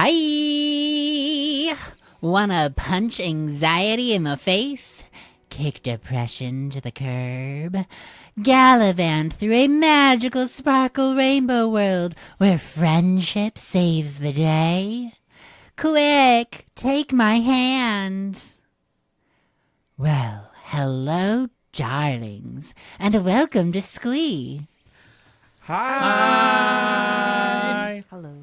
Hi! Wanna punch anxiety in the face? Kick depression to the curb? Gallivant through a magical sparkle rainbow world where friendship saves the day? Quick, take my hand. Well, hello, darlings, and welcome to SQUEEEEE. Hi! Hello.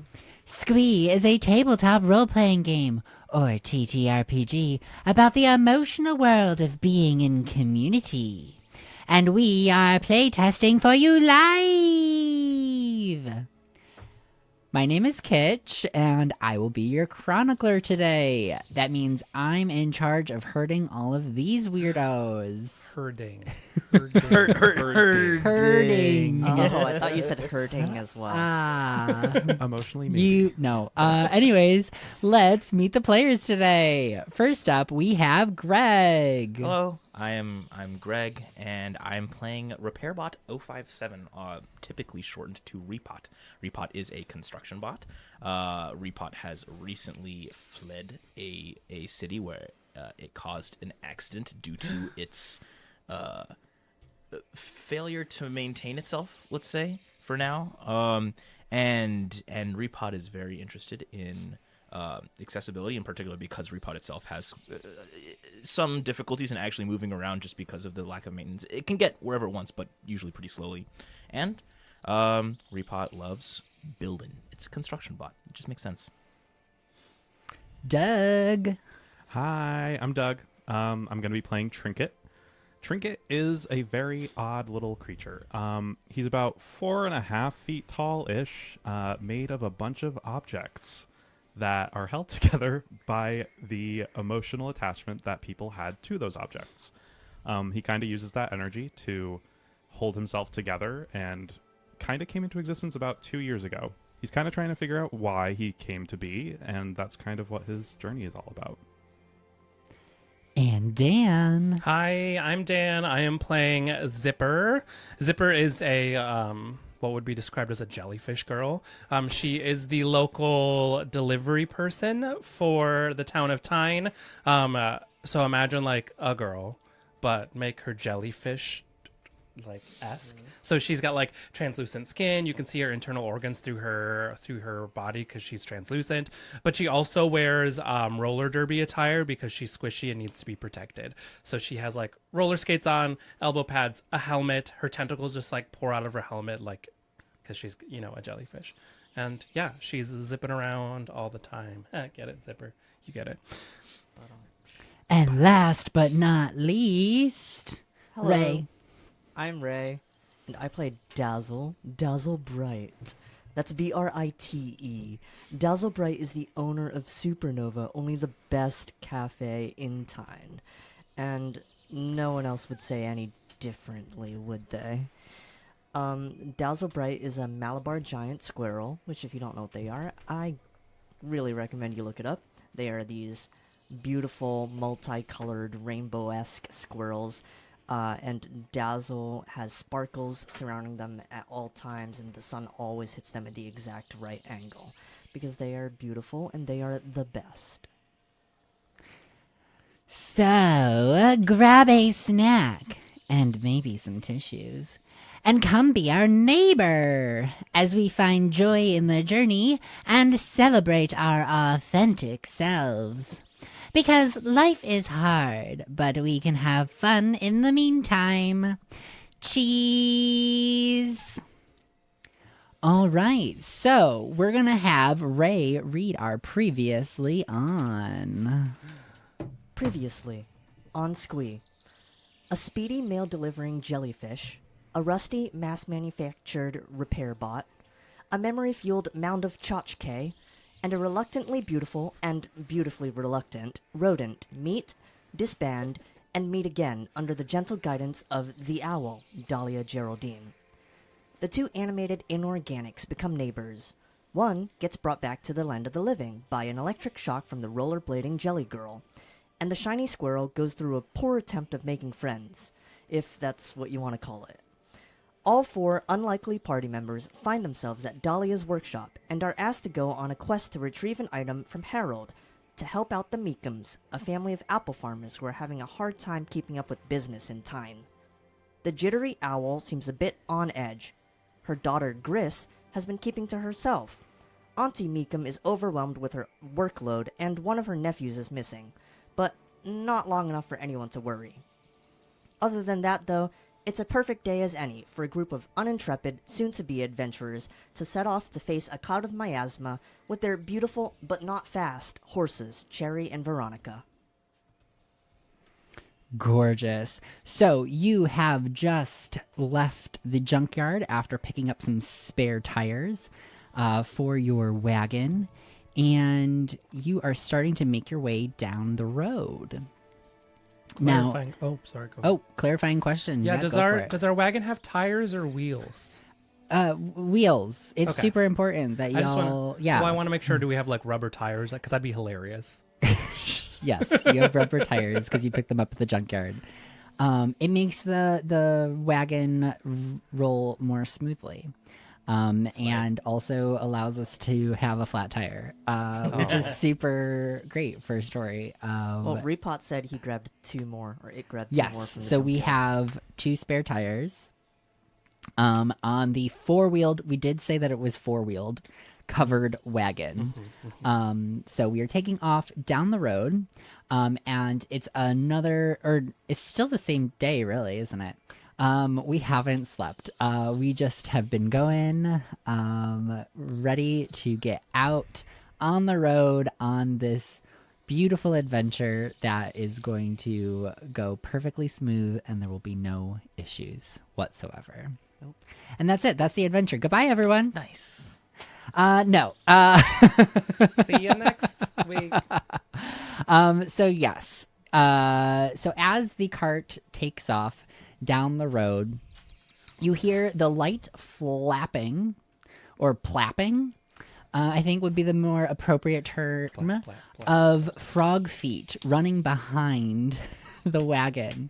SQUEEEEE is a tabletop role-playing game, or TTRPG, about the emotional world of being in community. And we are playtesting for you live! My name is Kitch, and I will be your chronicler today. That means I'm in charge of herding all of these weirdos. Herding. Herding. Oh, I thought you said hurting as well. Emotionally, maybe. Anyways, let's meet the players today. First up, we have Greg. Hello, I'm Greg, and I'm playing RepairBot 057, typically shortened to Repot. Repot is a construction bot. Repot has recently fled a city where it caused an accident due to its failure to maintain itself, let's say, for now. And Repot is very interested in accessibility, in particular because Repot itself has some difficulties in actually moving around just because of the lack of maintenance. It can get wherever it wants, but usually pretty slowly. And Repot loves building. It's a construction bot. It just makes sense. Doug. Hi, I'm Doug. I'm going to be playing Trinket. Trinket is a very odd little creature. He's about 4.5 feet tall-ish, made of a bunch of objects that are held together by the emotional attachment that people had to those objects. He kind of uses that energy to hold himself together and kind of came into existence about 2 years ago. He's kind of trying to figure out why he came to be, and that's kind of what his journey is all about. And Dan. Hi, I'm Dan. I am playing Zipper. Zipper is a what would be described as a jellyfish girl. She is the local delivery person for the town of Tine. So imagine like a girl, but make her jellyfish like esque. So she's got like translucent skin. You can see her internal organs through her body because she's translucent. But she also wears roller derby attire because she's squishy and needs to be protected. So she has like roller skates on, elbow pads, a helmet. Her tentacles just like pour out of her helmet, like because she's a jellyfish. And yeah, she's zipping around all the time. Get it, Zipper? You get it. And last but not least, Hello. Ray. I'm Ray, and I play Dazzle Bright. That's Brite. Dazzle Bright is the owner of Supernova, only the best cafe in Tine. And no one else would say any differently, would they? Dazzle Bright is a Malabar giant squirrel, which if you don't know what they are, I really recommend you look it up. They are these beautiful, multicolored, rainbow-esque squirrels. And Dazzle has sparkles surrounding them at all times, and the sun always hits them at the exact right angle. Because they are beautiful, and they are the best. So, grab a snack, and maybe some tissues, and come be our neighbor, as we find joy in the journey, and celebrate our authentic selves. Because life is hard, but we can have fun in the meantime. Cheese! All right, so we're going to have Ray read our previously on. Previously, on SQUEEEEE. A speedy mail-delivering jellyfish, a rusty mass-manufactured repair bot, a memory-fueled mound of tchotchke, and a reluctantly beautiful and beautifully reluctant rodent meet, disband, and meet again under the gentle guidance of the owl, Dahlia Geraldine. The two animated inorganics become neighbors. One gets brought back to the land of the living by an electric shock from the rollerblading jelly girl, and the shiny squirrel goes through a poor attempt of making friends, if that's what you want to call it. All 4 unlikely party members find themselves at Dahlia's workshop and are asked to go on a quest to retrieve an item from Harold to help out the Meekums, a family of apple farmers who are having a hard time keeping up with business in Tine. The jittery owl seems a bit on edge. Her daughter Gris has been keeping to herself. Auntie Meekum is overwhelmed with her workload and one of her nephews is missing, but not long enough for anyone to worry. Other than that, though, it's a perfect day as any for a group of unintrepid, soon-to-be adventurers to set off to face a cloud of miasma with their beautiful but not fast horses, Cherry and Veronica. Gorgeous. So you have just left the junkyard after picking up some spare tires for your wagon, and you are starting to make your way down the road. Now, clarifying question. Yeah, go does for it. our wagon have tires or wheels? Wheels. It's Okay. super important that I just y'all. want Yeah. Well, I want to make sure. Do we have like rubber tires? Because that'd be hilarious. Yes, you have rubber tires because you picked them up at the junkyard. It makes the wagon roll more smoothly. And also allows us to have a flat tire, which is super great for a story. Well, Repot said he grabbed 2 more, or it grabbed 2 more yes, from the so we junkyard. have 2 spare tires. On the 4-wheeled, we did say that it was 4-wheeled, covered wagon. So we are taking off down the road, and it's it's still the same day, really, isn't it? We haven't slept. We just have been going, ready to get out on the road on this beautiful adventure that is going to go perfectly smooth and there will be no issues whatsoever. Nope. And that's it. That's the adventure. Goodbye, everyone. Nice. No. See you next week. So yes. So as the cart takes off down the road, you hear the light flapping or plapping, I think would be the more appropriate term, Plap, plap, plap. of frog feet running behind the wagon.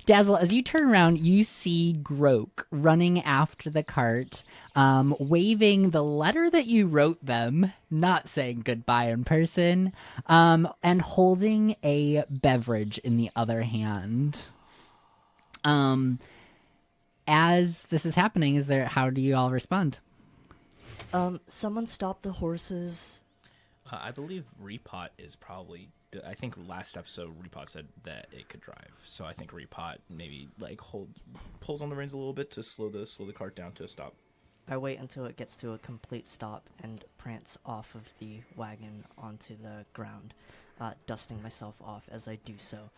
Dazzle, as you turn around, you see Groke running after the cart, waving the letter that you wrote them, not saying goodbye in person, and holding a beverage in the other hand. As this is happening, how do you all respond? Someone stop the horses. I believe Repot is probably. I think last episode Repot said that it could drive, so I think Repot maybe like pulls on the reins a little bit to slow the cart down to a stop. I wait until it gets to a complete stop and prance off of the wagon onto the ground, dusting myself off as I do so,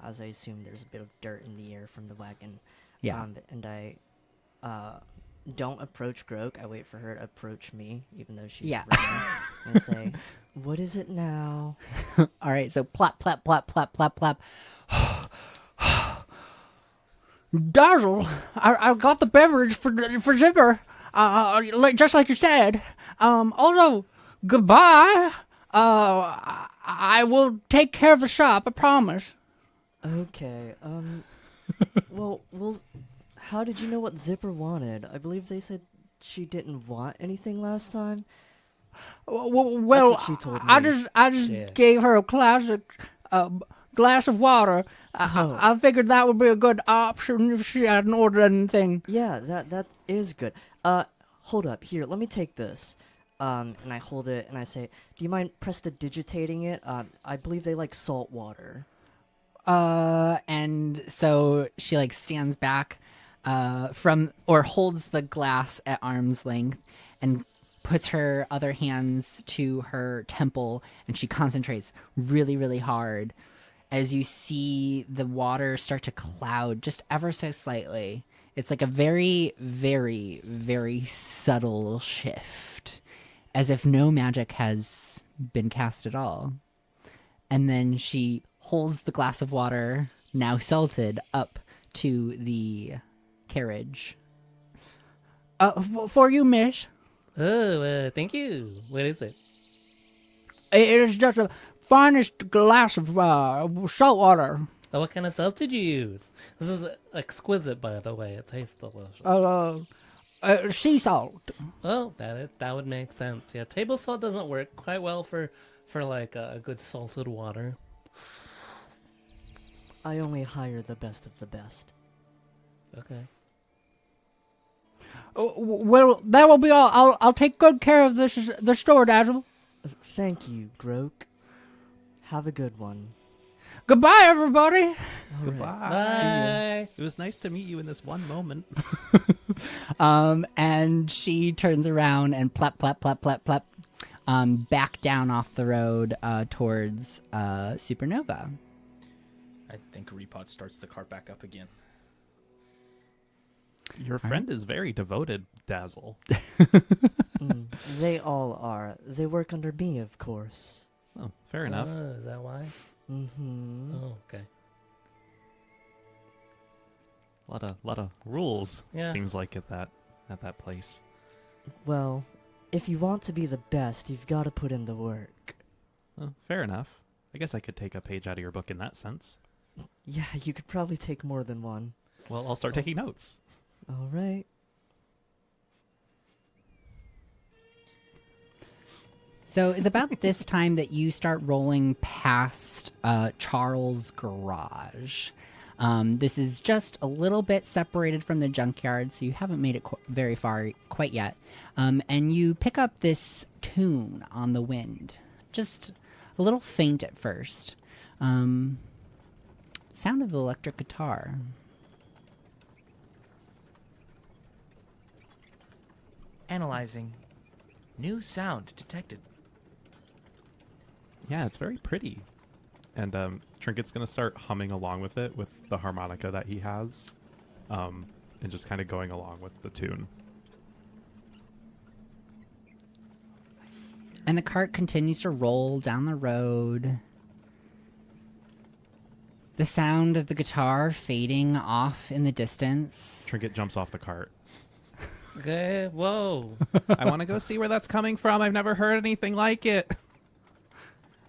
as I assume there's a bit of dirt in the air from the wagon. Yeah. And I don't approach Groke. I wait for her to approach me, even though she's running, and say, "What is it now?" All right, so plop, plop, plop, plop, plop, plop. Dazzle, I got the beverage for Zipper, just like you said. Also, goodbye. I will take care of the shop, I promise. Okay. Well, how did you know what Zipper wanted? I believe they said she didn't want anything last time. Well, what she told I me. just gave her a classic glass of water. I figured that would be a good option if she hadn't ordered anything. Yeah, that is good. Hold up. Here, let me take this. And I hold it and I say, "Do you mind prestidigitating it? I believe they like salt water." And so she like stands back holds the glass at arm's length and puts her other hands to her temple, and she concentrates really, really hard as you see the water start to cloud just ever so slightly. It's like a very, very, very subtle shift, as if no magic has been cast at all. And then she holds the glass of water, now salted, up to the carriage. For you, miss. Oh, thank you. What is it? It is just the finest glass of salt water. Oh, what kind of soap did you use? This is exquisite, by the way. It tastes delicious. Sea salt. Oh, that would make sense. Yeah, table salt doesn't work quite well for like a good salted water. I only hire the best of the best. Okay. Well, that will be all. I'll take good care of the store, Dazzle. Thank you, Groke. Have a good one. Goodbye, everybody. All right. Goodbye. See ya. Bye. It was nice to meet you in this one moment. And she turns around and plep, plep, plep, plep, plep, back down off the road towards Supernova. I think Repot starts the cart back up again. Your friend is very devoted, Dazzle. They all are. They work under me, of course. Oh, fair enough. Is that why? Mm-hmm. Oh, okay. Lot of rules. Yeah. Seems like at that place. Well, if you want to be the best, you've got to put in the work. Oh, fair enough. I guess I could take a page out of your book in that sense. Yeah, you could probably take more than one. Well, I'll start taking notes. All right. So it's about this time that you start rolling past Charles' garage. This is just a little bit separated from the junkyard, so you haven't made it very far quite yet. And you pick up this tune on the wind. Just a little faint at first. Sound of the electric guitar. Analyzing. New sound detected. Yeah, it's very pretty. And Trinket's going to start humming along with it with the harmonica that he has. And just kind of going along with the tune. And the cart continues to roll down the road. The sound of the guitar fading off in the distance. Trinket jumps off the cart. Okay. Whoa. I want to go see where that's coming from. I've never heard anything like it.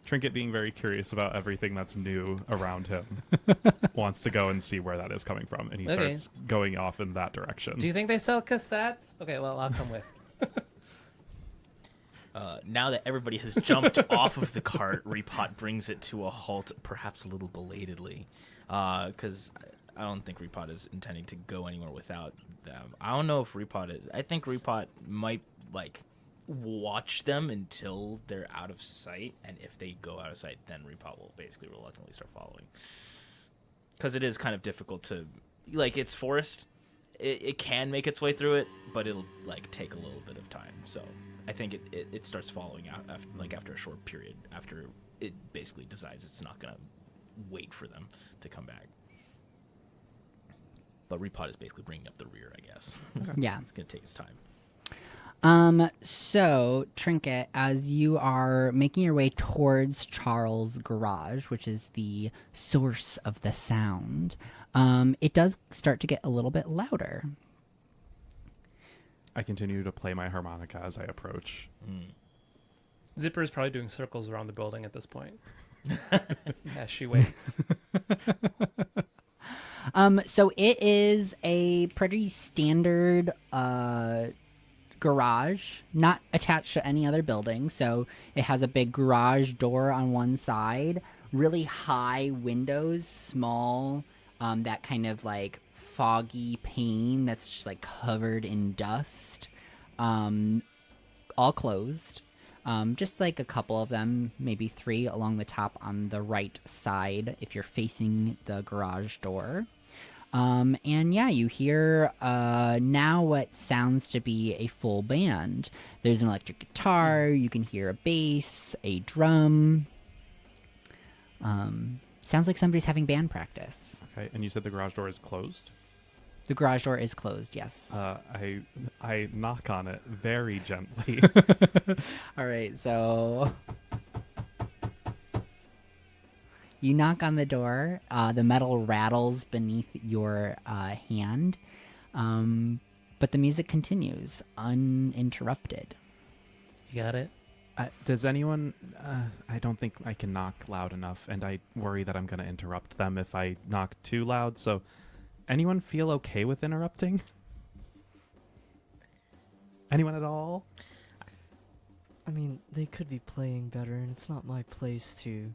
Trinket, being very curious about everything that's new around him, wants to go and see where that is coming from, and he Okay. starts going off in that direction. Do you think they sell cassettes? Okay, well, I'll come with. Now that everybody has jumped off of the cart, Repot brings it to a halt, perhaps a little belatedly, because I don't think Repot is intending to go anywhere without them. I don't know if Repot is. I think Repot might watch them until they're out of sight, and if they go out of sight, then Repot will basically reluctantly start following. Because it is kind of difficult to, it's forest. It can make its way through it, but it'll take a little bit of time. So I think it starts following out after a short period, after it basically decides it's not gonna wait for them to come back. But Repot is basically bringing up the rear, I guess. Yeah. It's gonna take its time. So, Trinket, as you are making your way towards Charles' garage, which is the source of the sound, it does start to get a little bit louder. I continue to play my harmonica as I approach. Zipper is probably doing circles around the building at this point. As she waits. So it is a pretty standard, garage, not attached to any other building. So it has a big garage door on one side, really high windows, small, that kind of foggy pane that's just covered in dust, all closed. Just a couple of them, maybe 3 along the top on the right side if you're facing the garage door. And yeah, you hear now what sounds to be a full band. There's an electric guitar, you can hear a bass, a drum. Sounds like somebody's having band practice. Okay, and you said the garage door is closed? The garage door is closed, yes. I knock on it very gently. All right, so you knock on the door. The metal rattles beneath your hand, but the music continues uninterrupted. You got it? Does anyone? I don't think I can knock loud enough, and I worry that I'm going to interrupt them if I knock too loud. So, anyone feel okay with interrupting? Anyone at all? I mean, they could be playing better, and it's not my place to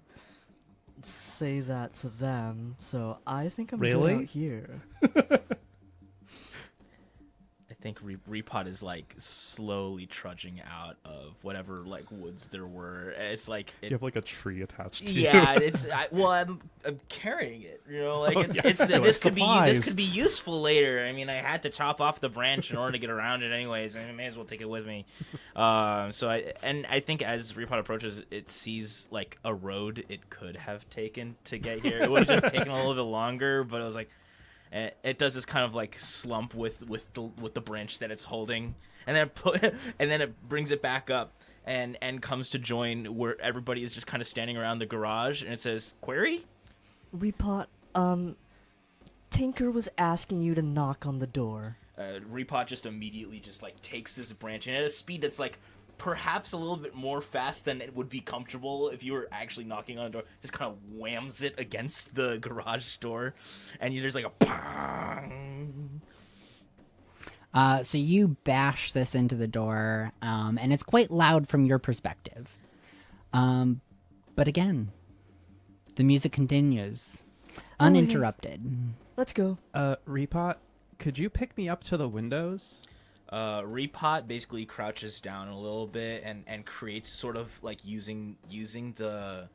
say that to them. So I think I'm Really? good out here. I think Repot is like slowly trudging out of whatever like woods there were. It's like You have like a tree attached to yeah, you. it's I'm carrying it. You know, like Oh, it's yeah. it's You're this like, could be "Supplies." this could be useful later. I mean, I had to chop off the branch in order to get around it, anyways. I may as well take it with me. So I think as Repot approaches, it sees like a road it could have taken to get here. It would have just taken a little bit longer, but it was like. It does this kind of like slump with the branch that it's holding, and then it brings it back up and comes to join where everybody is just kind of standing around the garage, and it says, "Query." Repot, Tinker was asking you to knock on the door. Repot just immediately just like takes this branch and at a speed that's like perhaps a little bit more fast than it would be comfortable if you were actually knocking on a door. Just kind of whams it against the garage door, and there's like a pong. So you bash this into the door, and it's quite loud from your perspective. But again, the music continues, uninterrupted. Let's go. Repot, could you pick me up to the windows? Repot basically crouches down a little bit and creates sort of like using the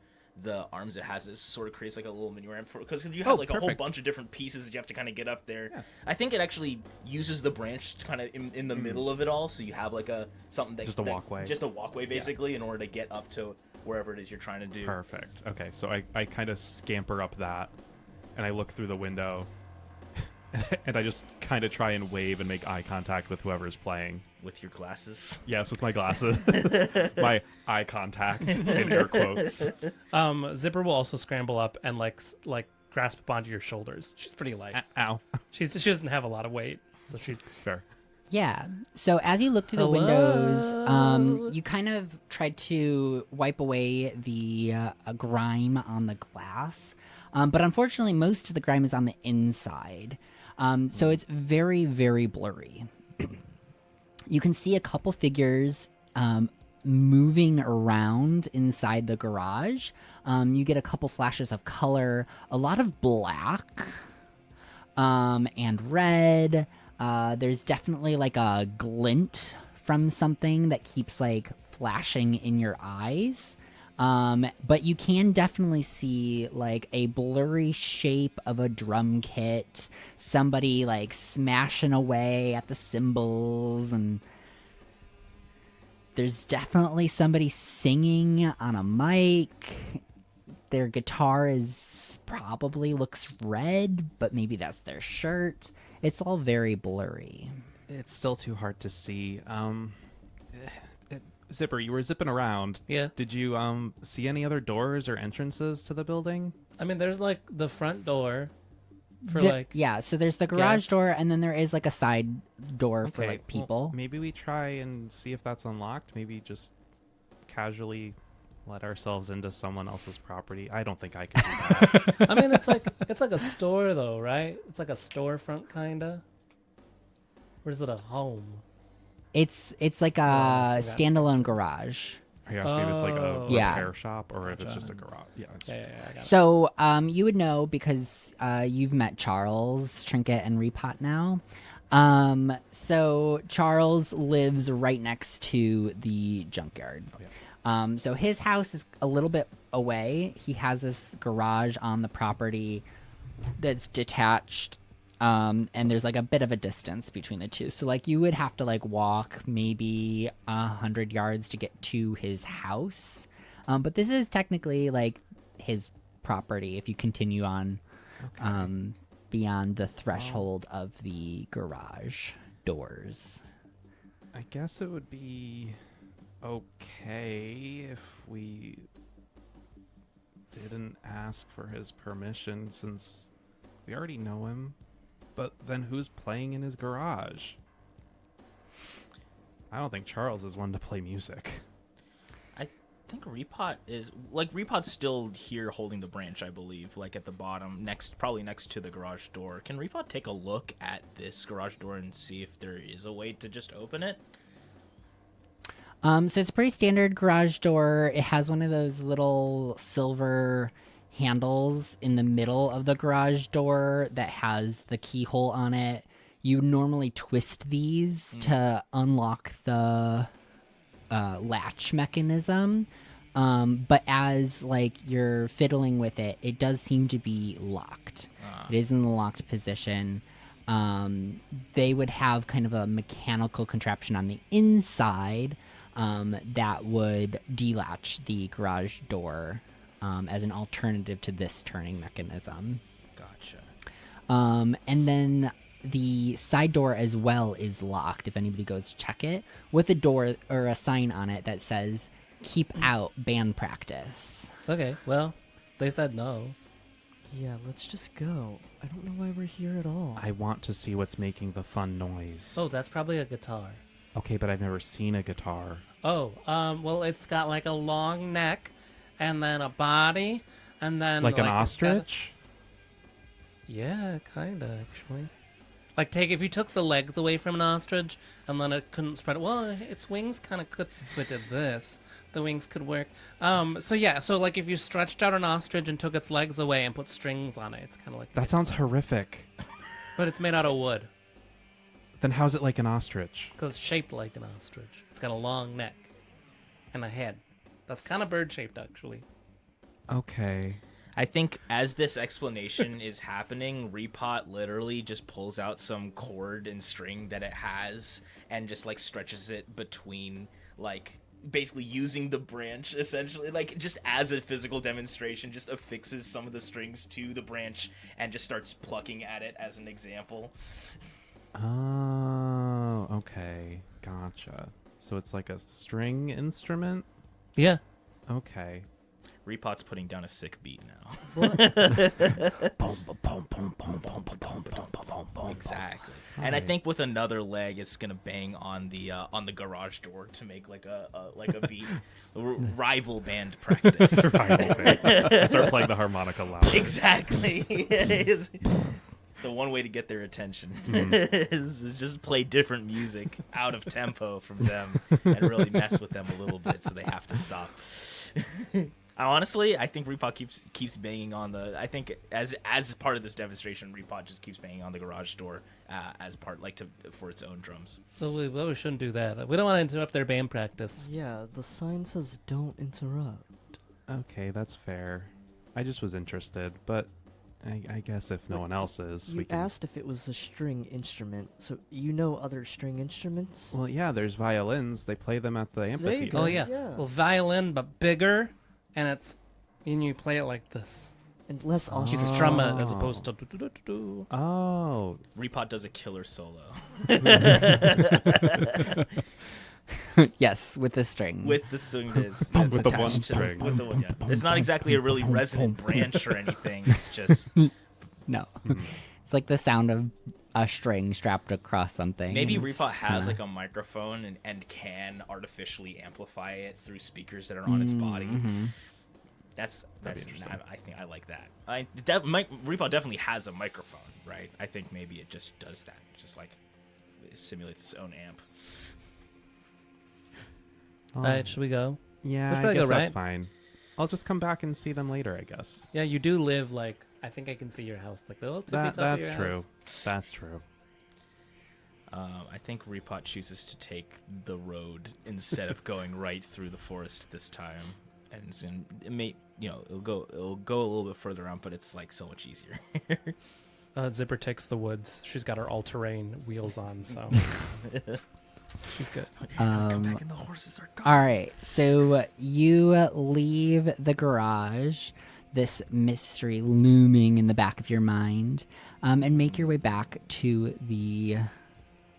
arms it has. It sort of creates like a little mini ramp because you have like a whole perfect. bunch of different pieces that you have to kind of get up there. Yeah. I think it actually uses the branch kind of in the middle of it all, so you have like something that Just a walkway. just a walkway basically in order to get up to wherever it is you're trying to do. Perfect. Okay, so I kind of scamper up that, and I look through the window, and I just kind of try and wave and make eye contact with whoever's playing. With your glasses. Yes, with my glasses. My eye contact in air quotes. Zipper will also scramble up and like grasp up onto your shoulders. She's pretty light. Ow. She doesn't have a lot of weight, so she's Fair. Yeah. So as you look through the windows, you kind of try to wipe away the grime on the glass. But unfortunately, most of the grime is on the inside. So it's very, very blurry. You can see a couple figures moving around inside the garage. You get a couple flashes of color, a lot of black and red. There's definitely like a glint from something that keeps like flashing in your eyes. But you can definitely see like a blurry shape of a drum kit, somebody like smashing away at the cymbals, and there's definitely somebody singing on a mic. Their guitar probably looks red, but maybe that's their shirt. It's all very blurry. It's still too hard to see. Zipper, you were zipping around. Yeah. Did you see any other doors or entrances to the building? I mean, there's like the front door for Yeah, so there's the garage guests. door, and then there is like a side door for like well, people. maybe we try and see if that's unlocked. Maybe just casually let ourselves into someone else's property. I don't think I can do that. I mean, it's like a store though, right? It's like a storefront kinda. Or is it a home? It's like a I see that. standalone garage. Are you asking if it's like a Oh. Yeah. repair shop or if it's Gotcha. just a garage? Yeah. It's, Yeah, I got it. So you would know because you've met Charles, Trinket, and Repot now. So Charles lives right next to the junkyard. Oh, yeah. So his house is a little bit away. He has this garage on the property that's detached. And there's like a bit of a distance between the two. So like you would have to like walk maybe 100 yards to get to his house. But this is technically like his property if you continue on beyond the threshold of the garage doors. I guess it would be okay if we didn't ask for his permission since we already know him. But then who's playing in his garage? I don't think Charles is one to play music. think Repot's still here holding the branch, I believe, like at the bottom, probably next to the garage door. Can Repot take a look at this garage door and see if there is a way to just open it? So it's a pretty standard garage door. It has one of those little silver handles in the middle of the garage door that has the keyhole on it. You normally twist these to unlock the latch mechanism, but as like you're fiddling with it, it does seem to be locked. It is in the locked position. They would have kind of a mechanical contraption on the inside that would delatch the garage door as an alternative to this turning mechanism. Gotcha. And then the side door as well is locked if anybody goes to check it, with a door or a sign on it that says "Keep out band practice." Okay, well, they said no. Yeah, let's just go. I don't know why we're here at all. I want to see what's making the fun noise. Oh, that's probably a guitar. Okay, but I've never seen a guitar. Oh, well, it's got like a long neck, and then a body, and then Like an it's got a- ostrich? Yeah, kinda actually. Like if you took the legs away from an ostrich, and then it couldn't spread. Well, its wings kind of could. If it did this, the wings could work. So like if you stretched out an ostrich and took its legs away and put strings on it, it's kind of like That sounds horrific. But it's made out of wood Then how's it like an ostrich? because it's shaped like an ostrich. It's got a long neck and a head. That's kind of bird shaped actually. Okay. I think as this explanation is happening, Repot literally just pulls out some cord and string that it has and just like stretches it between, like basically using the branch essentially, like just as a physical demonstration, just affixes some of the strings to the branch and just starts plucking at it as an example. Oh, okay. Gotcha. So it's like a string instrument? Yeah. Okay. Repot's putting down a sick beat now. Exactly. And I think with another leg, it's gonna bang on the garage door to make like a beat. Rival band practice. Start playing the harmonica loud. Exactly. So one way to get their attention is just play different music out of tempo from them and really mess with them a little bit, so they have to stop. Honestly, I think Repot keeps banging on the. I think as part of this demonstration, Repot just keeps banging on the garage door as part for its own drums. So we shouldn't do that. We don't want to interrupt their band practice. Yeah, the sign says don't interrupt. Okay, that's fair. I just was interested, but I guess if no one else is, You we can. asked if it was a string instrument, so you know other string instruments? Well, yeah, there's violins. They play them at the you amphitheater. go. Oh yeah. Yeah. Well, violin but bigger, and you play it like this. And less You ostrich. strum it as opposed to do do do do do. Oh, Repot does a killer solo Yes, with the string. with the string that's With the attached one to string. With the one, yeah. It's not exactly a really resonant branch or anything. It's just No. It's like the sound of a string strapped across something. maybe and it's Repot just has kinda- like a microphone and can artificially amplify it through speakers that are on its body. That's interesting. I think I like that. Repot definitely has a microphone, right? I think maybe it just does that, just like it simulates its own amp. Oh. All right, should we go? Yeah, Let's I probably guess go, that's right? fine. I'll just come back and see them later, I guess. Yeah, you do live like I think I can see your house, like the little tippy top of That's your true. house. That's true. I think Repot chooses to take the road instead of going right through the forest this time, and it may, it'll go a little bit further on, but it's like so much easier. Zipper takes the woods. She's got her all-terrain wheels on, so she's good. Come back and the horses are gone. All right, so you leave the garage, this mystery looming in the back of your mind, and make your way back to the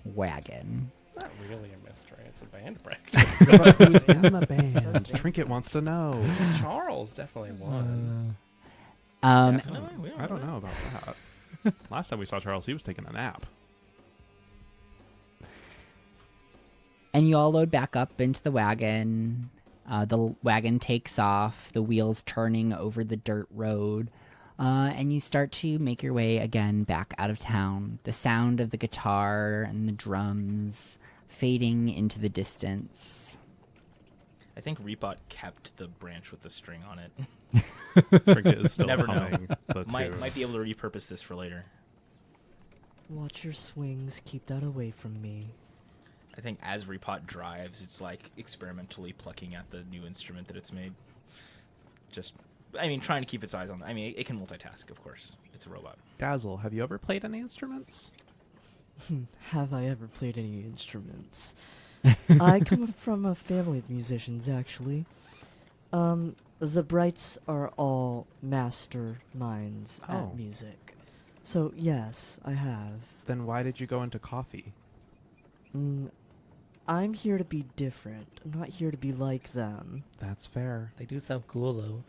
wagon. Not really a mystery. It's a band practice. But who's in the band? Trinket wants to know. Charles definitely won. Definitely, I don't know about that. Last time we saw Charles, he was taking a nap. And you all load back up into the wagon, The wagon takes off, the wheels turning over the dirt road, and you start to make your way again back out of town. The sound of the guitar and the drums fading into the distance. I think Repot kept the branch with the string on it. Trinket is still Never know. humming the tune. Might be able to repurpose this for later. Watch your swings. Keep that away from me. I think as Repot drives, it's like experimentally plucking at the new instrument that it's made. Trying to keep its eyes on. It can multitask, of course. It's a robot. Dazzle, have you ever played any instruments? Have I ever played any instruments? I come from a family of musicians, actually. The Brights are all masterminds Oh. at music. So, yes, I have. Then why did you go into coffee? I'm here to be different. I'm not here to be like them. That's fair. They do sound cool though.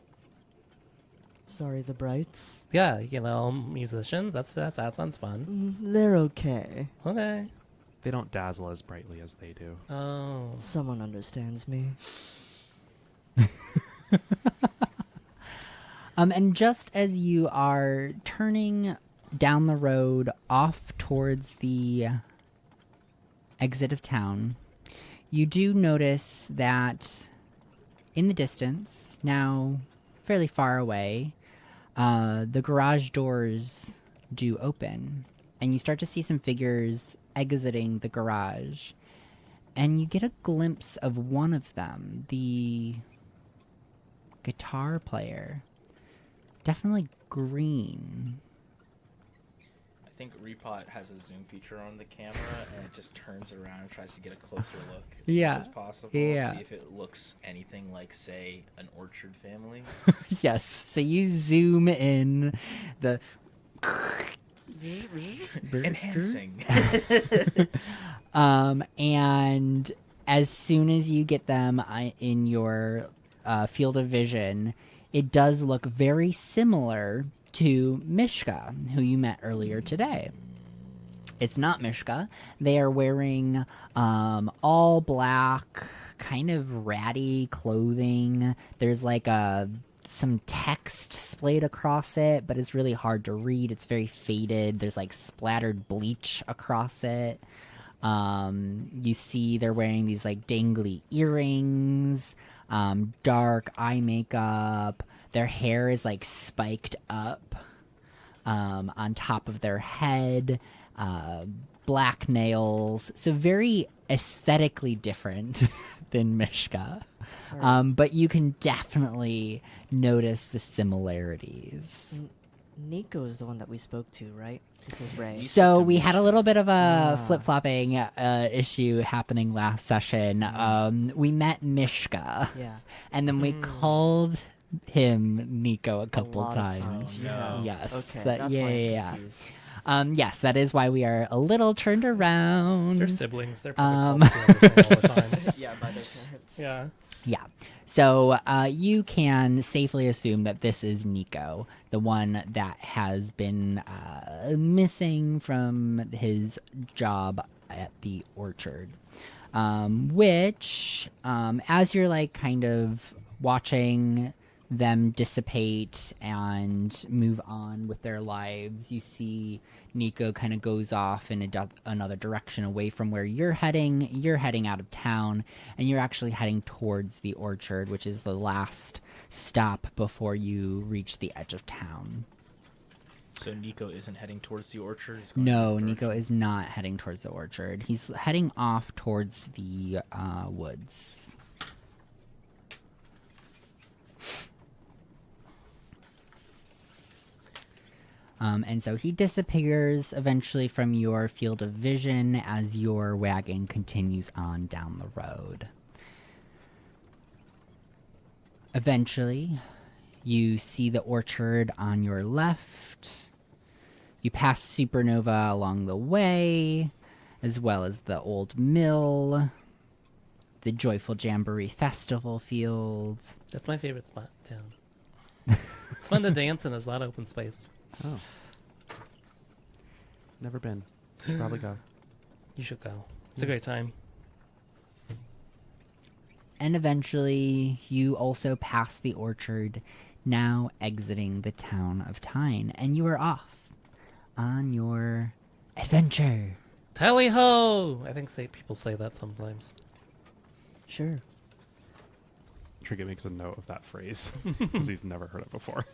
Sorry, the Brights. Yeah, musicians. That sounds fun. They're okay. Okay. They don't dazzle as brightly as they do. Oh. Someone understands me. And just as you are turning down the road off towards the exit of town, you do notice that in the distance, now fairly far away, the garage doors do open, and you start to see some figures exiting the garage, and you get a glimpse of one of them, the guitar player. Definitely green. I think Repot has a zoom feature on the camera, and it just turns around and tries to get a closer look as Yeah. much as possible. Yeah. See if it looks anything like, say, an orchard family. Yes, so you zoom in the Enhancing. and as soon as you get them in your field of vision, it does look very similar to Mishka, who you met earlier today. It's not Mishka. They are wearing all black, kind of ratty clothing. There's like some text splayed across it, but it's really hard to read. It's very faded. There's like splattered bleach across it. You see they're wearing these like dangly earrings, dark eye makeup. Their hair is like spiked up on top of their head, black nails. So very aesthetically different than Mishka. But you can definitely notice the similarities. Nico is the one that we spoke to, right? This is Ray. So we had a little bit of a flip-flopping issue happening last session. We met Mishka, Yeah. and then we called him Nico a couple lot of times. no. Yes. Okay, That- that's yeah, why I'm yeah, yeah. confused. Yes, that is why we are a little turned around. They're siblings. They're probably called together all the time. Yeah, by their parents. Yeah. Yeah. So you can safely assume that this is Nico, the one that has been missing from his job at the orchard. Which, as you're like kind of watching them dissipate and move on with their lives, you see Nico kind of goes off in another direction away from where you're heading. You're heading out of town, and you're actually heading towards the orchard, which is the last stop before you reach the edge of town. So Nico isn't heading towards the orchard? He's going No, in a Nico direction. is not heading towards the orchard. He's heading off towards the woods. And so he disappears eventually from your field of vision as your wagon continues on down the road. Eventually, you see the orchard on your left. You pass Supernova along the way, as well as the old mill, the Joyful Jamboree Festival field. That's my favorite spot in town. It's fun to dance in. There's a lot of open space. Oh. Never been. Should probably go. You should go. It's a great time. and eventually you also pass the orchard, now exiting the town of Tine, and you are off on your adventure. Tally ho! I think people say that sometimes. Sure. Trinket makes a note of that phrase because he's never heard it before.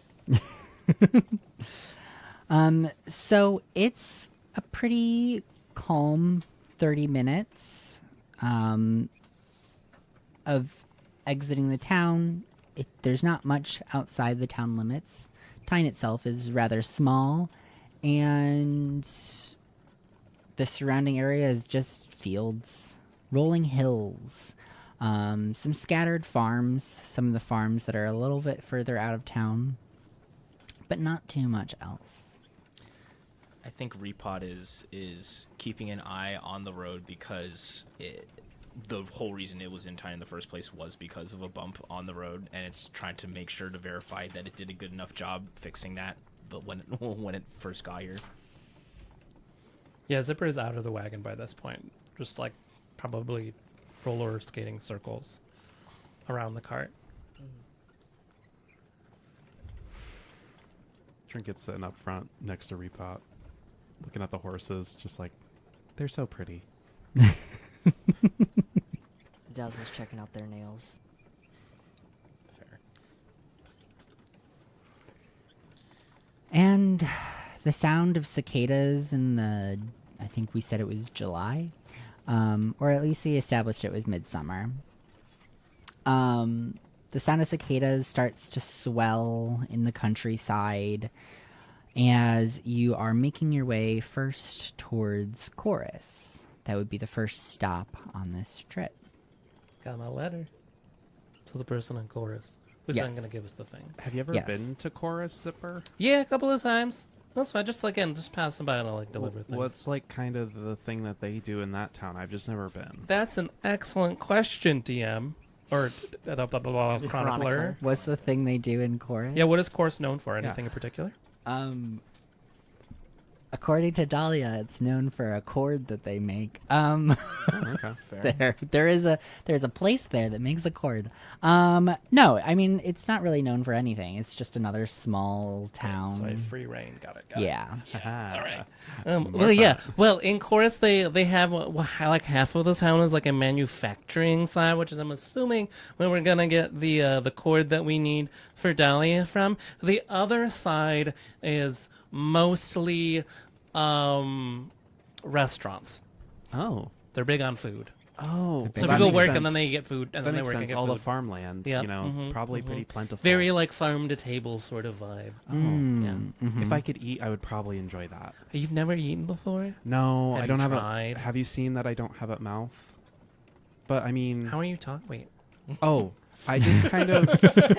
So it's a pretty calm 30 minutes of exiting the town. There's not much outside the town limits. Tine itself is rather small, and the surrounding area is just fields, rolling hills, some scattered farms, some of the farms that are a little bit further out of town, but not too much else. I think Repot is keeping an eye on the road because the whole reason it was in Tine in the first place was because of a bump on the road, and it's trying to make sure to verify that it did a good enough job fixing that when it first got here. Yeah, Zipper is out of the wagon by this point. Just like probably roller skating circles around the cart. Trinket's sitting up front next to Repot, looking at the horses, just like, they're so pretty. Dazzle's checking out their nails. Fair. And the sound of cicadas in the, I think we said it was July, or at least he established it was midsummer. The sound of cicadas starts to swell in the countryside as you are making your way first towards Chorus. That would be the first stop on this trip. Got my letter to the person in chorus. Who's Yes. then going to give us the thing? Have you ever Yes. been to Chorus, Zipper? Yeah, a couple of times. That's fine. Just again, just passing by and I'll like deliver things. What's like kind of the thing that they do in that town? I've just never been. That's an excellent question, DM. Or chronicler. Chronicler. What's the thing they do in Chorus? Yeah, what is Chorus known for? Anything in particular? According to Dahlia, it's known for a cord that they make. Oh, okay, fair. There's a place there that makes a cord. No, I mean it's not really known for anything. It's just another small town. So I free reign. Got it. Got Yeah. All right. Well, yeah. Well, in Chorus, they have like half of the town is like a manufacturing side, which is I'm assuming where we're gonna get the cord that we need for Dahlia from. The other side is mostly restaurants. Oh. They're big on food. Oh. So that people makes work sense. and then they get food, and That then they makes work and sense. get All food. the farmland, Yep, you know, mhm, probably mhm. pretty plentiful. Very like farm to table sort of vibe. Oh. Yeah. If I could eat, I would probably enjoy that. You've never eaten before? No, Have I don't you have tried? a. Have you seen that I don't have a mouth? But I mean, How are you talking? Wait. oh, I just kind of,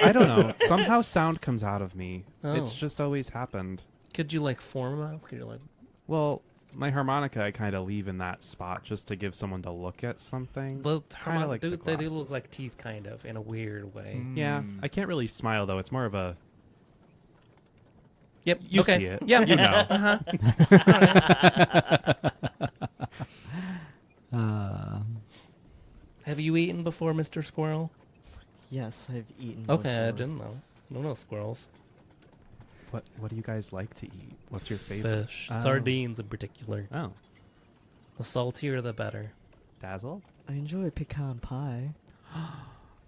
I don't know. Somehow sound comes out of me. It's Oh. just always happened. Could you like form a mouth? Could you like? Well, my harmonica I kind of leave in that spot just to give someone to look at something. Well, Kinda like the they do look glasses. like teeth, kind of, in a weird way. Yeah, I can't really smile though. It's more of a Yep. you okay. see it. Yep. You know. Have you eaten before, Mr. Squirrel? Yes, I've eaten. Okay, I before. didn't know. No squirrels. What do you guys like to eat? What's your favorite? Fish, Oh. sardines in particular. Oh, The saltier, the better. Dazzle. I enjoy pecan pie.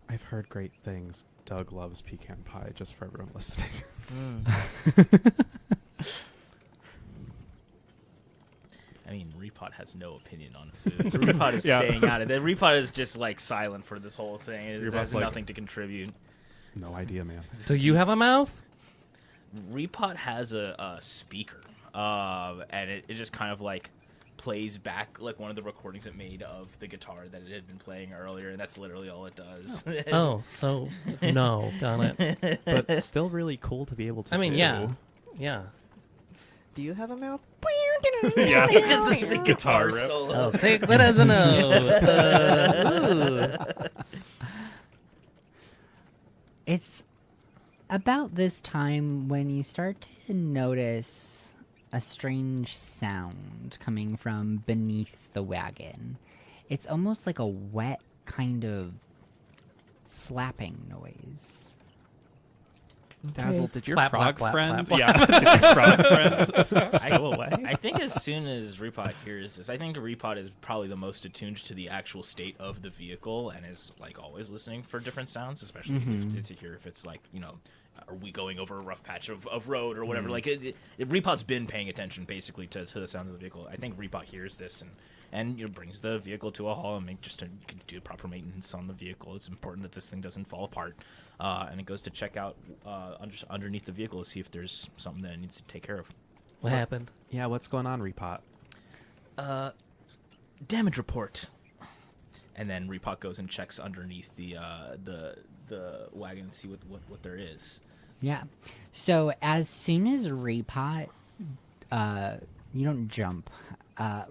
I've heard great things. Doug loves pecan pie. Just for everyone listening. I mean, Repot has no opinion on food. Repot is staying out of it. Repot is just like silent for this whole thing. It Repot's has like- nothing to contribute. No idea, man. Do you have a mouth? Repot has a speaker, and it just kind of like plays back like one of the recordings it made of the guitar that it had been playing earlier, and that's literally all it does. Oh, so no, got it. But still really cool to be able to I mean, do. yeah. Do you have a mouth? Yeah. It's just a Guitar riff. solo. I'll take that as a no. It's about this time when you start to notice a strange sound coming from beneath the wagon. It's almost like a wet kind of slapping noise. Dazzle, did your Clap, frog clap, clap, friend? clap, Yeah, did your frog friend steal away? I think as soon as Repot hears this, I think Repot is probably the most attuned to the actual state of the vehicle and is like always listening for different sounds, especially to hear if it's like, you know, are we going over a rough patch of road or whatever. Like Repot's been paying attention basically to the sound of the vehicle. I think Repot hears this and you know, brings the vehicle to a halt and just to do proper maintenance on the vehicle. It's important that this thing doesn't fall apart. And it goes to check out underneath the vehicle to see if there's something that it needs to take care of. What happened? Yeah, what's going on, Repot? Damage report. And then Repot goes and checks underneath the wagon to see what there is. Yeah. So as soon as Repot, you don't jump,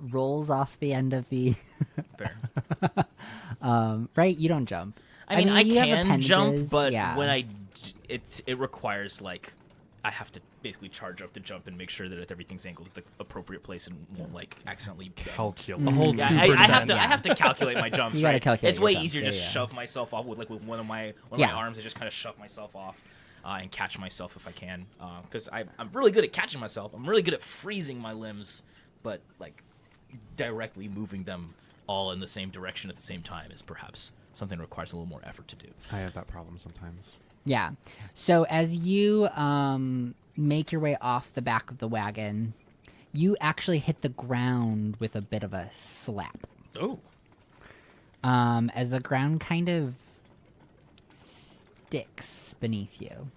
rolls off the end of the, Fair. right? You don't jump. I mean, I you have can jump, appendages, but yeah. when it requires like I have to basically charge up the jump and make sure that everything's angled at the appropriate place and won't like accidentally bend. Calculate. A whole Yeah, 2%. I have to calculate my jumps. You gotta right? calculate It's your way jumps, easier yeah, just yeah. shove myself off with one of my Yeah. arms. I just kind of shove myself off and catch myself if I can, because I'm really good at catching myself. I'm really good at freezing my limbs, but like directly moving them all in the same direction at the same time is perhaps something that requires a little more effort to do. I have that problem sometimes. Yeah. So as you make your way off the back of the wagon, you actually hit the ground with a bit of a slap. Oh. As the ground kind of sticks beneath you.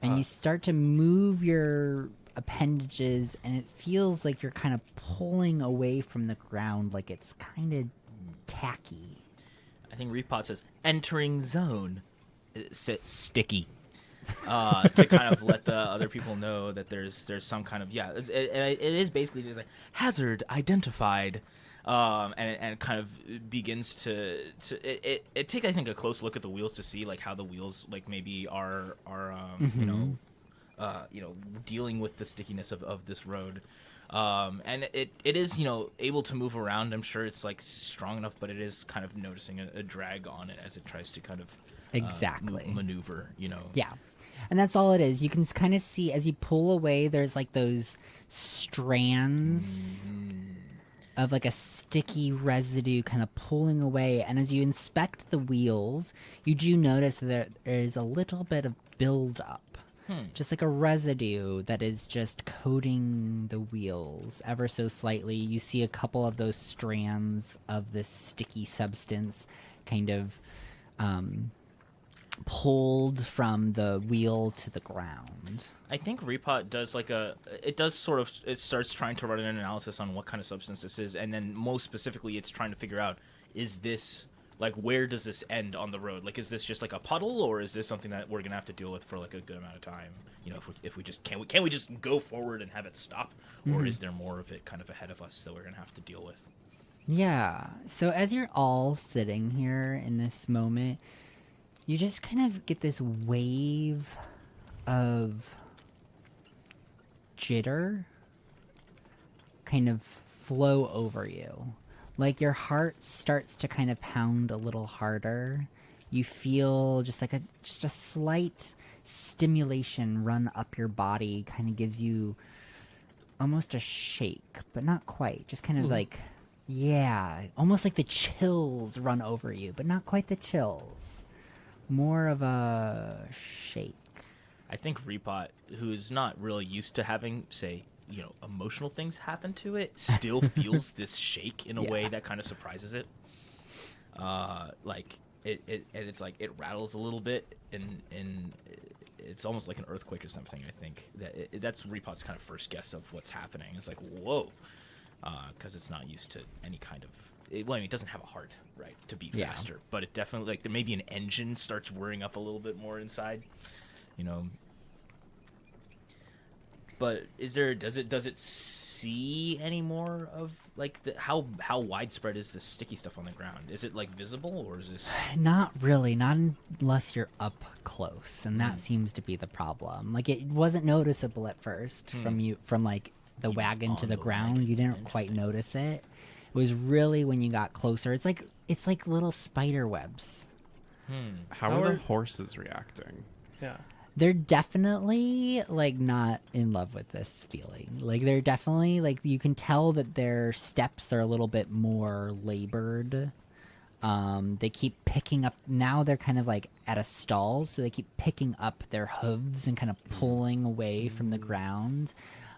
And you start to move your appendages, and it feels like you're kind of pulling away from the ground, like it's kind of tacky. I think Repot says entering zone. It's sticky. To kind of let the other people know that there's some kind of it is basically just like hazard identified, and it kind of begins to it take I think a close look at the wheels to see like how the wheels like maybe are you know dealing with the stickiness of this road. And it is, you know, able to move around. I'm sure it's like strong enough, but it is kind of noticing a drag on it as it tries to kind of Exactly. maneuver, you know. Yeah. And that's all it is. You can kind of see as you pull away, there's like those strands of like a sticky residue kind of pulling away. And as you inspect the wheels, you do notice that there is a little bit of buildup. Just like a residue that is just coating the wheels ever so slightly. You see a couple of those strands of this sticky substance kind of pulled from the wheel to the ground. I think Repot does it starts trying to run an analysis on what kind of substance this is, and then most specifically it's trying to figure out, is this like, where does this end on the road? Like, is this just like a puddle, or is this something that we're gonna have to deal with for like a good amount of time? You know, if we just can we just go forward and have it stop, or is there more of it kind of ahead of us that we're gonna have to deal with? Yeah. So as you're all sitting here in this moment, you just kind of get this wave of jitter kind of flow over you. Like your heart starts to kind of pound a little harder. You feel just like a slight stimulation run up your body, kind of gives you almost a shake, but not quite. Just kind of like, yeah, almost like the chills run over you, but not quite the chills. More of a shake. I think Repot, who's not really used to having, say, you know, emotional things happen to it, still feels this shake in a way that kind of surprises it. Like it's like it rattles a little bit, and it's almost like an earthquake or something. I think that's Repot's kind of first guess of what's happening. It's like, whoa, because it's not used to any kind of. Well, I mean, it doesn't have a heart, right, to beat faster, but it definitely, like, there maybe an engine starts whirring up a little bit more inside, you know. But does it see any more of like how widespread is this sticky stuff on the ground? Is it like visible, or is this Not really, not unless you're up close, and that seems to be the problem. Like it wasn't noticeable at first from like the Even wagon to on the the ground. wagon. You didn't quite notice it. It was really when you got closer. It's like little spider webs How How are are- the horses reacting? Yeah. They're definitely like not in love with this feeling. Like they're definitely like you can tell that their steps are a little bit more labored. They keep picking up. Now they're kind of like at a stall, so they keep picking up their hooves and kind of pulling away from the ground,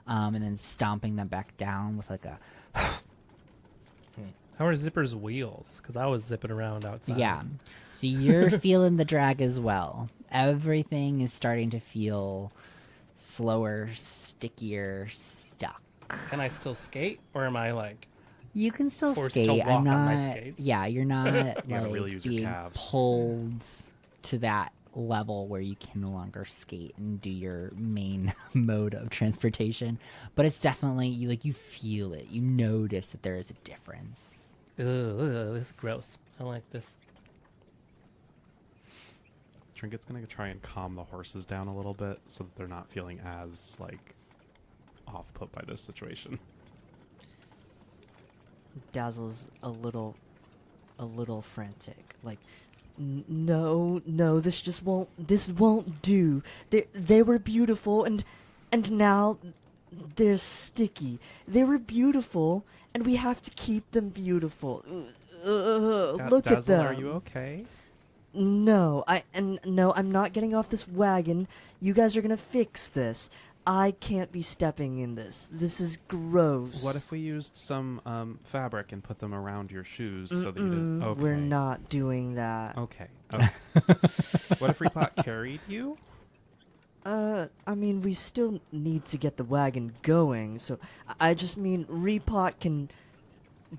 and then stomping them back down with like a How are Zipper's wheels? Because I was zipping around outside. yeah. So you're feeling the drag as well. Everything is starting to feel slower, stickier, stuck. Can I still skate, or am I like? You can still Forced to skate. walk I'm on my not. skates? Yeah, you're not You gotta like really use your being calves. pulled to that level where you can no longer skate and do your main mode of transportation. But it's definitely you like you feel it. You notice that there is a difference. Ugh, this is gross. I don't like this. Trinket's gonna try and calm the horses down a little bit so that they're not feeling as like off put by this situation. Dazzle's a little frantic. Like, no, this won't do. They were beautiful, and now they're sticky. They were beautiful, and we have to keep them beautiful. Look at Dazzle, them. are you okay? No, I'm not getting off this wagon. You guys are gonna fix this. I can't be stepping in this. This is gross. What if we used some fabric and put them around your shoes so that you didn't? Okay. We're not doing that. Okay. Okay. What if Repot carried you? I mean, we still need to get the wagon going, so I just mean Repot can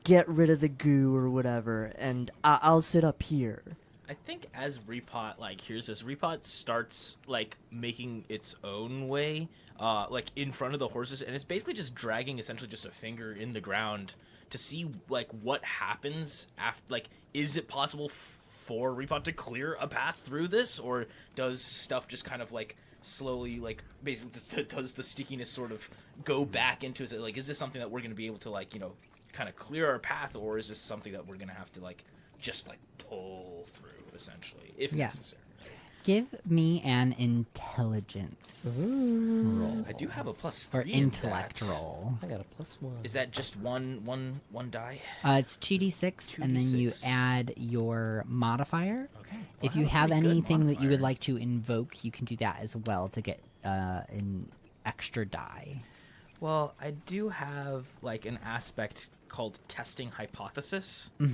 get rid of the goo or whatever, and I'll sit up here. I think as Repot like hears this, Repot starts like making its own way, like in front of the horses, and it's basically just dragging essentially just a finger in the ground to see like what happens after. Like, is it possible for Repot to clear a path through this, or does stuff just kind of like slowly like basically just, does the stickiness sort of go back into it? Like, is this something that we're going to be able to like kind of clear our path, or is this something that we're going to have to like just like pull through essentially if Yeah. necessary? Give me an intelligence roll. I do have a +3 or in intellect that. roll. I got a +1. Is that just one die? It's 2d6, and then you 2d6. add your modifier. Okay. If Well, you I have pretty good anything that you would modifier. like to invoke, you can do that as well to get an extra die. Well, I do have like an aspect called testing hypothesis, which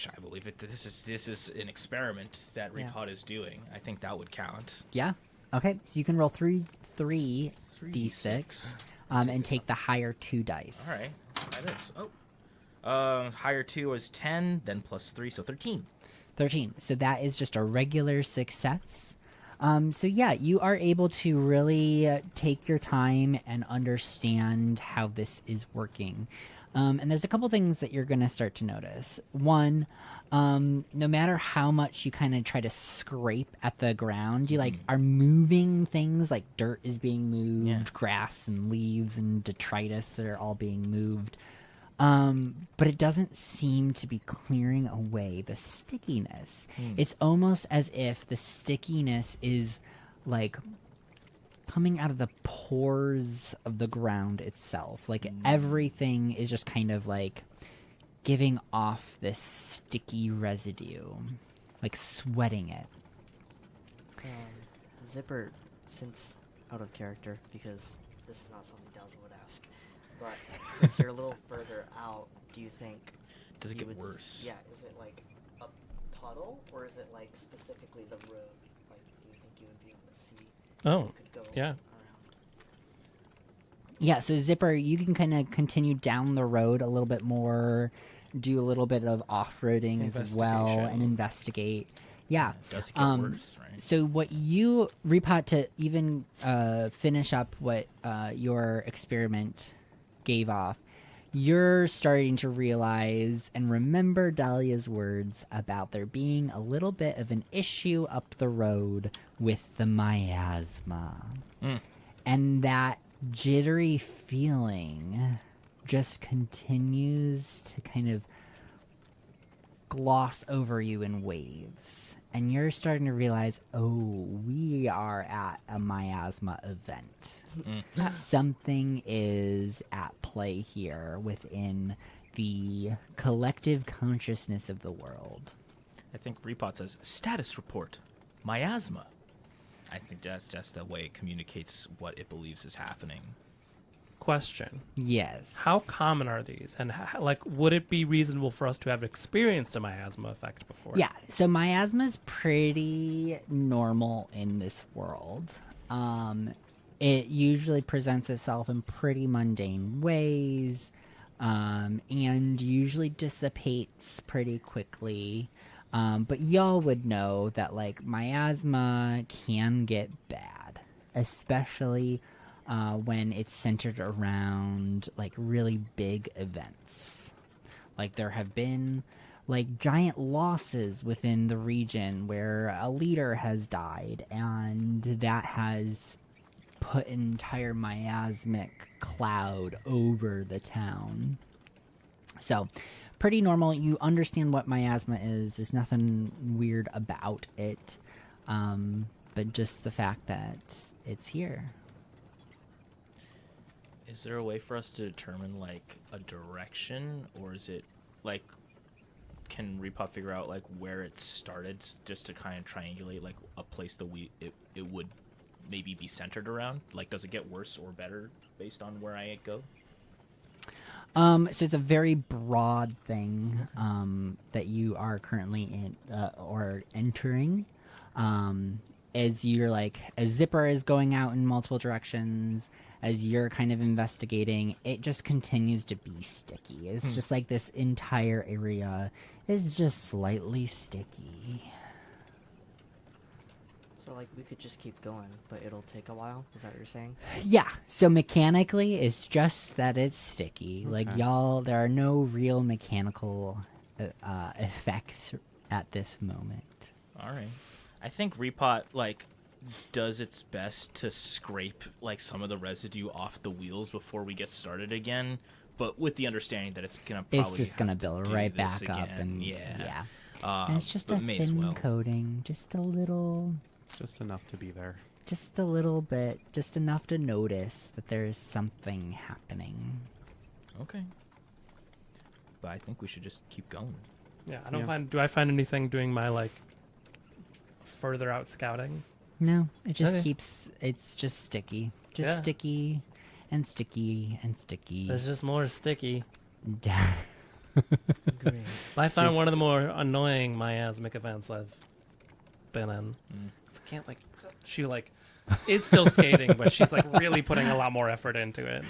I believe this is an experiment that Yeah. Repot is doing. I think that would count. Yeah. Okay, so you can roll three d6, and take the higher 2 dice. All right, that is. Oh, higher 2 is 10, then +3, so 13. 13. So that is just a regular success. So yeah, you are able to really take your time and understand how this is working. And there's a couple things that you're going to start to notice. One, no matter how much you kind of try to scrape at the ground, you like are moving things like dirt is being moved, Yeah. grass and leaves and detritus are all being moved. But it doesn't seem to be clearing away the stickiness. It's almost as if the stickiness is like coming out of the pores of the ground itself. Like everything is just kind of like giving off this sticky residue, like sweating it. Zipper, since out of character, because this is not something Dazzle would ask, but since you're a little further out, do you think Does it you get would worse? Yeah, is it like a puddle, or is it like specifically the road? Like, do you think you would be able to see? Oh, You could go yeah. around. Yeah, so Zipper, you can kind of continue down the road a little bit more, do a little bit of off-roading as well, and Investigation. investigate. Yeah. Does it get worse, right? So what you, Repot, to even finish up what your experiment gave off, you're starting to realize and remember Dahlia's words about there being a little bit of an issue up the road with the miasma. And that jittery feeling just continues to kind of gloss over you in waves. and you're starting to realize, oh, we are at a miasma event. Something is at play here within the collective consciousness of the world. I think Repot says, status report, miasma. I think that's just the way it communicates what it believes is happening. Question. Yes. How common are these? And like, would it be reasonable for us to have experienced a miasma effect before? Yeah, so miasma is pretty normal in this world. It usually presents itself in pretty mundane ways, and usually dissipates pretty quickly. But y'all would know that, like, miasma can get bad, especially when it's centered around, like, really big events. Like, there have been, like, giant losses within the region where a leader has died, and that has put an entire miasmic cloud over the town. So, pretty normal. You understand what miasma is. There's nothing weird about it. But just the fact that it's here. Is there a way for us to determine, like, a direction? Or is it, like, can Repot figure out, like, where it started just to kind of triangulate, like, a place that it would maybe be centered around? Like, does it get worse or better based on where I go? So it's a very broad thing that you are currently in or entering. As you're like, as Zipper is going out in multiple directions, as you're kind of investigating, it just continues to be sticky. It's just like this entire area is just slightly sticky. So, like, we could just keep going, but it'll take a while? Is that what you're saying? Yeah, so mechanically, it's just that it's sticky. Like, Okay. y'all, there are no real mechanical effects at this moment. All right. I think Repot, like, does its best to scrape, like, some of the residue off the wheels before we get started again, but with the understanding that it's gonna probably It's just gonna have to build do right this back up, again. and yeah. and it's just a but may as thin well. coating, just a little Just enough to be there. just a little bit, just enough to notice that there's something happening. Okay. But I think we should just keep going. Yeah, I don't Yeah. find. Do I find anything doing my like further out scouting? No, it just Okay. keeps, it's just sticky. Just Yeah. sticky and sticky and sticky. It's just more sticky. Great. I find Just- one of the more annoying miasmic events I've been in. Mm. I can't like. She like is still skating, but she's like really putting a lot more effort into it.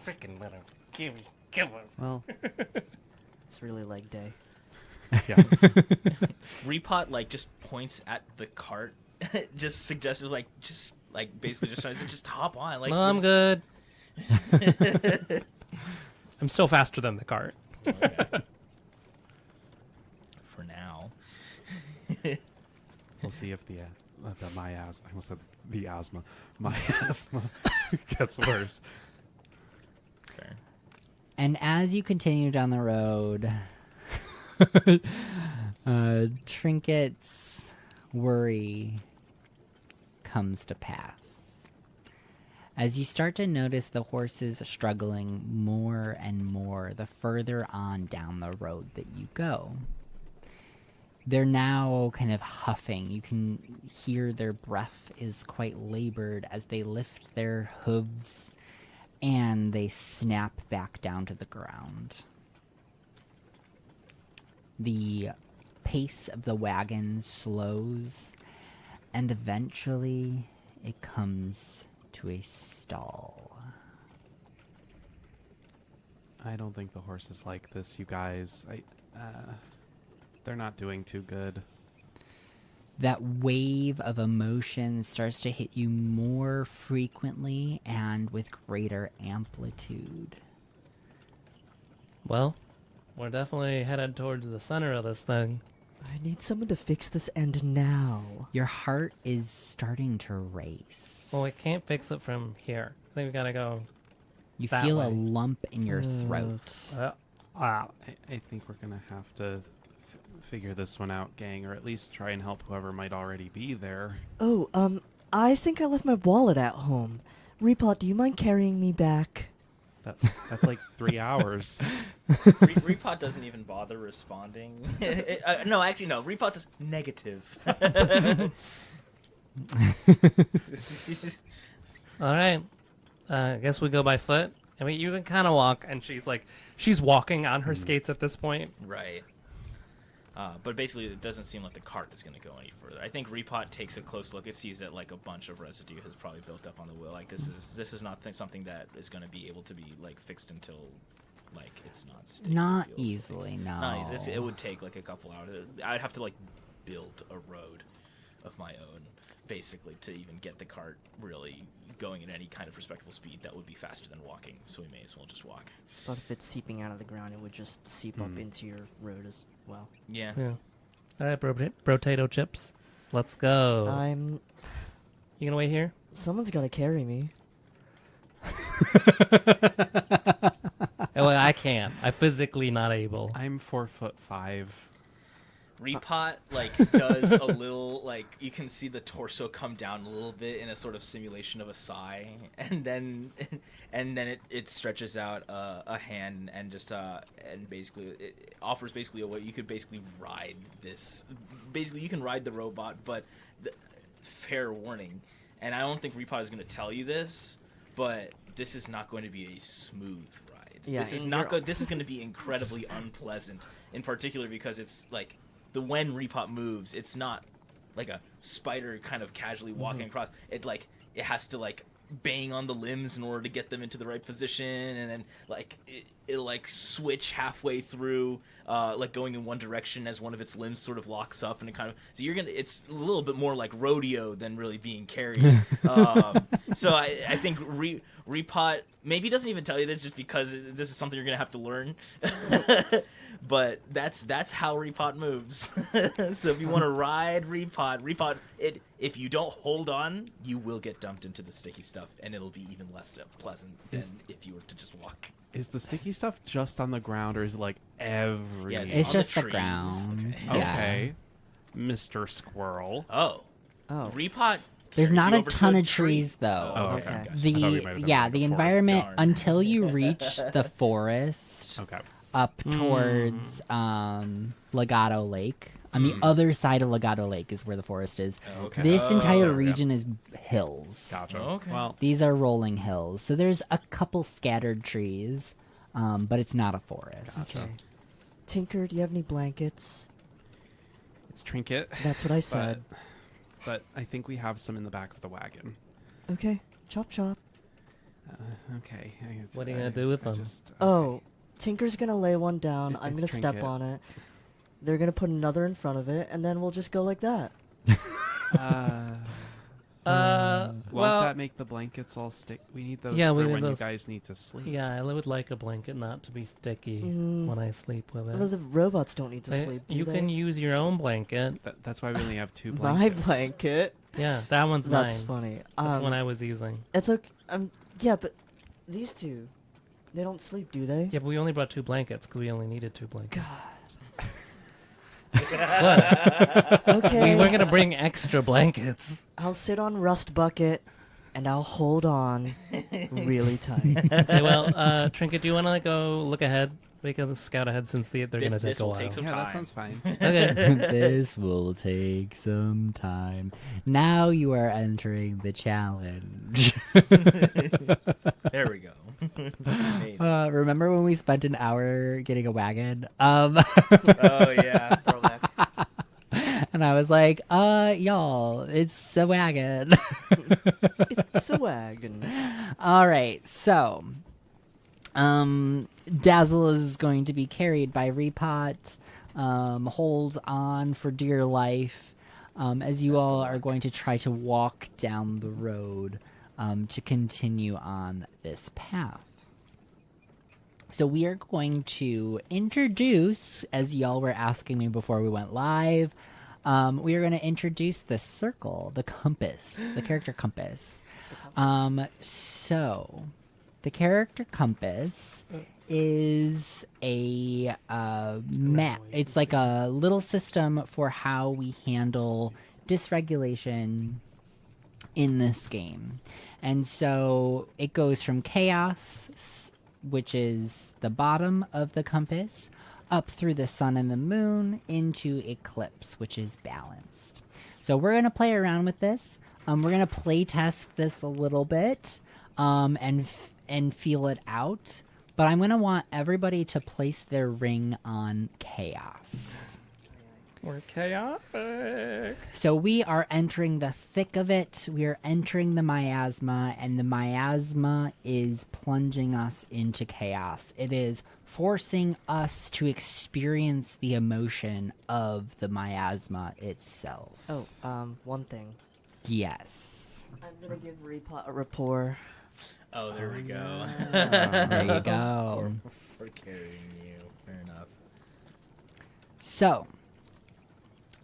Freaking little kill her. Well, it's really leg day. Yeah. Repot, like, just points at the cart, just suggests, like, just, like, basically just tries to just hop on. Like, No, I'm good. I'm still faster than the cart. Okay. For now. We'll see if the miasma. I almost said the asthma. Miasma gets worse. Fair. And as you continue down the road, Trinket's worry comes to pass. As you start to notice the horses struggling more and more the further on down the road that you go. They're now kind of huffing. You can hear their breath is quite labored as they lift their hooves and they snap back down to the ground. The pace of the wagon slows, and eventually it comes to a stall. I don't think the horses like this, you guys. They're not doing too good. That wave of emotion starts to hit you more frequently and with greater amplitude. Well, we're definitely headed towards the center of this thing. I need someone to fix this end now. Your heart is starting to race. Well, we can't fix it from here. I think we gotta go. You that feel a way. lump in your throat. Wow. I think we're gonna have to figure this one out, gang, or at least try and help whoever might already be there. Oh, I think I left my wallet at home. Repot, do you mind carrying me back? That's like 3 hours. Repot doesn't even bother responding. No, actually, no. Repot says negative. All right. I guess we go by foot. I mean, you can kind of walk, and she's walking on her skates at this point. Right. But basically, it doesn't seem like the cart is going to go any further. I think Repot takes a close look. It sees that like a bunch of residue has probably built up on the wheel. Like this is not something that is going to be able to be like fixed until like it's not sticky, Not it feels easily, like. no. Not easy. It would take like a couple hours. I'd have to like build a road of my own, basically, to even get the cart really going at any kind of respectable speed. That would be faster than walking, so we may as well just walk. But if it's seeping out of the ground, it would just seep up into your road as well. Yeah. Yeah. All right, potato chips. Let's go. You gonna wait here? Someone's got to carry me. Well, I can't. I'm physically not able. I'm 4'5". Repot like does a little like you can see the torso come down a little bit in a sort of simulation of a sigh, and then it stretches out a hand and just and basically it offers basically a way you could basically ride this. Basically, you can ride the robot, but fair warning, and I don't think Repot is going to tell you this, but this is not going to be a smooth ride. Yeah, this is and not you're- good. This is going to be incredibly unpleasant, in particular because it's like. When Repot moves, it's not like a spider kind of casually walking across. It has to like bang on the limbs in order to get them into the right position, and then like it'll like switch halfway through, like going in one direction as one of its limbs sort of locks up, and it kind of it's a little bit more like rodeo than really being carried. So I think Repot maybe doesn't even tell you this just because this is something you're gonna have to learn. But that's how Repot moves. So if you want to ride Repot, if you don't hold on, you will get dumped into the sticky stuff, and it'll be even less pleasant than if you were to just walk. Is the sticky stuff just on the ground, or is it like every? Yeah, It's on just the trees. ground. Okay. Yeah. Okay, Mr. Squirrel. Oh, Oh. Repot. There's carries not you a over to ton a of tree. trees, though. Oh, Okay. okay. Gotcha. I thought we might have been The like a forest. environment Darn. until you reach the forest Okay. up towards Legato Lake. On the other side of Legato Lake is where the forest is. Okay. This entire yeah. region is hills. Gotcha. Okay. Well, These are rolling hills. So there's a couple scattered trees, but it's not a forest. Okay. Tinker, do you have any blankets? it's Trinket. That's what I said. But I think we have some in the back of the wagon. Okay. Chop chop. Okay. What are you gonna do with them? Oh, Tinker's gonna lay one down. I'm It's gonna step Trinket. on it. They're gonna put another in front of it, and then we'll just go like that. Won't well, that make the blankets all stick? We need those Yeah, for we need when those. you guys need to sleep. yeah, I would like a blanket not to be sticky when I sleep with Well, it. the robots don't need to They- sleep. Do you they? can use your own blanket. That's why we only have 2 my blankets. blanket. Yeah, that one's That's mine. funny. That's one I was using. It's okay. Yeah, but these two, they don't sleep, do they? Yeah, but we only brought 2 blankets because we only needed 2 blankets. God. What? Okay. We were gonna bring extra blankets. I'll sit on Rust Bucket, and I'll hold on really tight. Okay, well, Trinket, do you want to go look ahead? We can scout ahead since they're gonna take this a will while. take some Yeah, that time. sounds fine. Okay. This will take some time. Now you are entering the challenge. There we go. Made it. Remember when we spent an hour getting a wagon? Oh yeah, throwback. And I was like, y'all, it's a wagon. It's a wagon. All right, so, Dazzle is going to be carried by Repot. Hold on for dear life, as you all are going to try to walk down the road to continue on this path. So we are going to introduce, as y'all were asking me before we went live, we are going to introduce the circle, the compass, the character compass. So the character compass is a map. It's like a little system for how we handle dysregulation in this game. And so it goes from chaos, which is the bottom of the compass, up through the sun and the moon into eclipse, which is balanced. So we're going to play around with this. We're going to play test this a little bit and feel it out. But I'm going to want everybody to place their ring on chaos. We're chaotic. So we are entering the thick of it. We are entering the miasma, and the miasma is plunging us into chaos. It is forcing us to experience the emotion of the miasma itself. Oh, one thing. Yes. I'm gonna give Repot a rapport. Oh, there we go. There you go. For carrying you. Fair enough. So,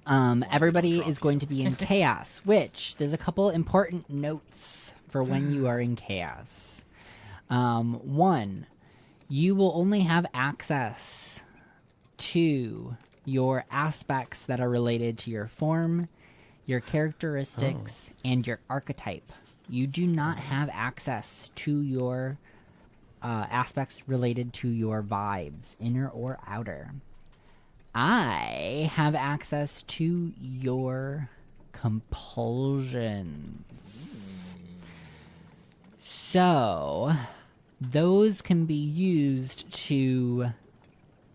everybody is going to be in chaos, which there's a couple important notes for when you are in chaos. One, you will only have access to your aspects that are related to your form, your characteristics, and your archetype. You do not have access to your aspects related to your vibes, inner or outer. I have access to your compulsions. So, those can be used to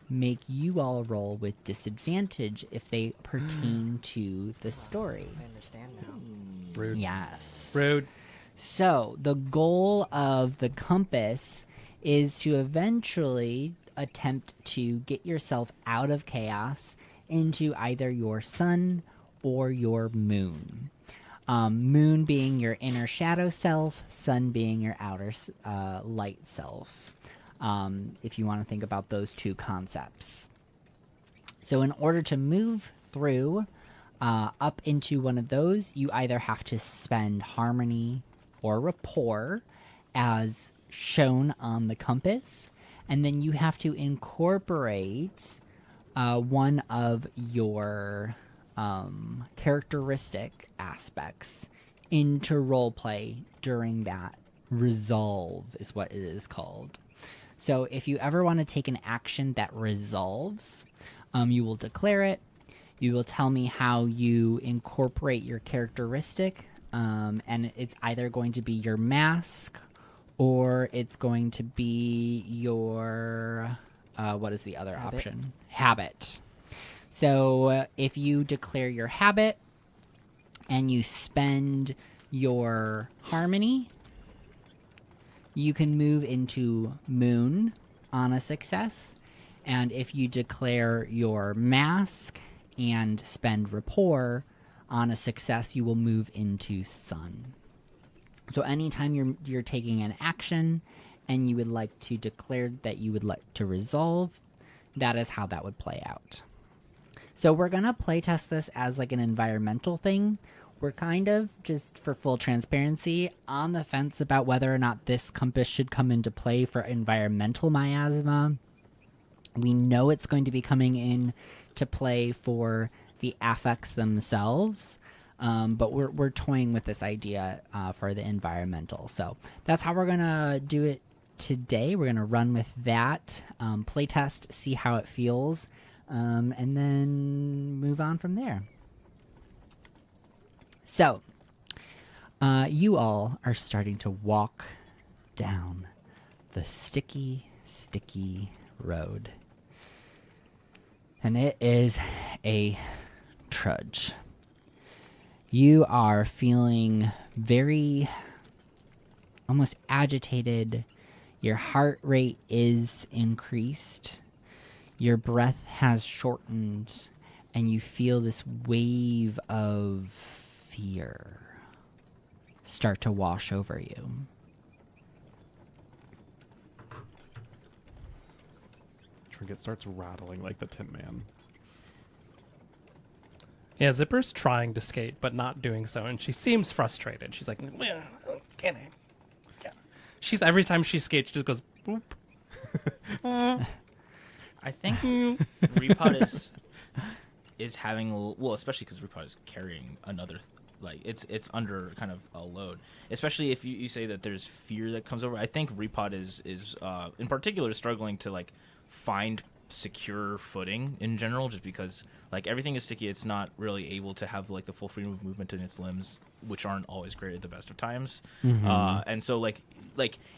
make you all roll with disadvantage if they pertain to the story. I understand now. Rude. Yes. Rude. So, the goal of the compass is to eventually attempt to get yourself out of chaos into either your sun or your moon. Moon being your inner shadow self, sun being your outer light self, if you want to think about those two concepts. So in order to move through up into one of those, you either have to spend harmony or rapport as shown on the compass, and then you have to incorporate one of your characteristic aspects into roleplay during that resolve, is what it is called. So if you ever want to take an action that resolves, you will declare it. You will tell me how you incorporate your characteristic, and it's either going to be your mask, or it's going to be your, what is the other Habit. option? Habit. So if you declare your habit and you spend your harmony, you can move into moon on a success. And if you declare your mask and spend rapport on a success, you will move into sun. So anytime you're taking an action and you would like to declare that you would like to resolve, that is how that would play out. So we're going to playtest this as like an environmental thing. We're kind of, just for full transparency, on the fence about whether or not this compass should come into play for environmental miasma. We know it's going to be coming in to play for the affects themselves, but we're toying with this idea for the environmental. So that's how we're going to do it today. We're going to run with that, playtest, see how it feels, and then move on from there. So, you all are starting to walk down the sticky, sticky road. And it is a trudge. You are feeling very, almost agitated. Your heart rate is increased. Your breath has shortened. And you feel this wave of fear start to wash over you. Trinket starts rattling like the Tin Man. Yeah, Zipper's trying to skate, but not doing so, and she seems frustrated. She's like, "Well, can I? Yeah." She's every time she skates, she just goes boop, I think Repot is having well, especially because Repot is carrying another. Like it's under kind of a load, especially if you say that there's fear that comes over. I think Repot is in particular struggling to like find secure footing in general, just because like everything is sticky. It's not really able to have like the full freedom of movement in its limbs, which aren't always great at the best of times. And so like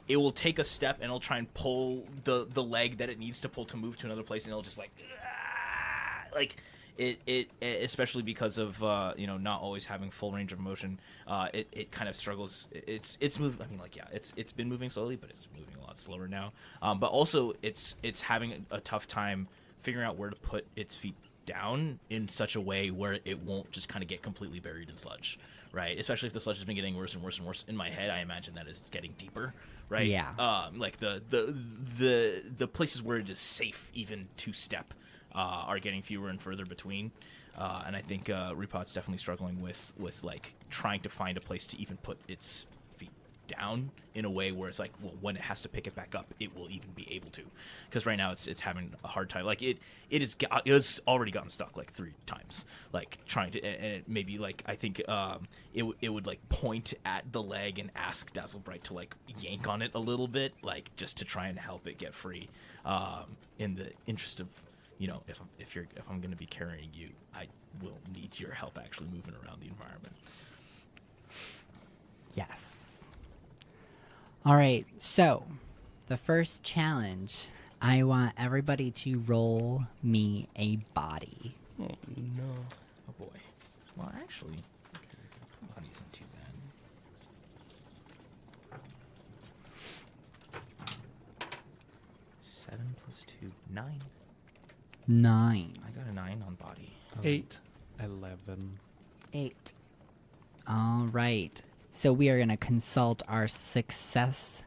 it will take a step and it'll try and pull the leg that it needs to pull to move to another place, and it'll just like it especially because of not always having full range of motion. It kind of struggles. It's moving. I mean, like, yeah, it's been moving slowly, but it's moving a lot slower now. But also it's having a tough time figuring out where to put its feet down in such a way where it won't just kind of get completely buried in sludge, right? Especially if the sludge has been getting worse and worse and worse. In my head, I imagine that it's getting deeper, right? Yeah. Like the places where it is safe even to step are getting fewer and further between. And I think Repot's definitely struggling with like trying to find a place to even put its feet down in a way where it's like, well, when it has to pick it back up, it will even be able to. Because right now it's having a hard time. Like it has already gotten stuck like 3 times. Like trying to, and it maybe like I think it would like point at the leg and ask Dazzlebright to like yank on it a little bit, like just to try and help it get free. In the interest of, if I'm going to be carrying you, I will need your help actually moving around the environment. Yes. All right, so the first challenge, I want everybody to roll me a body. Oh no. Oh boy. Well, actually, body isn't too bad. 7 plus 2, 9. 9. I got a 9 on body. 8. 11. 8. All right. So we are going to consult our success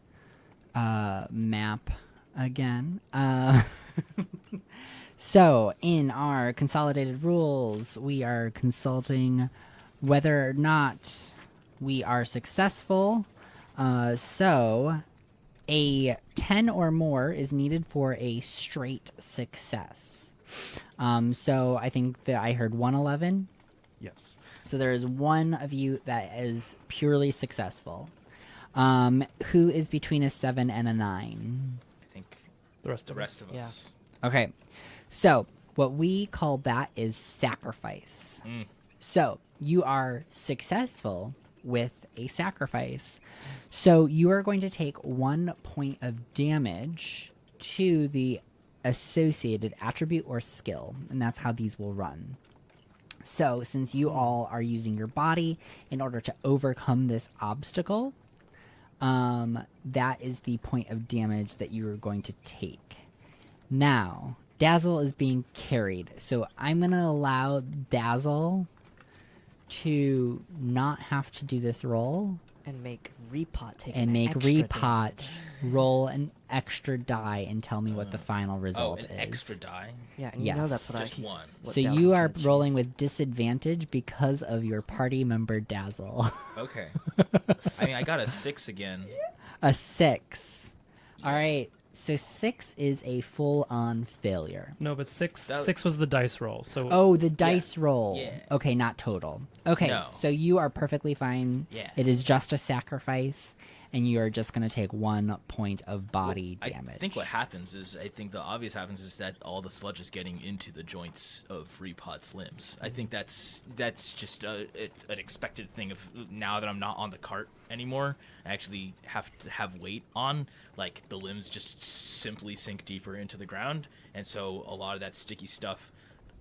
map again. So in our consolidated rules, we are consulting whether or not we are successful. So a 10 or more is needed for a straight success. So I think that I heard 111. Yes. So there is one of you that is purely successful. Who is between a 7 and a 9? I think The rest the of rest of Yeah. us. Okay. So what we call that is sacrifice. So you are successful with a sacrifice. So you are going to take 1 point of damage to the associated attribute or skill, and that's how these will run. So since you all are using your body in order to overcome this obstacle, that is the point of damage that you are going to take. Now, Dazzle is being carried, so I'm going to allow Dazzle to not have to do this roll And make Repot take and an make extra Repot damage. roll an extra die and tell me what the final Oh, result an is. extra die? Yeah, and Yes. you know that's what Just I. one. what So Dazzle's you are gonna rolling choose. with disadvantage because of your party member Dazzle. Okay. I mean, I got a 6 again. A 6. All right. So 6 is a full-on failure. No, but 6 That- 6 was the dice roll. So Oh, the dice roll. Yeah. Okay, not total. Okay, No. so you are perfectly fine. Yeah. It is just a sacrifice, and you are just going to take 1 point of body I damage. think what happens is, I think the obvious happens is that all the sludge is getting into the joints of Repot's limbs. I think that's just an expected thing of now that I'm not on the cart anymore. I actually have to have weight on, like the limbs just simply sink deeper into the ground, and so a lot of that sticky stuff,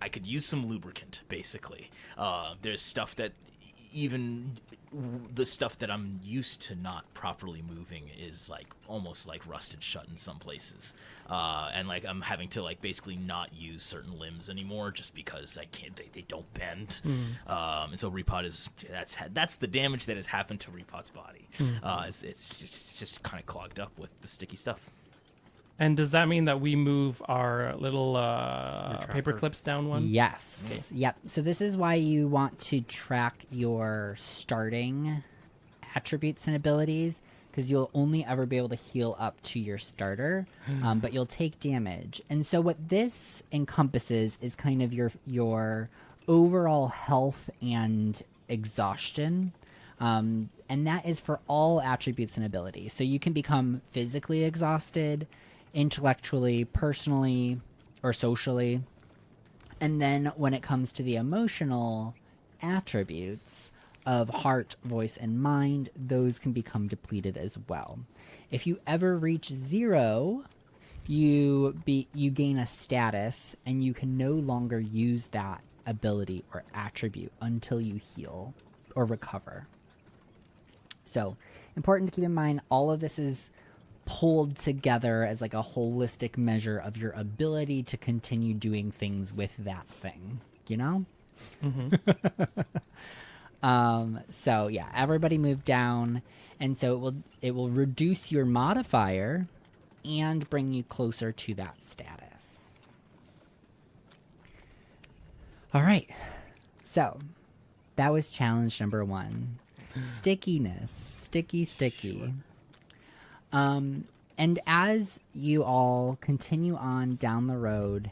I could use some lubricant, basically. There's stuff that even the stuff that I'm used to not properly moving is like almost like rusted shut in some places, and like I'm having to like basically not use certain limbs anymore just because I can't. They don't bend, and so Repot is that's the damage that has happened to Repot's body. It's just kind of clogged up with the sticky stuff. and does that mean that we move our little paper tracker. clips down one? Yes. Yep. So this is why you want to track your starting attributes and abilities, because you'll only ever be able to heal up to your starter, but you'll take damage. And so what this encompasses is kind of your overall health and exhaustion. And that is for all attributes and abilities. So you can become physically exhausted, intellectually, personally, or socially. And then when it comes to the emotional attributes of heart, voice, and mind, those can become depleted as well. If you ever reach 0, you gain a status, and you can no longer use that ability or attribute until you heal or recover. So, important to keep in mind, all of this is pulled together as like a holistic measure of your ability to continue doing things with that thing, you know? So yeah, everybody move down, and so it will reduce your modifier and bring you closer to that status. All right, so that was challenge number 1. Stickiness. Sticky. Sure. And as you all continue on down the road,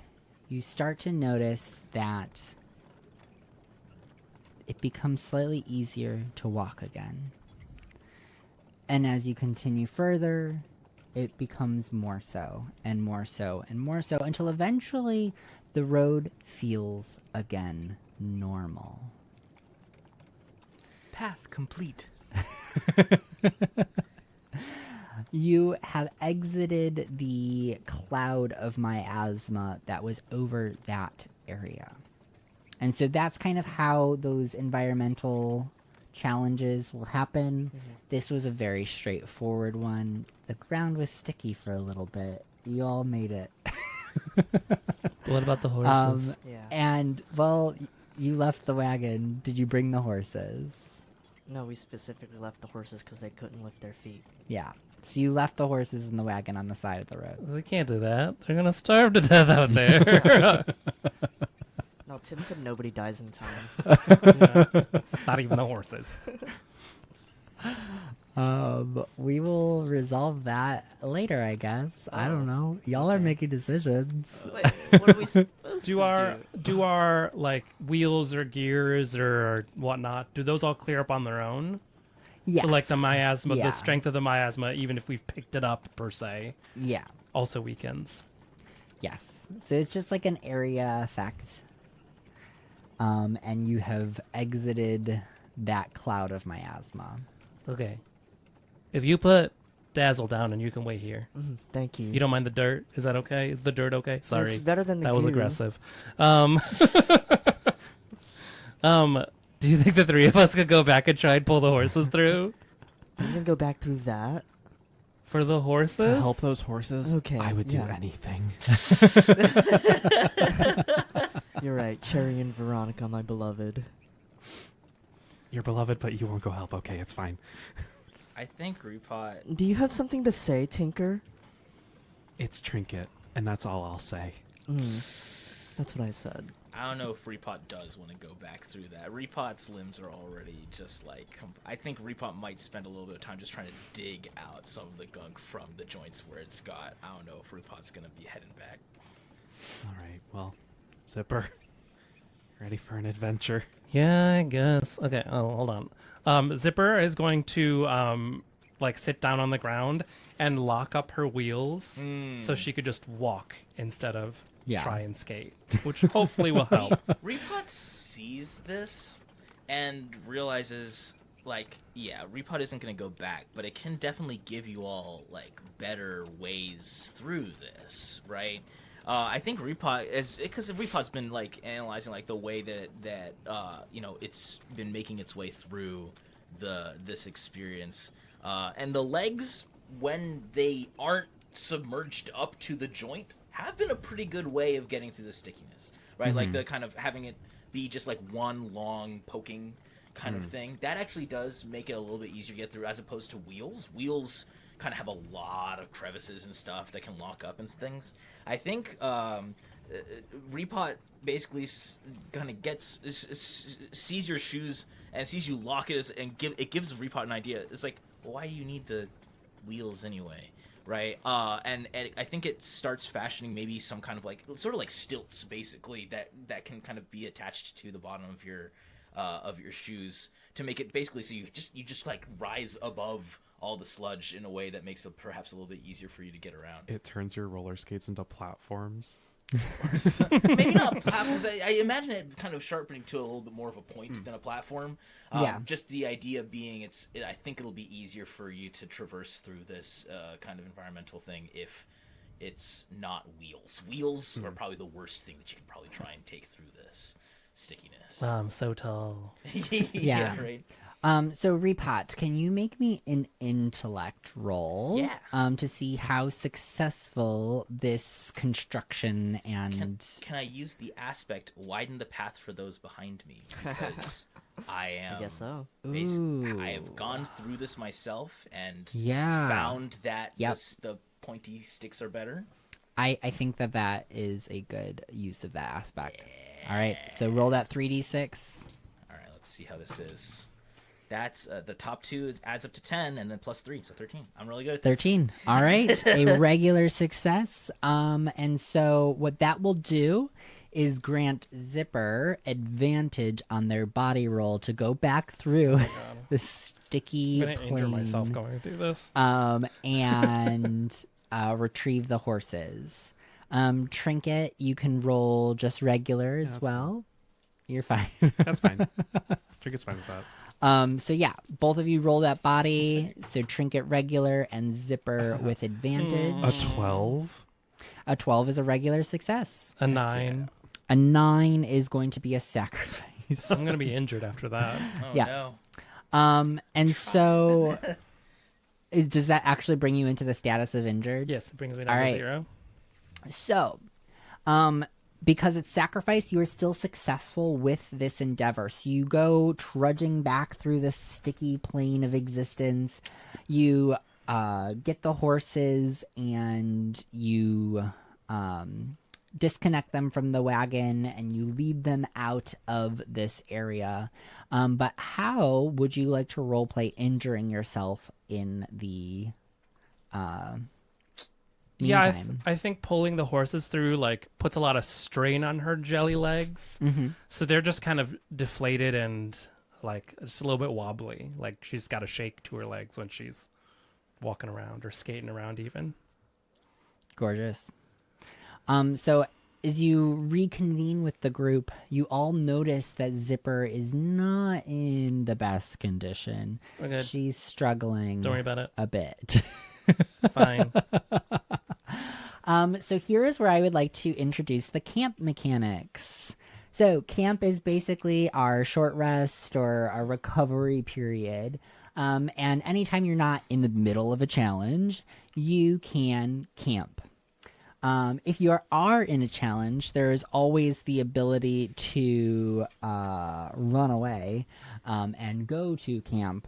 you start to notice that it becomes slightly easier to walk again. And as you continue further, it becomes more so, and more so, and more so, until eventually the road feels again normal. Path complete. You have exited the cloud of miasma that was over that area. And so that's kind of how those environmental challenges will happen. This was a very straightforward one. The ground was sticky for a little bit. You all made it. What about the horses? Yeah. And, well, you left the wagon. Did you bring the horses? No, we specifically left the horses because they couldn't lift their feet. Yeah. So you left the horses in the wagon on the side of the road. We can't do that. They're gonna starve to death out there. No, Tim said nobody dies in time. Not even the horses. We will resolve that later, I guess. I don't know. Y'all are okay. making decisions. Wait, what are we supposed Do our like wheels or gears or whatnot? Do those all clear up on their own? Yes. So like the miasma, Yeah. the strength of the miasma, even if we've picked it up per se, Yeah. also weakens. Yes. So it's just like an area effect. And you have exited that cloud of miasma. Okay. If you put Dazzle down and you can wait here. Thank you. You don't mind the dirt? Is that okay? Is the dirt okay? Sorry. It's better than the That was goo. aggressive. Do you think the 3 of us could go back and try and pull the horses through? I'm gonna go back through that. For the horses? To help those horses, Okay, I would do yeah. anything. You're right, Cherry and Veronica, my beloved. You're beloved, but you won't go help. Okay, it's fine. I think Repot. Do you have something to say, Tinker? It's Trinket, and that's all I'll say. That's what I said. I don't know if Repot does want to go back through that. Repot's limbs are already just like. I think Repot might spend a little bit of time just trying to dig out some of the gunk from the joints where it's got. I don't know if Repot's gonna be heading back. All right, well, Zipper, ready for an adventure? Yeah, I guess. Okay, oh, hold on. Zipper is going to, like, sit down on the ground and lock up her wheels so she could just walk instead of try and skate, which hopefully will help. Repot sees this and realizes, like, yeah, Repot isn't going to go back, but it can definitely give you all, like, better ways through this, right? I think Repot is because Repot's been like analyzing like the way that you know it's been making its way through this experience, and the legs when they aren't submerged up to the joint have been a pretty good way of getting through the stickiness, right? Like the kind of having it be just like one long poking kind of thing that actually does make it a little bit easier to get through as opposed to wheels. Wheels kind of have a lot of crevices and stuff that can lock up and things. I think Repot basically kind of sees your shoes and sees you lock it and it gives Repot an idea. It's like, well, why do you need the wheels anyway, right? And I think it starts fashioning maybe some kind of like sort of like stilts basically that can kind of be attached to the bottom of your shoes to make it basically so you just like rise above all the sludge in a way that makes it perhaps a little bit easier for you to get around. It turns your roller skates into platforms. Maybe not platforms. I imagine it kind of sharpening to a little bit more of a point than a platform. Yeah. Just the idea being, I think it'll be easier for you to traverse through this kind of environmental thing if it's not wheels. Wheels are probably the worst thing that you can probably try and take through this stickiness. I'm so tall. Yeah. Right. So Repot, can you make me an intellect roll? Yeah. To see how successful this construction and Can I use the aspect widen the path for those behind me? Because I am. I guess so. Ooh. I have gone through this myself and Yeah. found that Yep. the pointy sticks are better. I think that is a good use of that aspect. All right, so roll that 3d6. All right, let's see how this is. That's the top two adds up to 10, and then plus 3, so 13. I'm really good at this. 13. All right, a regular success. And so what that will do is grant Zipper advantage on their body roll to go back through the sticky I'm gonna injure myself plane, going through this. and retrieve the horses. Trinket, you can roll just regular as that's well. You're fine. That's fine. Trinket's fine with that. So yeah, both of you roll that body. So Trinket regular and Zipper with advantage. A 12? A 12 is a regular success. A 9. A 9 is going to be a sacrifice. I'm gonna be injured after that. Oh, Yeah. no. And so does that actually bring you into the status of injured? Yes, it brings me All down to right. 0. So, because it's sacrifice, you are still successful with this endeavor. So you go trudging back through this sticky plane of existence. You get the horses and you disconnect them from the wagon and you lead them out of this area. But how would you like to roleplay injuring yourself in the Yeah, meantime? I think pulling the horses through like puts a lot of strain on her jelly legs. Mm-hmm. So they're just kind of deflated and like just a little bit wobbly. Like she's got to shake to her legs when she's walking around or skating around even. Gorgeous. So as you reconvene with the group, you all notice that Zipper is not in the best condition. Okay. She's struggling Don't worry about it. a bit. Fine. So here is where I would like to introduce the camp mechanics. So camp is basically our short rest or our recovery period. And anytime you're not in the middle of a challenge, you can camp. If you are in a challenge, there is always the ability to run away and go to camp.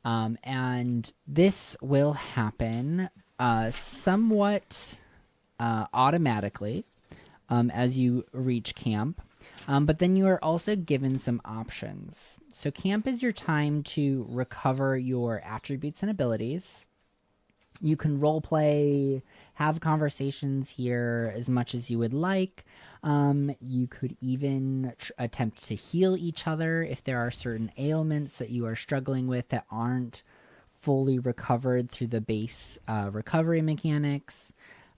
And this will happen somewhat automatically as you reach camp. But then you are also given some options. So camp is your time to recover your attributes and abilities. You can roleplay, have conversations here as much as you would like. You could even attempt to heal each other if there are certain ailments that you are struggling with that aren't fully recovered through the base recovery mechanics.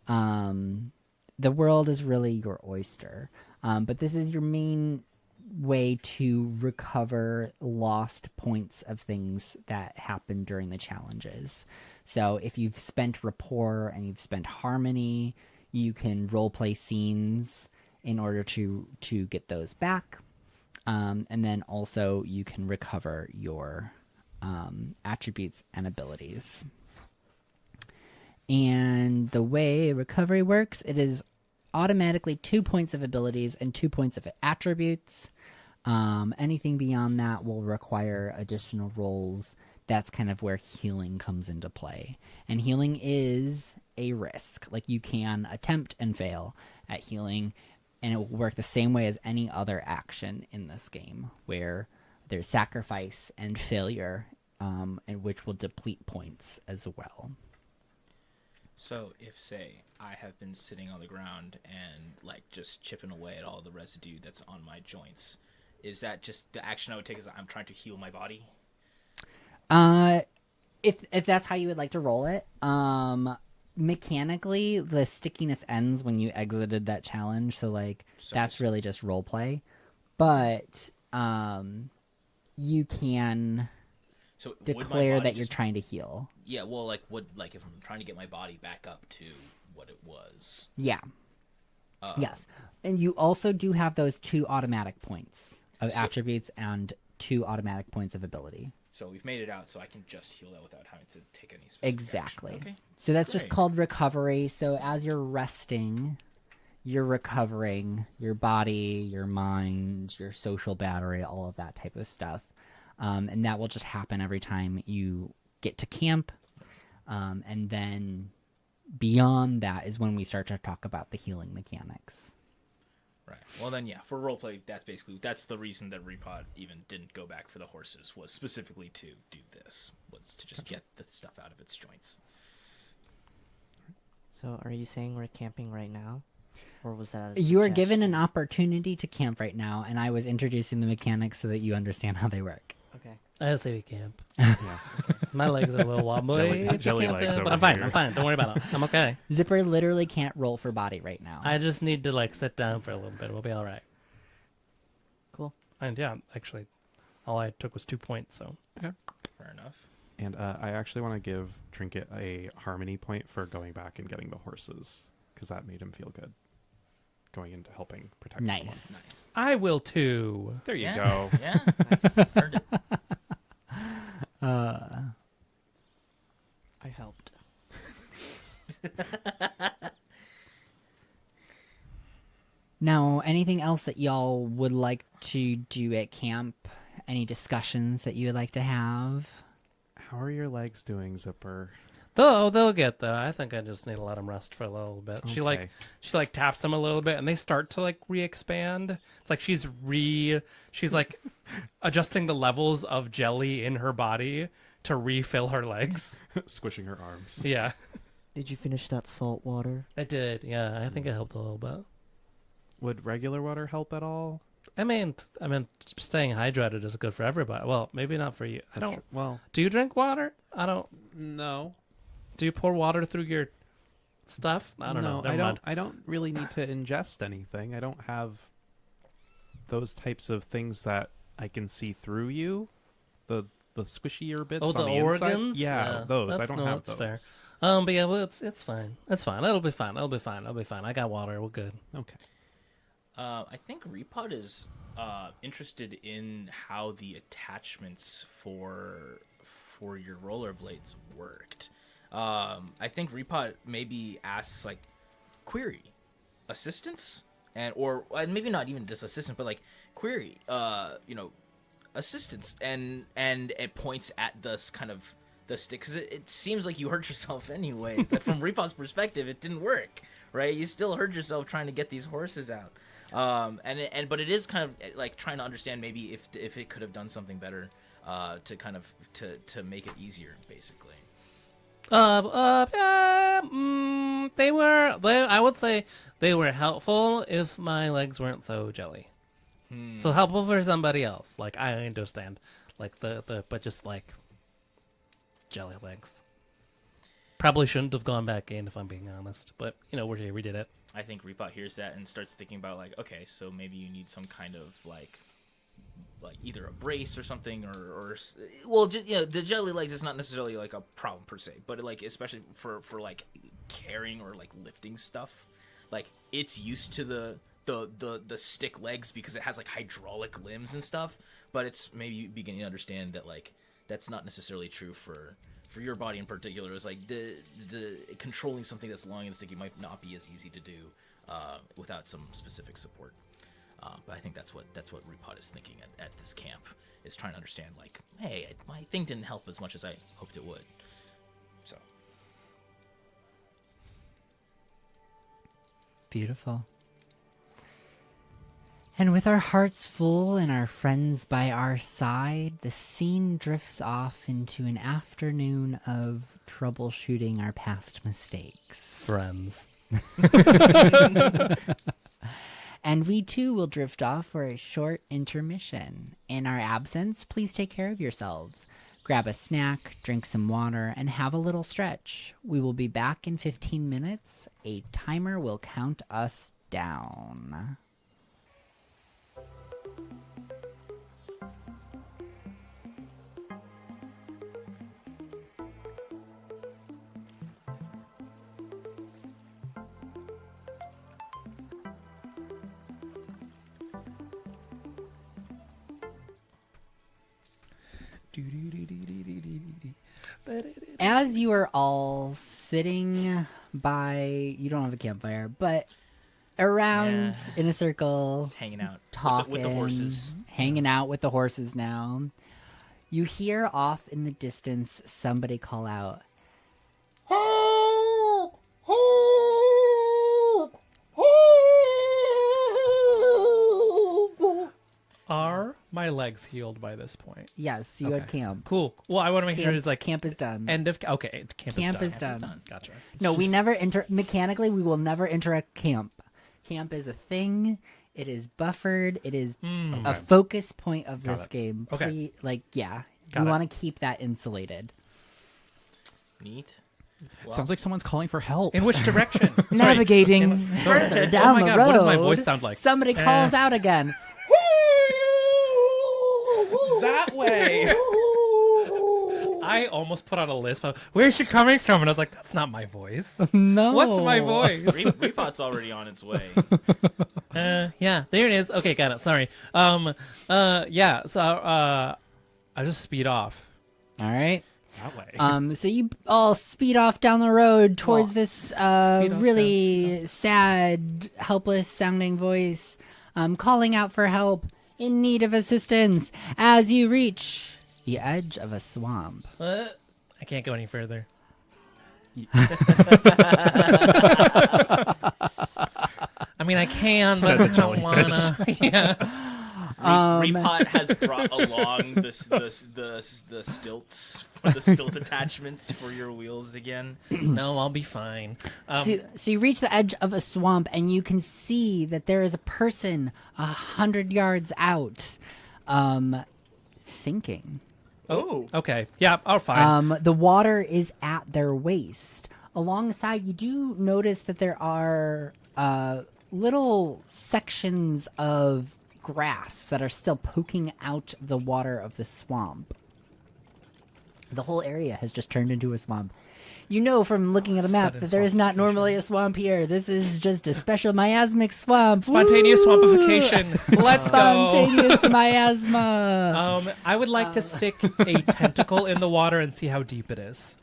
The world is really your oyster. But this is your main way to recover lost points of things that happen during the challenges. So if you've spent rapport and you've spent harmony, you can roleplay scenes in order to get those back. And then also you can recover your attributes and abilities. And the way recovery works, it is automatically 2 points of abilities and 2 points of attributes. Anything beyond that will require additional rolls. That's kind of where healing comes into play. And healing is a risk. Like, you can attempt and fail at healing, and it will work the same way as any other action in this game, where there's sacrifice and failure, and which will deplete points as well. So if, say, I have been sitting on the ground and like just chipping away at all the residue that's on my joints, is that just the action I would take? Is I'm trying to heal my body? If that's how you would like to roll it, mechanically the stickiness ends when you exited that challenge, so like So that's just- really just role play. But you can So would my declare body that you're just- trying to heal. Yeah, well, like if I'm trying to get my body back up to what it was. Yeah. Yes. And you also do have those 2 automatic points of So- attributes and 2 automatic points of ability. So we've made it out, so I can just heal that without having to take any specific Exactly. action. Okay. So that's just Great. called recovery. So as you're resting, you're recovering your body, your mind, your social battery, all of that type of stuff. And that will just happen every time you get to camp. And then beyond that is when we start to talk about the healing mechanics. Right. Well, then, yeah, for roleplay, that's the reason that Repot even didn't go back for the horses, was specifically to do this, was to just get the stuff out of its joints. So, are you saying we're camping right now, or was that? A You are given an suggestion? opportunity to camp right now, and I was introducing the mechanics so that you understand how they work. Okay. I say we camp. Yeah. My legs are a little wobbly. if you jelly can't legs tell, but over I'm fine. here. I'm fine. Don't worry about it. I'm okay. Zipper literally can't roll for body right now. I just need to like sit down for a little bit. We'll be all right. Cool. And yeah, actually, all I took was 2 points. So Fair enough. And I actually want to give Trinket a harmony point for going back and getting the horses, because that made him feel good. Going into helping protect someone. Nice. Nice. I will too. There you Yeah. go. Yeah. Nice. Earned it. I helped. Now, anything else that y'all would like to do at camp? Any discussions that you would like to have? How are your legs doing, Zipper? They'll get there. I think I just need to let them rest for a little bit. Okay. She like taps them a little bit, and they start to like re-expand. It's like she's like adjusting the levels of jelly in her body to refill her legs. Squishing her arms. Yeah, Did you finish that salt water? I did. Yeah, I think it helped a little bit. Would regular water help at all? I mean, staying hydrated is good for everybody. Well, maybe not for you. I That's don't. true. Well, Do you drink water? I don't. no. Do you pour water through your stuff? I don't know. No, Never mind. I don't really need to ingest anything. I don't have those types of things that I can see through you. The squishier bits Oh, on the the inside. organs? Yeah, Yeah, those. I that's- don't no, have that's those. fair. But yeah, well, it's fine. It's fine. It'll be fine. It'll be fine. It'll be fine. I got water. We're good. Okay. I think Repot is interested in how the attachments for your rollerblades worked. I think Repot maybe asks like query assistance and maybe not even just assistance, but like query assistance and it points at this kind of the stick, because it seems like you hurt yourself anyway. That from Repot's perspective, it didn't work, right? You still hurt yourself trying to get these horses out. But it is kind of like trying to understand maybe if it could have done something better to kind of to make it easier, basically. I would say they were helpful if my legs weren't so jelly. So helpful for somebody else. Like, I understand. Like, but just like jelly legs. Probably shouldn't have gone back in, if I'm being honest. But, we're here. We did it. I think Repot hears that and starts thinking about like, okay, so maybe you need some kind of like either a brace or something, or the jelly legs is not necessarily like a problem per se, but like especially for like carrying or like lifting stuff, like it's used to the stick legs because it has like hydraulic limbs and stuff, but it's maybe beginning to understand that like that's not necessarily true for your body in particular. Is like the controlling something that's long and sticky might not be as easy to do without some specific support. But I think that's what Repot is thinking at this camp, is trying to understand like, hey, my thing didn't help as much as I hoped it would. So Beautiful. And with our hearts full and our friends by our side, the scene drifts off into an afternoon of troubleshooting our past mistakes. Friends. And we too will drift off for a short intermission. In our absence, please take care of yourselves. Grab a snack, drink some water, and have a little stretch. We will be back in 15 minutes. A timer will count us down. As you are all sitting by, you don't have a campfire, but around in a circle, Just hanging out talking, with the horses. hanging out with the horses now, you hear off in the distance somebody call out, "Help! Help! Help!" Are my legs healed by this point? Yes, you had Okay. camp. Cool. Well, I want to make sure it's like camp is done. end of. Okay, camp Camp is is done. done. Gotcha. No, we never enter. Mechanically, we will never enter a camp. Camp is a thing. It is buffered. It is a focus point of this game. Okay. We Got we it. want to keep that insulated. Neat. Sounds like someone's calling for help. In which direction? Navigating. Further Oh down my the God, road, what does my voice sound like? Somebody calls out again. That way. I almost put on a list, but where's she coming from? And I was like, that's not my voice. No. What's my voice? Repot's already on its way. Yeah, there it is. Okay, got it. Sorry. Yeah. So, I just speed off. All right. That way. So you all speed off down the road towards Well, this off really sad, helpless sounding voice, calling out for help, in need of assistance, as you reach the edge of a swamp. I can't go any further. I mean, I can, but I don't wanna. Yeah. Repot has brought along the stilts, the stilt attachments for your wheels again. No, I'll be fine. So you reach the edge of a swamp, and you can see that there is a person 100 yards out, sinking. Oh, Okay. Yeah, I'll fine. The water is at their waist. Alongside, you do notice that there are little sections of grass that are still poking out the water of the swamp. The whole area has just turned into a swamp. You know from looking at a map Sudden that there is not normally a swamp here. This is just a special miasmic swamp. Spontaneous Woo! swampification. Let's go. Spontaneous miasma. I would like to stick a tentacle in the water and see how deep it is.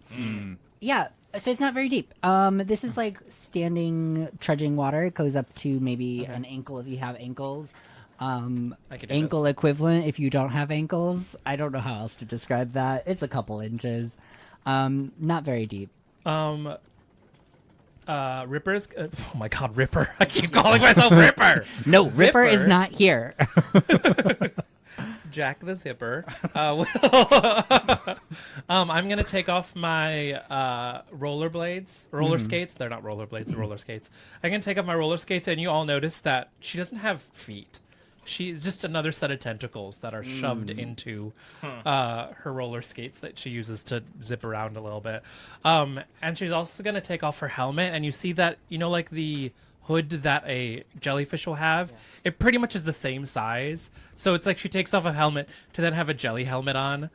Yeah, so it's not very deep. This is like standing, trudging water. It goes up to maybe an ankle if you have ankles. I could do Ankle equivalent if you don't have ankles. I don't know how else to describe that. It's a couple inches. Not very deep. Ripper's. Oh my God, Ripper! I keep calling myself Ripper. No, Ripper is Zipper. not here. Jack the Zipper. I'm gonna take off my roller skates. They're not rollerblades, they're roller skates. I'm gonna take off my roller skates, and you all notice that she doesn't have feet. She's just another set of tentacles that are shoved into her roller skates that she uses to zip around a little bit. And she's also gonna take off her helmet, and you see that, you know, like the hood that a jellyfish will have, it pretty much is the same size. So it's like she takes off a helmet to then have a jelly helmet on.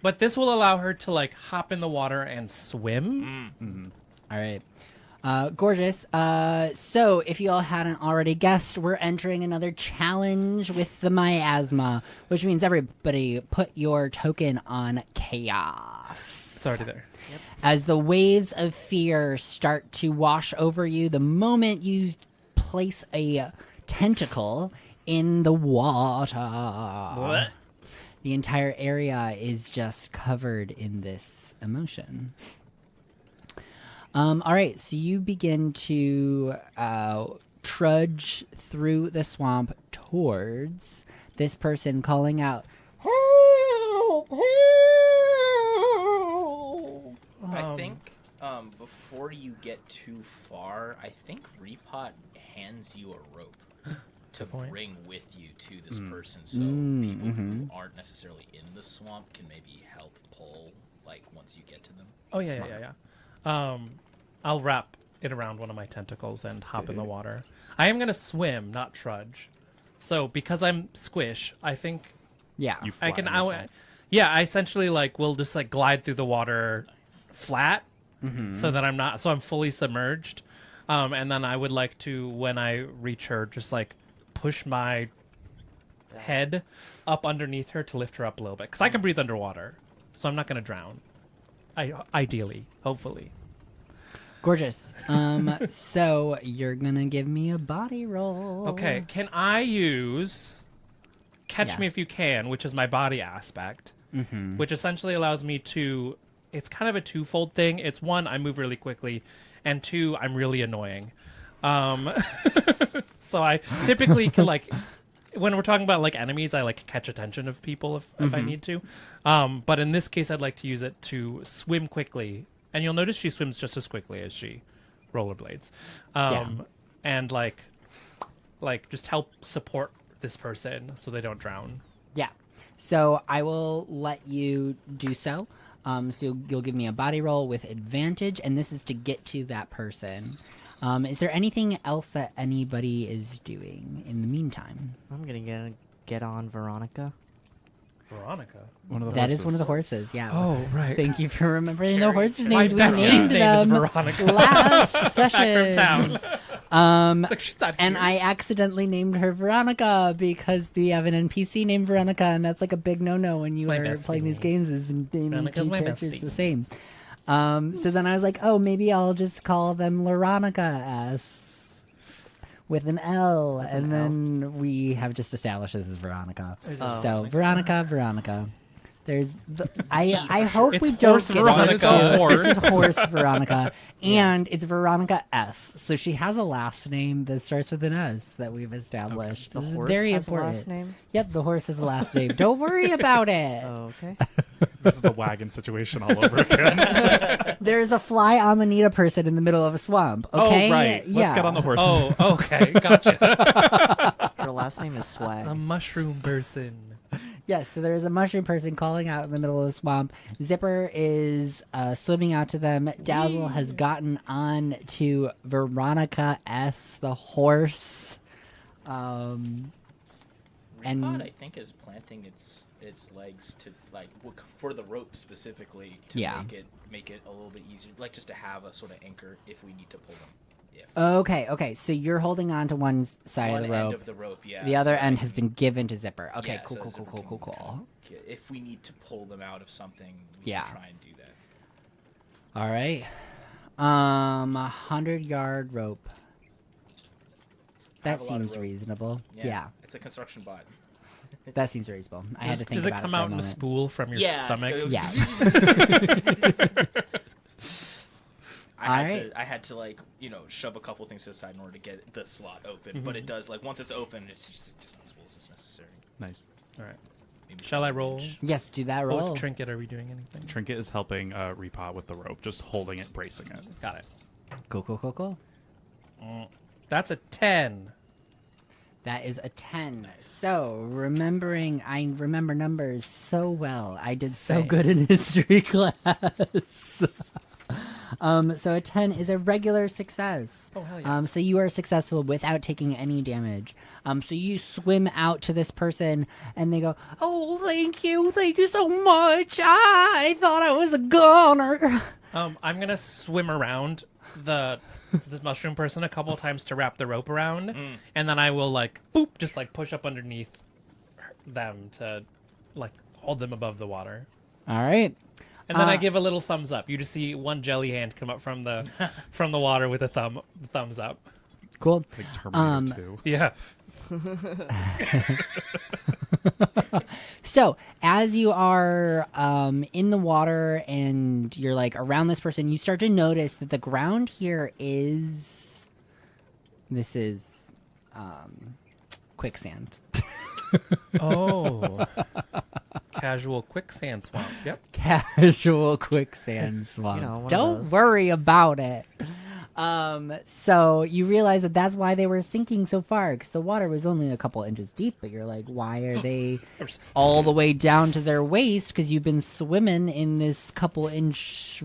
But this will allow her to like hop in the water and swim. All right. Gorgeous. So if you all hadn't already guessed, we're entering another challenge with the miasma, which means everybody put your token on chaos. It's already there. As the waves of fear start to wash over you, the moment you place a tentacle in the water, what? the entire area is just covered in this emotion. All right, so you begin to trudge through the swamp towards this person, calling out, "Help! Help!" I think before you get too far, I think Repot hands you a rope to bring with you to this person, so people who aren't necessarily in the swamp can maybe help pull, like, once you get to them. Oh yeah. I'll wrap it around one of my tentacles and hop in the water. I am gonna swim, not trudge. So because I'm squish, I think Yeah. You I flatten can. yourself. I essentially will just glide through the water flat, so that I'm fully submerged, and then I would like to, when I reach her, just push my head up underneath her to lift her up a little bit, because I can breathe underwater, so I'm not gonna drown. Ideally, hopefully. Gorgeous. So you're gonna give me a body roll. Okay, can I use Catch Yeah. Me If You Can, which is my body aspect, which essentially allows me to. It's kind of a twofold thing. It's one, I move really quickly, and two, I'm really annoying. So I typically can when we're talking about enemies, I catch attention of people if I need to. But in this case, I'd like to use it to swim quickly, and you'll notice she swims just as quickly as she rollerblades. And just help support this person so they don't drown. Yeah. So I will let you do so. So you'll give me a body roll with advantage, and this is to get to that person. Is there anything else that anybody is doing in the meantime? I'm gonna get on Veronica. Veronica. One of the That is horses. one of the horses, yeah. Oh, right. Thank you for remembering the horses' My names. We bestie's named name is them Veronica. last Back session. from town. It's she's not And here. I accidentally named her Veronica because we have an NPC named Veronica, and that's a big no-no when you My are bestie. playing these games, is naming Veronica's two my characters bestie. the same. So then I was like, oh, maybe I'll just call them Veronica S with an L, and then we have just established this as Veronica. Oh. So Veronica. There's I hope It's we don't horse get Veronica. into Horse. This is horse Veronica, and it's Veronica S. So she has a last name that starts with an S that we've established. The This is horse very has important. a last name. Yep, the horse has a last name. Don't worry about it. Oh, okay. This is the wagon situation all over again. There's a fly amanita person in the middle of a swamp. Okay, Oh, right. Yeah. Let's get on the horses. Oh, okay. Gotcha. Her last name is Swag. A mushroom person. Yes, so there's a mushroom person calling out in the middle of the swamp. Zipper is swimming out to them. Dazzle has gotten on to Veronica S, the horse. Repot, And I think, is planting its legs to for the rope specifically to Yeah. make it a little bit easier, just to have a sort of anchor if we need to pull them. okay, so you're holding on to one side One of the end rope. of the rope, yeah. The other so end I has can- been given to Zipper. Okay, yeah, so cool. Zipper can kind of if we need to pull them out of something, we Yeah. can try and do that. All right. 100-yard rope. I have That a lot of seems rope. reasonable. Yeah, It's a construction bot. that seems reasonable. I had to think Does it about come it for a out in a moment. spool from your Yeah, stomach? Yeah. I had to shove a couple things to the side in order to get the slot open, but it does once it's open, it's just unspools as necessary. Nice. All right. Maybe Shall I roll? Yes, do that Oh, roll. Trinket, are we doing anything? Trinket is helping Repot with the rope, just holding it, bracing it. Got it. Cool. That's a 10. That is a 10. So, I remember numbers so well. I did so Same. good in history class. So a 10 is a regular success. Oh, hell yeah. So you are successful without taking any damage. So you swim out to this person, and they go, "Oh, thank you so much. I thought I was a goner." I'm gonna swim around this mushroom person a couple of times to wrap the rope around, and then I will just push up underneath them to hold them above the water. All right. And then I give a little thumbs up. You just see one jelly hand come up from the water with a thumbs up. Cool. Like Terminator 2. Yeah. So, as you are in the water and you're around this person, you start to notice that the ground here is This is quicksand. Oh. Casual quicksand swamp. Yep. Casual quicksand swamp. You know, one of Don't those. worry about it. So you realize that that's why they were sinking so far, because the water was only a couple inches deep. But you're like, why are they all the way down to their waist? Because you've been swimming in this couple inch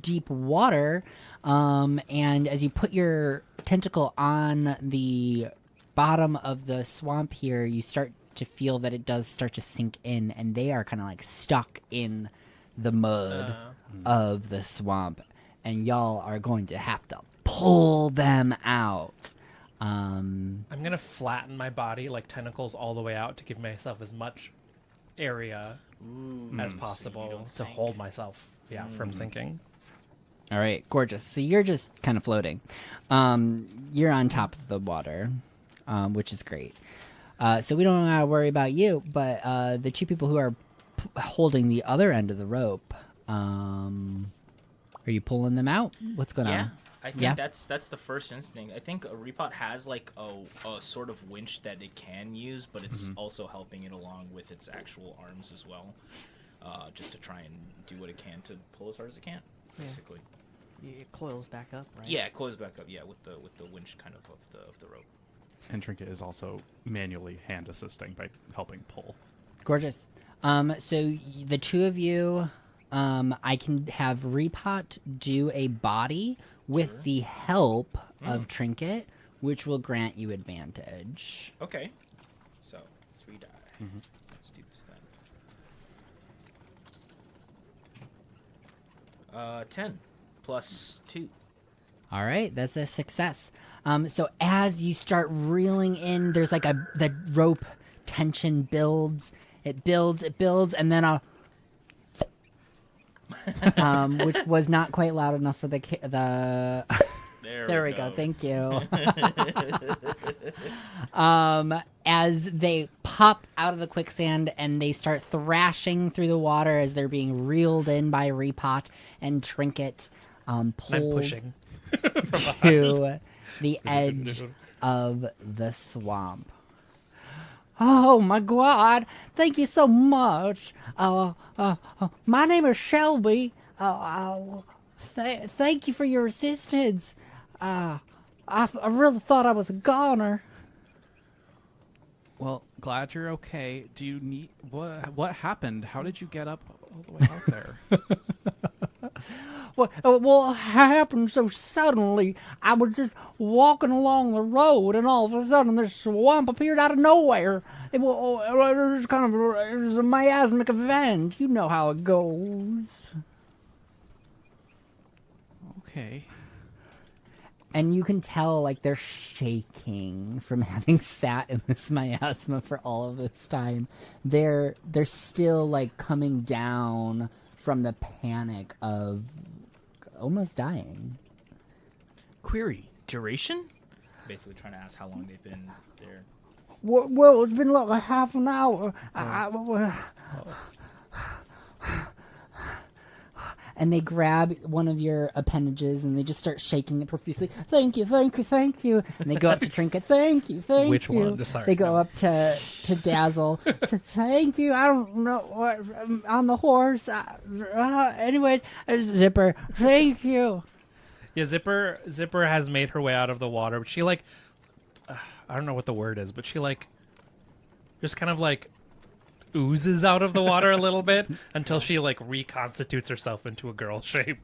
deep water. And as you put your tentacle on the bottom of the swamp here, you start to feel that it does start to sink in, and they are kind of like stuck in the mud of the swamp, and y'all are going to have to pull them out. I'm going to flatten my body like tentacles all the way out to give myself as much area as possible don't to sink. hold myself from sinking. All right, gorgeous. So you're just kind of floating. You're on top of the water, which is great. So we don't gotta worry about you, but the two people who are holding the other end of the rope, are you pulling them out? What's going Yeah, on? I think Yeah. that's the first instinct. I think a repot has like a sort of winch that it can use, but it's also helping it along with its actual arms as well, just to try and do what it can to pull as hard as it can, basically. It coils back up, right? Yeah, it closes back up. Yeah, with the winch kind of the rope. And Trinket is also manually hand assisting by helping pull. Gorgeous. So the two of you, I can have Repot do a body with the help of Trinket, which will grant you advantage. Okay. So 3 die. Let's do this then. 10 plus 2. All right, that's a success. So as you start reeling in, there's like the rope tension builds. It builds, and then which was not quite loud enough for the. There we go. Thank you. As they pop out of the quicksand and they start thrashing through the water as they're being reeled in by Repot and Trinket, I'm pulled pushing. to the edge of the swamp. Oh my God! Thank you so much. My name is Shelby. Thank you for your assistance. I really thought I was a goner. Well, glad you're okay. Do you need what happened? How did you get up all the way out there? Well, it happened so suddenly. I was just walking along the road, and all of a sudden, this swamp appeared out of nowhere. It was it was a miasmic event. You know how it goes. Okay. And you can tell, like, they're shaking from having sat in this miasma for all of this time. They're still, like, coming down from the panic of almost dying. Query. Duration? Basically trying to ask how long they've been there. Well, it's been like a half an hour. And they grab one of your appendages and they just start shaking it profusely. Thank you, thank you, thank you. And they go up to Trinket. Thank you, thank Which you. one? Sorry, They go no. up to Dazzle. Thank you. I don't know what on the horse. Anyways, Zipper. Thank you. Yeah, Zipper has made her way out of the water, but she like I don't know what the word is, but she like just kind of like oozes out of the water a little bit until she like reconstitutes herself into a girl shape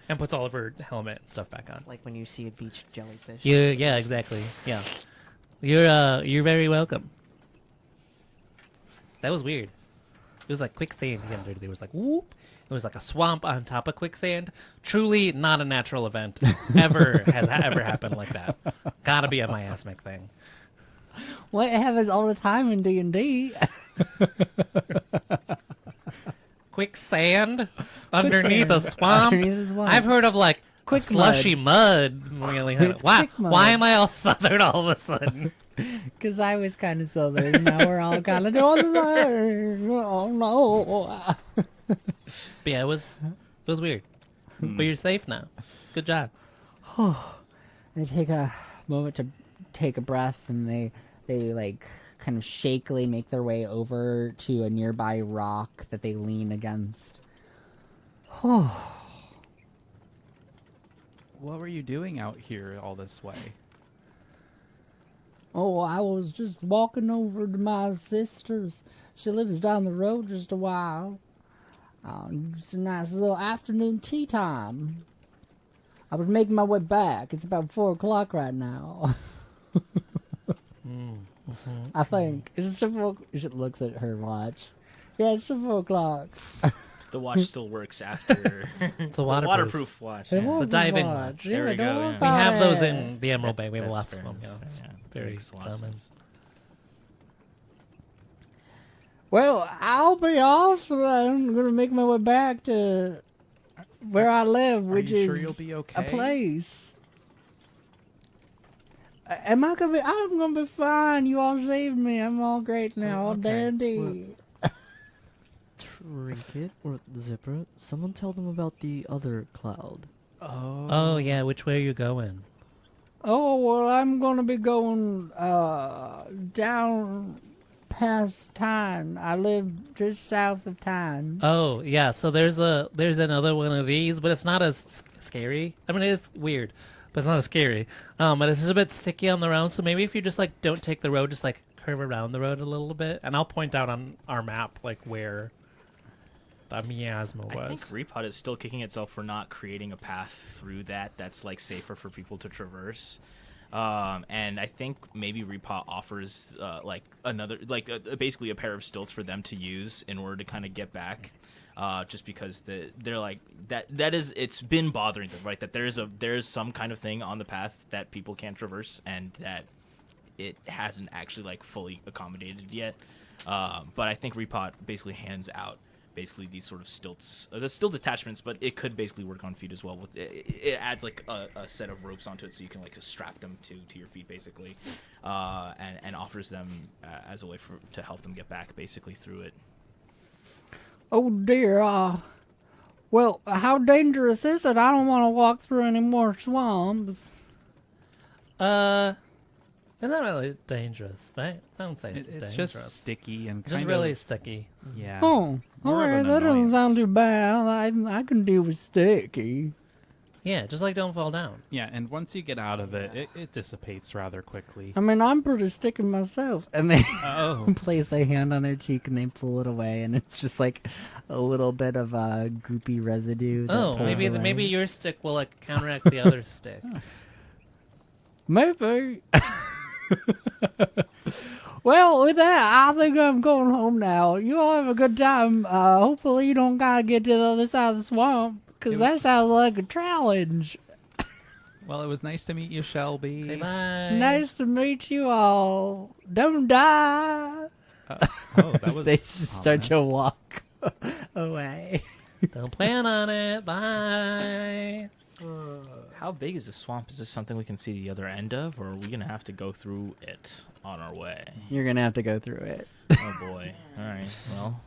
and puts all of her helmet and stuff back on. Like when you see a beach jellyfish. Yeah, exactly. Yeah. You're very welcome. That was weird. It was like quicksand here. There was like whoop. It was like a swamp on top of quicksand. Truly not a natural event. Ever happened like that. Gotta be a miasmic thing. What happens all the time in D&D? Quicksand underneath a swamp. Underneath a swamp. I've heard of like Quick slushy mud. Really? It's Why? quick mud. Why am I all southern all of a sudden? Because I was kind of southern, and now we're all kind of doing the same. Oh no! But yeah, it was weird. But you're safe now. Good job. I take a moment to take a breath, and they like kind of shakily make their way over to a nearby rock that they lean against. What were you doing out here all this way? Oh, I was just walking over to my sister's. She lives down the road just a while. Just a nice little afternoon tea time. I was making my way back. It's about 4 o'clock right now. I think. Is it still 4? She looks at her watch. Yeah, it's still 4 o'clock. The watch still works after. It's a The waterproof. watch. It Yeah. was a diving watch. watch. There we go, don't worry yeah. We about have those it. in the Emerald Bay. We have That's lots fair, of them. that's Yeah, it's fair, yeah. very Makes a lot of common. sense. Well, I'll be off then. I'm gonna make my way back to where I live, Are which you is sure you'll be okay? a place. Am I gonna be? I'm gonna be fine. You all saved me. I'm all great now. All okay. dandy. Trinket or Zipper, someone tell them about the other cloud. Oh yeah, which way are you going? Oh well, I'm gonna be going down past Tine. I live just south of Tine. Oh yeah, so there's another one of these, but it's not as scary. I mean, it's weird, but it's not as scary. But it's just a bit sticky on the road. So maybe if you just like don't take the road, just like curve around the road a little bit, and I'll point out on our map like where the miasma was. I think Repot is still kicking itself for not creating a path through that's like safer for people to traverse. And I think maybe Repot offers like another basically a pair of stilts for them to use in order to kind of get back. Just because they're like that is it's been bothering them, right? That there's some kind of thing on the path that people can't traverse, and that it hasn't actually like fully accommodated yet. But I think Repot basically hands out these sort of stilts. There's still detachments, but it could basically work on feet as well. With it adds like a set of ropes onto it, so you can like strap them to your feet basically, and offers them as a way to help them get back basically through it. Oh dear. Well, how dangerous is it? I don't want to walk through any more swamps. It's not really dangerous, right? I don't say it's It's dangerous. just sticky and Just kind really of, sticky. yeah. Oh, More of alright, an that doesn't sound annoyance. too bad. I can deal with sticky. Yeah, just like don't fall down. Yeah, and once you get out of it, it dissipates rather quickly. I mean, I'm pretty sticky myself. And they Oh. place a hand on their cheek and they pull it away, and it's just like a little bit of goopy residue. That Oh, pulls maybe away. maybe your stick will like counteract the other stick. Maybe. Well, with that, I think I'm going home now. You all have a good time. Hopefully you don't gotta get to the other side of the swamp, because that sounds like a challenge. Well, it was nice to meet you, Shelby. Say bye. Nice to meet you all. Don't die. Oh, that was They just start to ominous. walk away. Don't plan on it. Bye. How big is the swamp? Is this something we can see the other end of, or are we gonna have to go through it on our way? You're gonna have to go through it. Oh boy. All right. Well,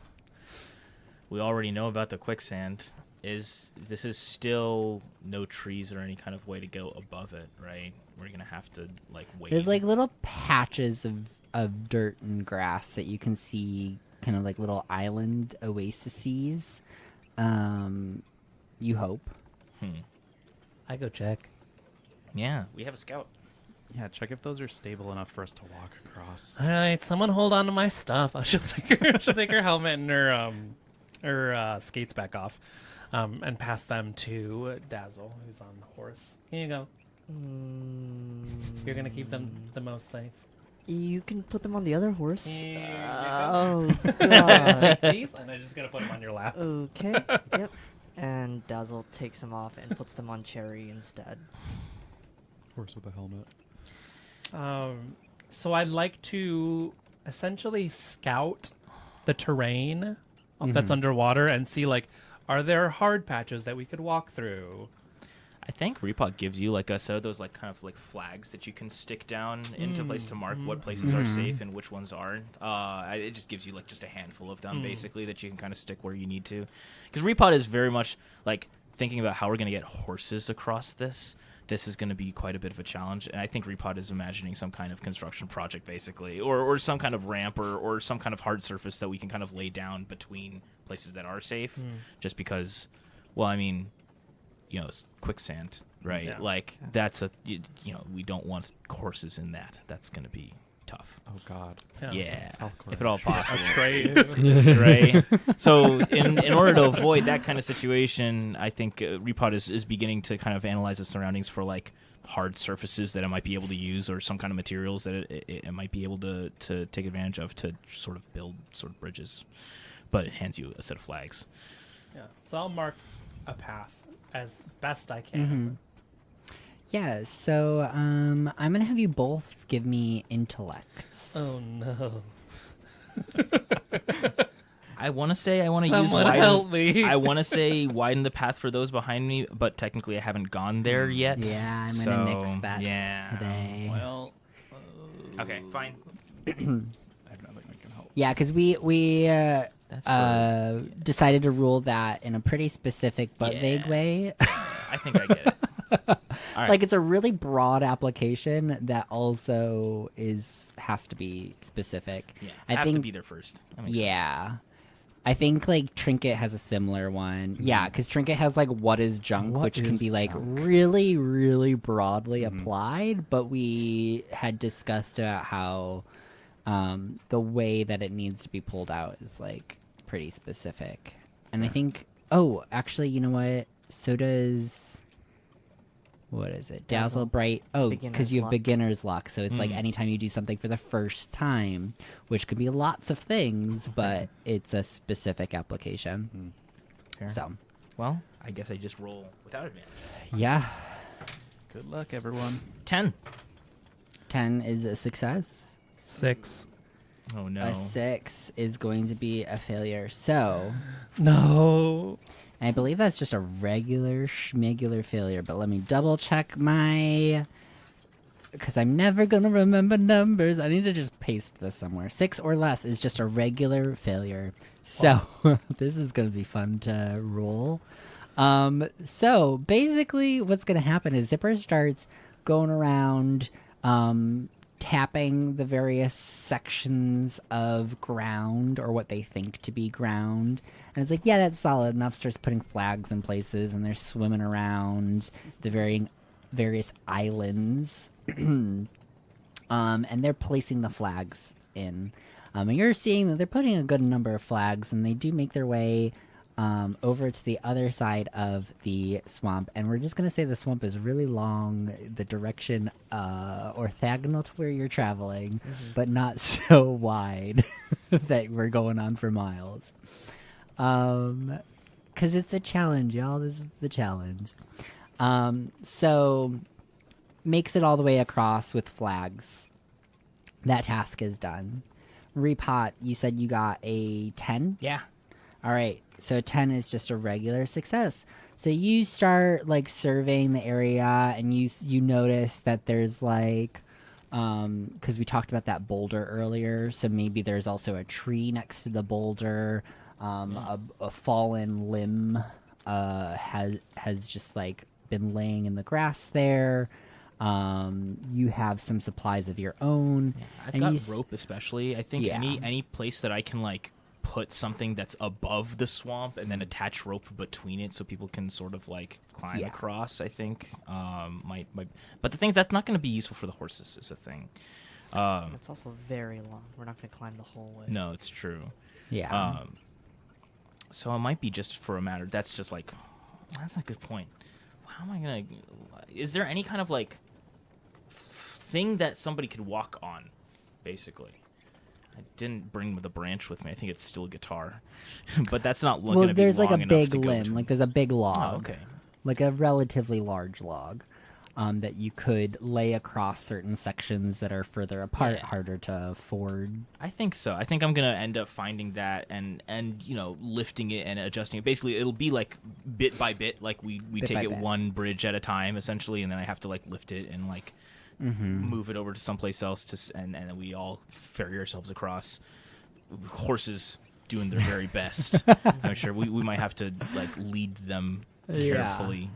we already know about the quicksand. This is still no trees or any kind of way to go above it, right? We're gonna have to like wait. There's like little patches of dirt and grass that you can see, kind of like little island oases. You hope. I go check. Yeah, we have a scout. Yeah, check if those are stable enough for us to walk across. All right, someone hold on to my stuff. She'll take her helmet and her skates back off, and pass them to Dazzle, who's on the horse. Here you go. You're gonna keep them the most safe. You can put them on the other horse. Here you Oh, God. These, and I'm just gonna put them on your lap. Okay, yep. And Dazzle takes them off and puts them on Cherry instead. Horse with a helmet. So I'd like to essentially scout the terrain that's underwater and see, like, are there hard patches that we could walk through? I think Repot gives you like a set of those like kind of like flags that you can stick down into place to mark what places are safe and which ones aren't. It just gives you like just a handful of them basically that you can kind of stick where you need to. Because Repot is very much like thinking about how we're going to get horses across this this is going to be quite a bit of a challenge. And I think Repot is imagining some kind of construction project, basically, or some kind of ramp or some kind of hard surface that we can kind of lay down between places that are safe. Just because, well, I mean, you know, quicksand, right? Yeah. Like, that's you know, we don't want horses in that. That's going to be tough. Oh God. Yeah, Falcor. if at all possible. Trays. Right. So in order to avoid that kind of situation, I think Repot is beginning to kind of analyze the surroundings for like hard surfaces that it might be able to use, or some kind of materials that it might be able to take advantage of to sort of build sort of bridges. But it hands you a set of flags. Yeah. So I'll mark a path as best I can. Yeah, so I'm going to have you both give me intellect. Oh no. I want to say I want to use Someone help me. I want to say widen the path for those behind me, but technically I haven't gone there yet. Yeah, I'm going to nix that today. Well, okay, fine. I have nothing that can help. Yeah, because we That's decided to rule that in a pretty specific but vague Yeah. way. I think I get it. All right. Like, it's a really broad application that also has to be specific. Yeah, I have think to be there first. That makes sense. yeah. I think like Trinket has a similar one. Yeah, because Trinket has like what is junk, What which can is be like junk? really, really broadly applied. But we had discussed about how the way that it needs to be pulled out is like pretty specific. And I think, actually, you know what? So does. What is it? Dazzle Bright. Oh, because Beginner's you have luck. beginner's luck. So it's like anytime you do something for the first time, which could be lots of things, but it's a specific application. Fair. So, Well, I guess I just roll without advantage. yeah. Good luck, everyone. 10. 10 is a success. 6. Oh no. A 6 is going to be a failure. So, No. I believe that's just a regular schmegular failure, but let me double check my... Because I'm never going to remember numbers. I need to just paste this somewhere. 6 or less is just a regular failure. So, this is going to be fun to roll. So, basically, what's going to happen is Zipper starts going around tapping the various sections of ground, or what they think to be ground. And it's like, yeah, that's solid enough. Starts putting flags in places, and they're swimming around the various islands. And they're placing the flags in. And you're seeing that they're putting a good number of flags, and they do make their way over to the other side of the swamp. And we're just going to say the swamp is really long, the direction orthogonal to where you're traveling, but not so wide that we're going on for miles. Because it's a challenge, y'all. This is the challenge. So makes it all the way across with flags. That task is done. Repot, you said you got a 10? Yeah. All right, so 10 is just a regular success. So you start like surveying the area, and you notice that there's like, because we talked about that boulder earlier, so maybe there's also a tree next to the boulder. A fallen limb has just like been laying in the grass there. You have some supplies of your own. Yeah, I've and got you rope, especially. I think Yeah. any place that I can like put something that's above the swamp and then attach rope between it so people can sort of like climb Yeah. across, I think might. But the thing is, that's not going to be useful for the horses. Is the thing. It's also very long. We're not going to climb the whole way. No, it's true. Yeah. So it might be just for a matter. That's just like, that's a good point. How am I gonna? Is there any kind of like thing that somebody could walk on, basically? I didn't bring the branch with me. I think it's still a guitar, but that's not well, going to be there's like long a enough big to go limb. between- Like there's a big log. Oh, okay. Like a relatively large log. That you could lay across certain sections that are further apart, Yeah. harder to ford. I think so. I think I'm gonna end up finding that and lifting it and adjusting it. Basically, it'll be like bit by bit. Like we Bit take by it bit. one bridge at a time, essentially, and then I have to like lift it and like move it over to someplace else and then we all ferry ourselves across. Horses doing their very best. I'm sure we might have to like lead them Yeah. carefully.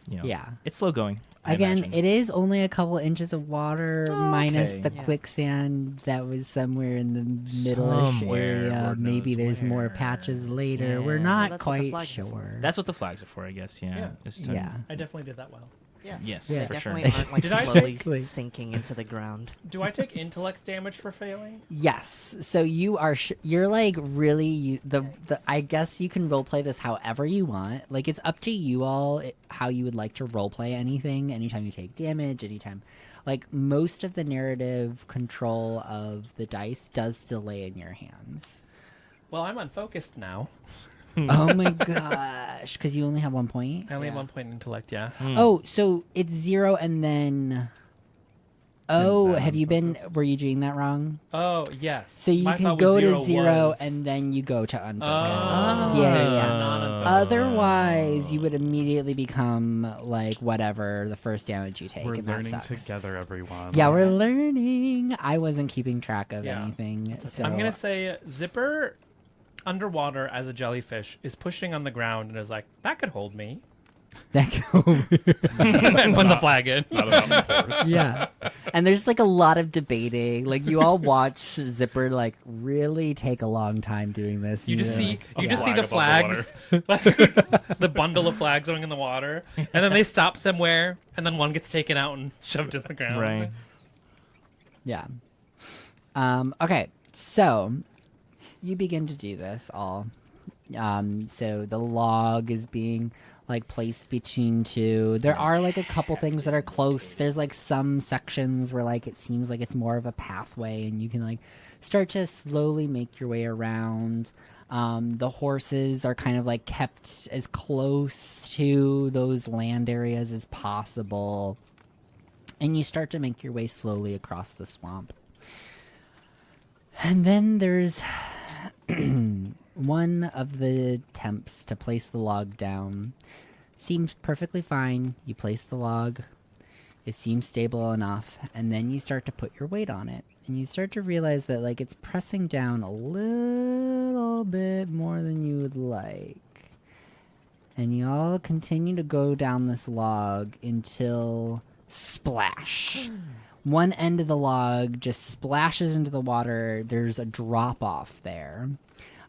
Yeah. It's slow going. Again, imagine. it is only a couple inches of water minus okay. the Yeah. quicksand that was somewhere in the middle-ish Somewhere, area. Lord Maybe knows there's more where. patches later. We're Yeah. not that's what the quite flags are for. sure. That's what the flags are for, I guess. Yeah. Yeah. Just to- yeah. I definitely did that well. Yeah. Yes, They for sure. definitely aren't like Did I slowly take- sinking into the ground. Do I take intellect damage for failing? Yes. So you are you're like really the I guess you can roleplay this however you want. Like it's up to you all how you would like to roleplay anything. Anytime you take damage, anytime like most of the narrative control of the dice does still lay in your hands. Well, I'm unfocused now. Oh my gosh, cuz you only have 1 point. I only have Yeah. 1 point in intellect, yeah. Oh, so it's 0 and then Oh, then have you been unfocused. were you doing that wrong? Oh, yes. So you My can thought was go to 0 was- and then you go to unfocus. Oh. Yeah, So yeah. non-unfocused. Otherwise, you would immediately become like whatever the first damage you take, We're and that learning sucks. together, everyone. Yeah, we're learning. I wasn't keeping track of Yeah. anything. So I'm going to say Zipper, underwater as a jellyfish, is pushing on the ground and is like, that could hold me. that go. And puts a flag in. Not about the horse. Yeah. And there's like a lot of debating. Like you all watch Zipper like really take a long time doing this. You and just you're see like, you just see flag the above the flags, the bundle of flags going in the water, and then they stop somewhere, and then one gets taken out and shoved to the ground. Right. Yeah. Okay, so you begin to do this all. So the log is being like placed between two. There are like a couple things that are close. There's like some sections where like it seems like it's more of a pathway, and you can like start to slowly make your way around. The horses are kind of like kept as close to those land areas as possible. And you start to make your way slowly across the swamp. And then there's one of the attempts to place the log down. Seems perfectly fine. You place the log. It seems stable enough. And then you start to put your weight on it. And you start to realize that like it's pressing down a little bit more than you would like. And you all continue to go down this log until splash. One end of the log just splashes into the water. There's a drop off there.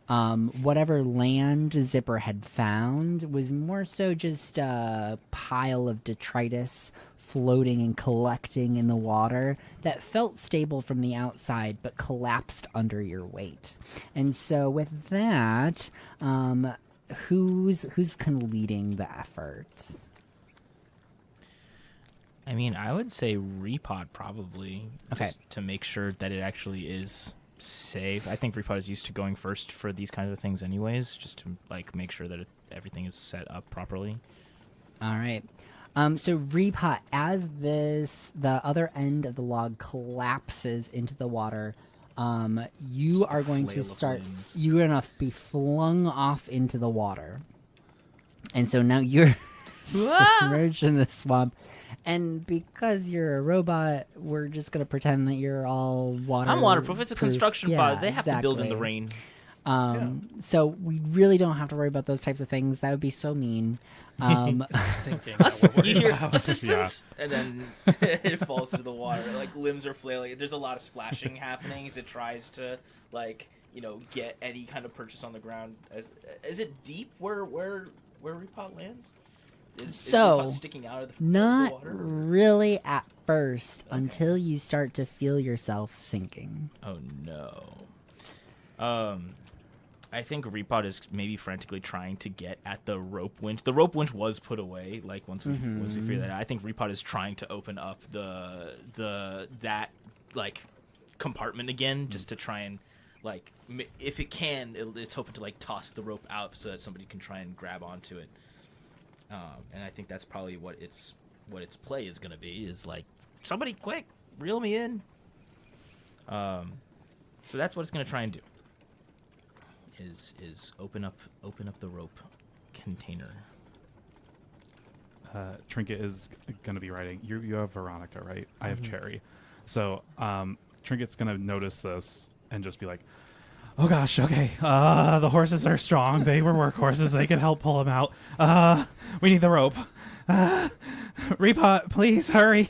Whatever land Zipper had found was more so just a pile of detritus floating and collecting in the water that felt stable from the outside but collapsed under your weight. And so with that, who's kind of leading the effort? I mean, I would say Repot probably. Okay. Just to make sure that it actually is safe. I think Repot is used to going first for these kinds of things anyways, just to like make sure that everything is set up properly. All right. So Repot, as the other end of the log collapses into the water, you are going to flail of start. limbs. You're gonna be flung off into the water, and so now you're submerged in the swamp. And because you're a robot, we're just gonna pretend that you're all water. I'm waterproof. It's a construction yeah, bot. They have to build in the exactly. rain. So we really don't have to worry about those types of things. That would be so mean. Sinking. that we're You worried hear about. assistance, and then it falls into the water. Like limbs are flailing. There's a lot of splashing happening as it tries to, like, get any kind of purchase on the ground. Is it deep where Repot lands? Is So, Repot sticking out of the Not water? really at first until you start to feel yourself sinking. Oh no. I think Repot is maybe frantically trying to get at the rope winch. The rope winch was put away, like once we figured that out. I think Repot is trying to open up that like compartment again, just to try and like if it can, it's hoping to like toss the rope out so that somebody can try and grab onto it. And I think that's probably what its play is going to be, is like, somebody quick, reel me in. So that's what it's going to try and do. Is open up the rope container. Trinket is going to be riding. You have Veronica, right? I have Cherry. So Trinket's going to notice this and just be like, oh gosh, okay. The horses are strong. They were workhorses. They could help pull them out. We need the rope. Repot, please hurry.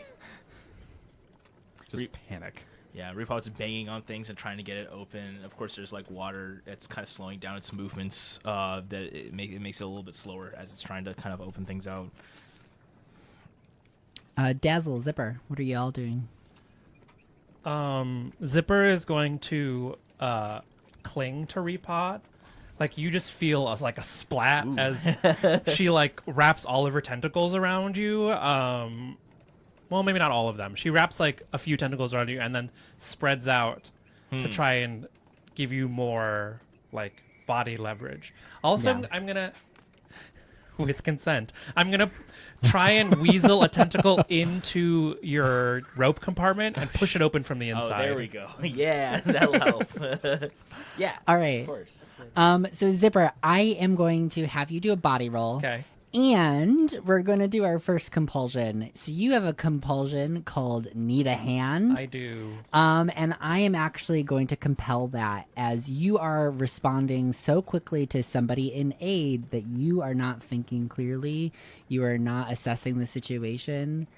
Just Re- panic. Yeah, Repot's banging on things and trying to get it open. Of course, there's like water that's kind of slowing down its movements. That it makes it a little bit slower as it's trying to kind of open things out. Dazzle, Zipper, what are you all doing? Zipper is going to cling to Repot. Like you just feel like a splat as she like wraps all of her tentacles around you. Well, maybe not all of them. She wraps like a few tentacles around you and then spreads out to try and give you more like body leverage. Also, Yeah. I'm gonna, with consent, I'm gonna try and weasel a tentacle into your rope compartment and push it open from the inside. Oh, there we go. Yeah, that'll help. Yeah, All right. of course. So Zipper, I am going to have you do a body roll. Okay. And we're going to do our first compulsion. So you have a compulsion called Need a Hand. I do. And I am actually going to compel that as you are responding so quickly to somebody in aid that you are not thinking clearly. You are not assessing the situation.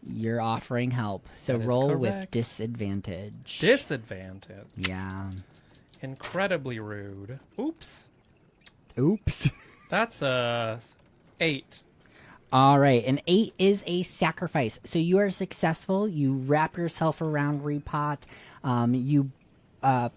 You're offering help. So That is roll with correct. disadvantage. Disadvantage. Yeah. Incredibly rude. Oops. Oops. That's a 8. All right, an 8 is a sacrifice. So you are successful. You wrap yourself around Repot. You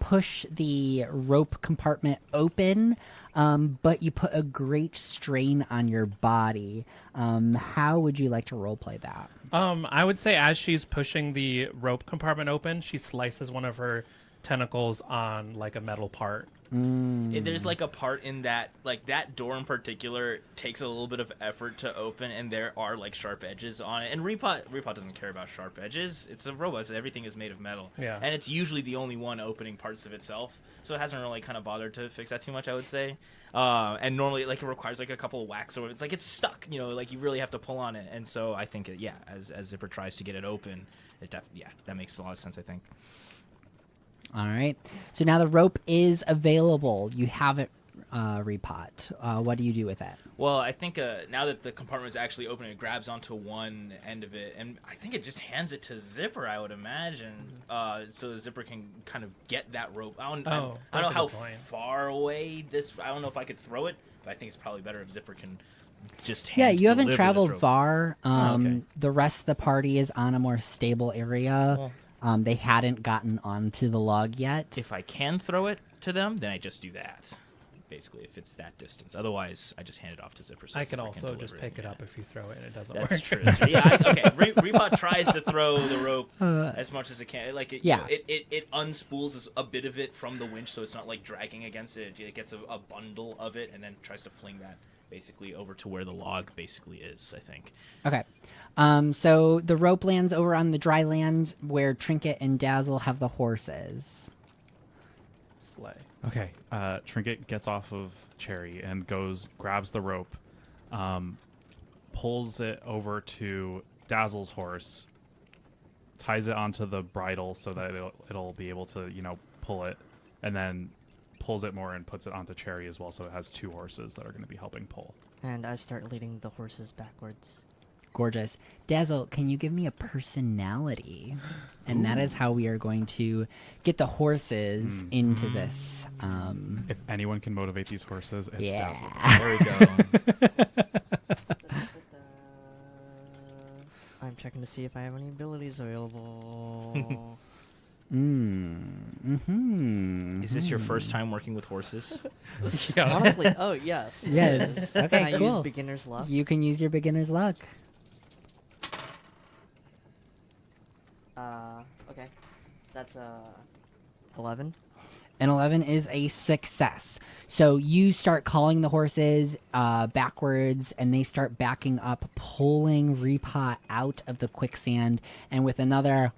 push the rope compartment open, but you put a great strain on your body. How would you like to roleplay that? I would say as she's pushing the rope compartment open, she slices one of her tentacles on like a metal part. There's like a part in that, like that door in particular takes a little bit of effort to open, and there are like sharp edges on it. And Repot doesn't care about sharp edges. It's a robot, so everything is made of metal. Yeah. And it's usually the only one opening parts of itself, so it hasn't really kind of bothered to fix that too much, I would say. And normally, like, it requires like a couple of whacks, or it's like it's stuck. You know, like you really have to pull on it. And so I think, as Zipper tries to get it open, that makes a lot of sense, I think. All right. So now the rope is available. You have it, Repot. What do you do with it? Well, I think now that the compartment is actually open, it grabs onto one end of it, and I think it just hands it to Zipper, I would imagine, so Zipper can kind of get that rope. I don't know that's a how good point. far away this. I don't know if I could throw it, but I think it's probably better if Zipper can just Yeah, hand you haven't deliver this traveled rope. far. okay. The rest of the party is on a more stable area. They hadn't gotten onto the log yet. If I can throw it to them, then I just do that. Basically, if it's that distance. Otherwise, I just hand it off to Zipper. So I can Zipper also just deliver pick it yeah. up if you throw it and it doesn't That's work. true. That's true. Yeah. Okay. Repot tries to throw the rope as much as it can. Like it, Yeah. it unspools a bit of it from the winch, so it's not like dragging against it. It gets a bundle of it and then tries to fling that basically over to where the log basically is. I think. Okay. So the rope lands over on the dry land where Trinket and Dazzle have the horses. Slay. Okay. Trinket gets off of Cherry and grabs the rope, pulls it over to Dazzle's horse, ties it onto the bridle so that it'll be able to, pull it, and then pulls it more and puts it onto Cherry as well, so it has two horses that are going to be helping pull. And I start leading the horses backwards. Gorgeous. Dazzle, can you give me a personality? And that is how we are going to get the horses into this. If anyone can motivate these horses, it's Yeah. Dazzle. There we go. I'm checking to see if I have any abilities available. Is this your first time working with horses? Yeah. Honestly, oh yes. Yes. Can Okay, I cool. use beginner's luck? You can use your beginner's luck. Okay. That's 11. An 11 is a success. So you start calling the horses backwards, and they start backing up, pulling Repot out of the quicksand, and with another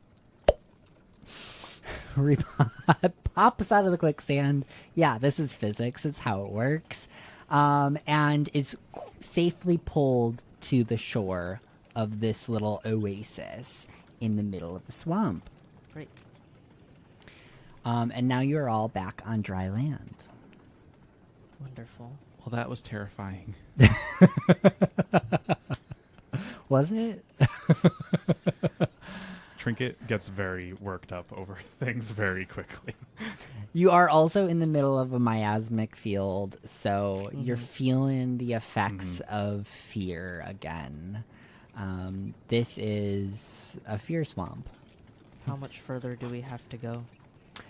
Repot pops out of the quicksand. Yeah, this is physics. It's how it works. And is safely pulled to the shore of this little oasis in the middle of the swamp. Great. And now you're all back on dry land. Wonderful. Well, that was terrifying. Was it? Trinket gets very worked up over things very quickly. You are also in the middle of a miasmic field, so you're feeling the effects of fear again. This is a fear swamp. How much further do we have to go?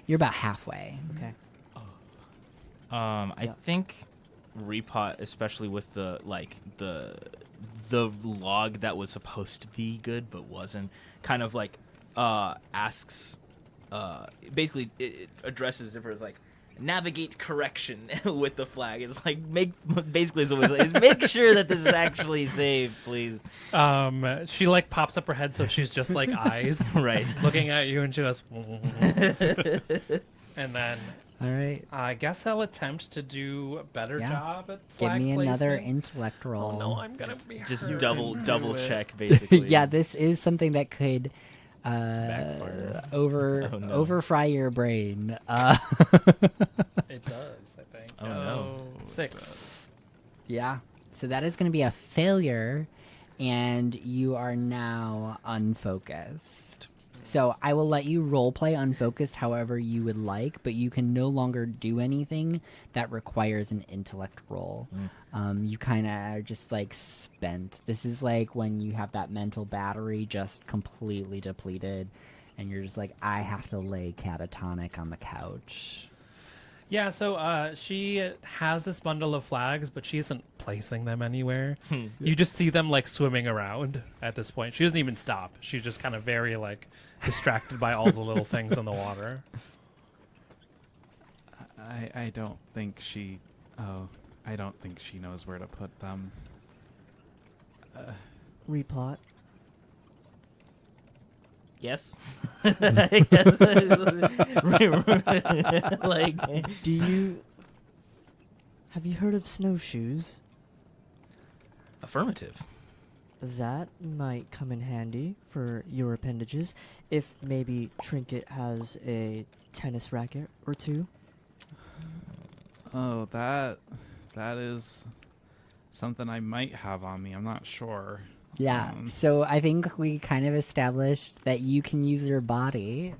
You're about halfway. Okay. I Yeah. think Repot, especially with the log that was supposed to be good but wasn't, kind of like asks, basically it addresses Zipper as like, navigate correction with the flag. It's like basically so it's like, make sure that this is actually saved, please. She like pops up her head, so she's just like eyes Right. looking at you, and she goes, and then All right. I guess I'll attempt to do a better Yeah. job at Give flag me another placement. intellect roll. Oh no, I'm gonna be Just hurt. double it. check basically. Yeah, this is something that could Backfire. over Oh, no. over fry your brain. It does, I think. Oh no. 6. Yeah. So that is going to be a failure, and you are now unfocused. So I will let you roleplay unfocused however you would like, but you can no longer do anything that requires an intellect roll. You kind of are just like spent. This is like when you have that mental battery just completely depleted, and you're just like, I have to lay catatonic on the couch. Yeah, so she has this bundle of flags, but she isn't placing them anywhere. You just see them like swimming around at this point. She doesn't even stop. She's just kind of very like distracted by all the little things in the water. I don't think she. Oh, I don't think she knows where to put them. Repot. Yes. I guess. Like, Have you heard of snowshoes? affirmative. That might come in handy for your appendages if maybe Trinket has a tennis racket or two. Oh, that is something I might have on me. I'm not sure. Yeah, so I think we kind of established that you can use your body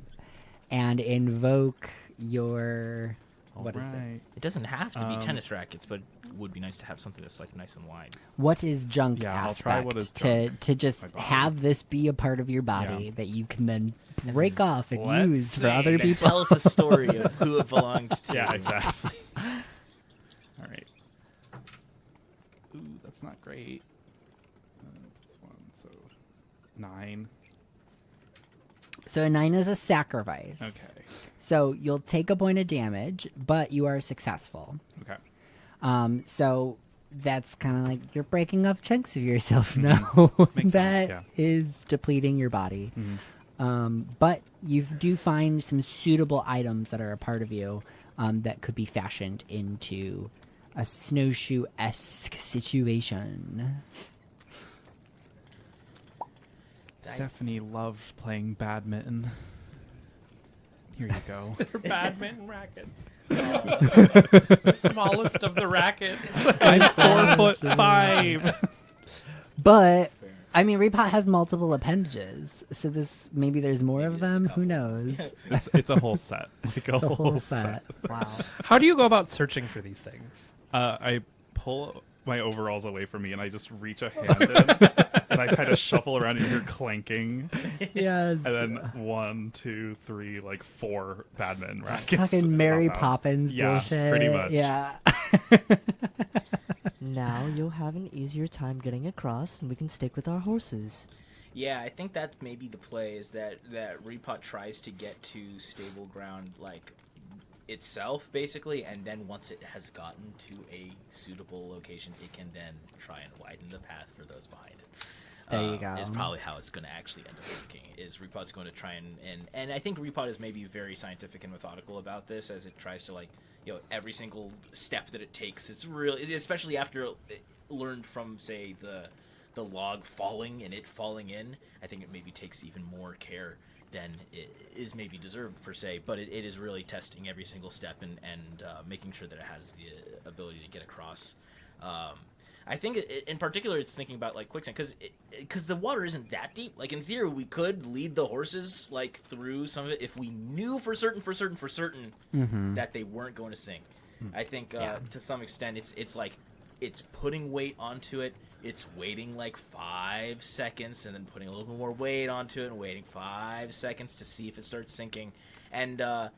and invoke your... What is it? Alright. It doesn't have to be tennis rackets, but it would be nice to have something that's like nice and wide. What is junk Yeah, I'll aspect try what is to junk. to just My body. have this be a part of your body Yeah. that you can then break off and Let's use for see. other And then people. tell us a story of who it belonged to. Yeah, exactly. All right. Ooh, that's not great. Plus 1, so 9. So a 9 is a sacrifice. Okay. So you'll take a point of damage, but you are successful. Okay. So that's kind of like you're breaking off chunks of yourself now. Makes That sense, is depleting your body. But you do find some suitable items that are a part of you that could be fashioned into a snowshoe-esque situation. Stephanie loved playing badminton. Here you go. They're badminton rackets. Smallest of the rackets. I'm 4'5". But I mean, Repot has multiple appendages, so maybe there's more of them. Who knows? It's a whole set. Like a The whole, whole set. set. Wow. How do you go about searching for these things? I pull my overalls away from me and I just reach a hand in and I kind of shuffle around and you hear clanking. Yes. And then 1, 2, 3, like 4 badminton rackets. Fucking Mary pop out. Poppins Yeah, bullshit. pretty much. Yeah. Now you'll have an easier time getting across, and we can stick with our horses. Yeah, I think that may be the play, is that Repot tries to get to stable ground, like, itself, basically, and then once it has gotten to a suitable location, it can then try and widen the path for those behind it. There you go. Is probably how it's going to actually end up working. Is Repot's going to try and I think Repot is maybe very scientific and methodical about this, as it tries to, like, every single step that it takes. It's really, especially after it learned from, say, the log falling and it falling in. I think it maybe takes even more care than it is maybe deserved per se, but it is really testing every single step and making sure that it has the ability to get across. I think in particular it's thinking about like quicksand because the water isn't that deep. Like in theory, we could lead the horses like through some of it if we knew for certain that they weren't going to sink. I think to some extent it's like it's putting weight onto it. It's waiting like 5 seconds and then putting a little bit more weight onto it and waiting 5 seconds to see if it starts sinking. And I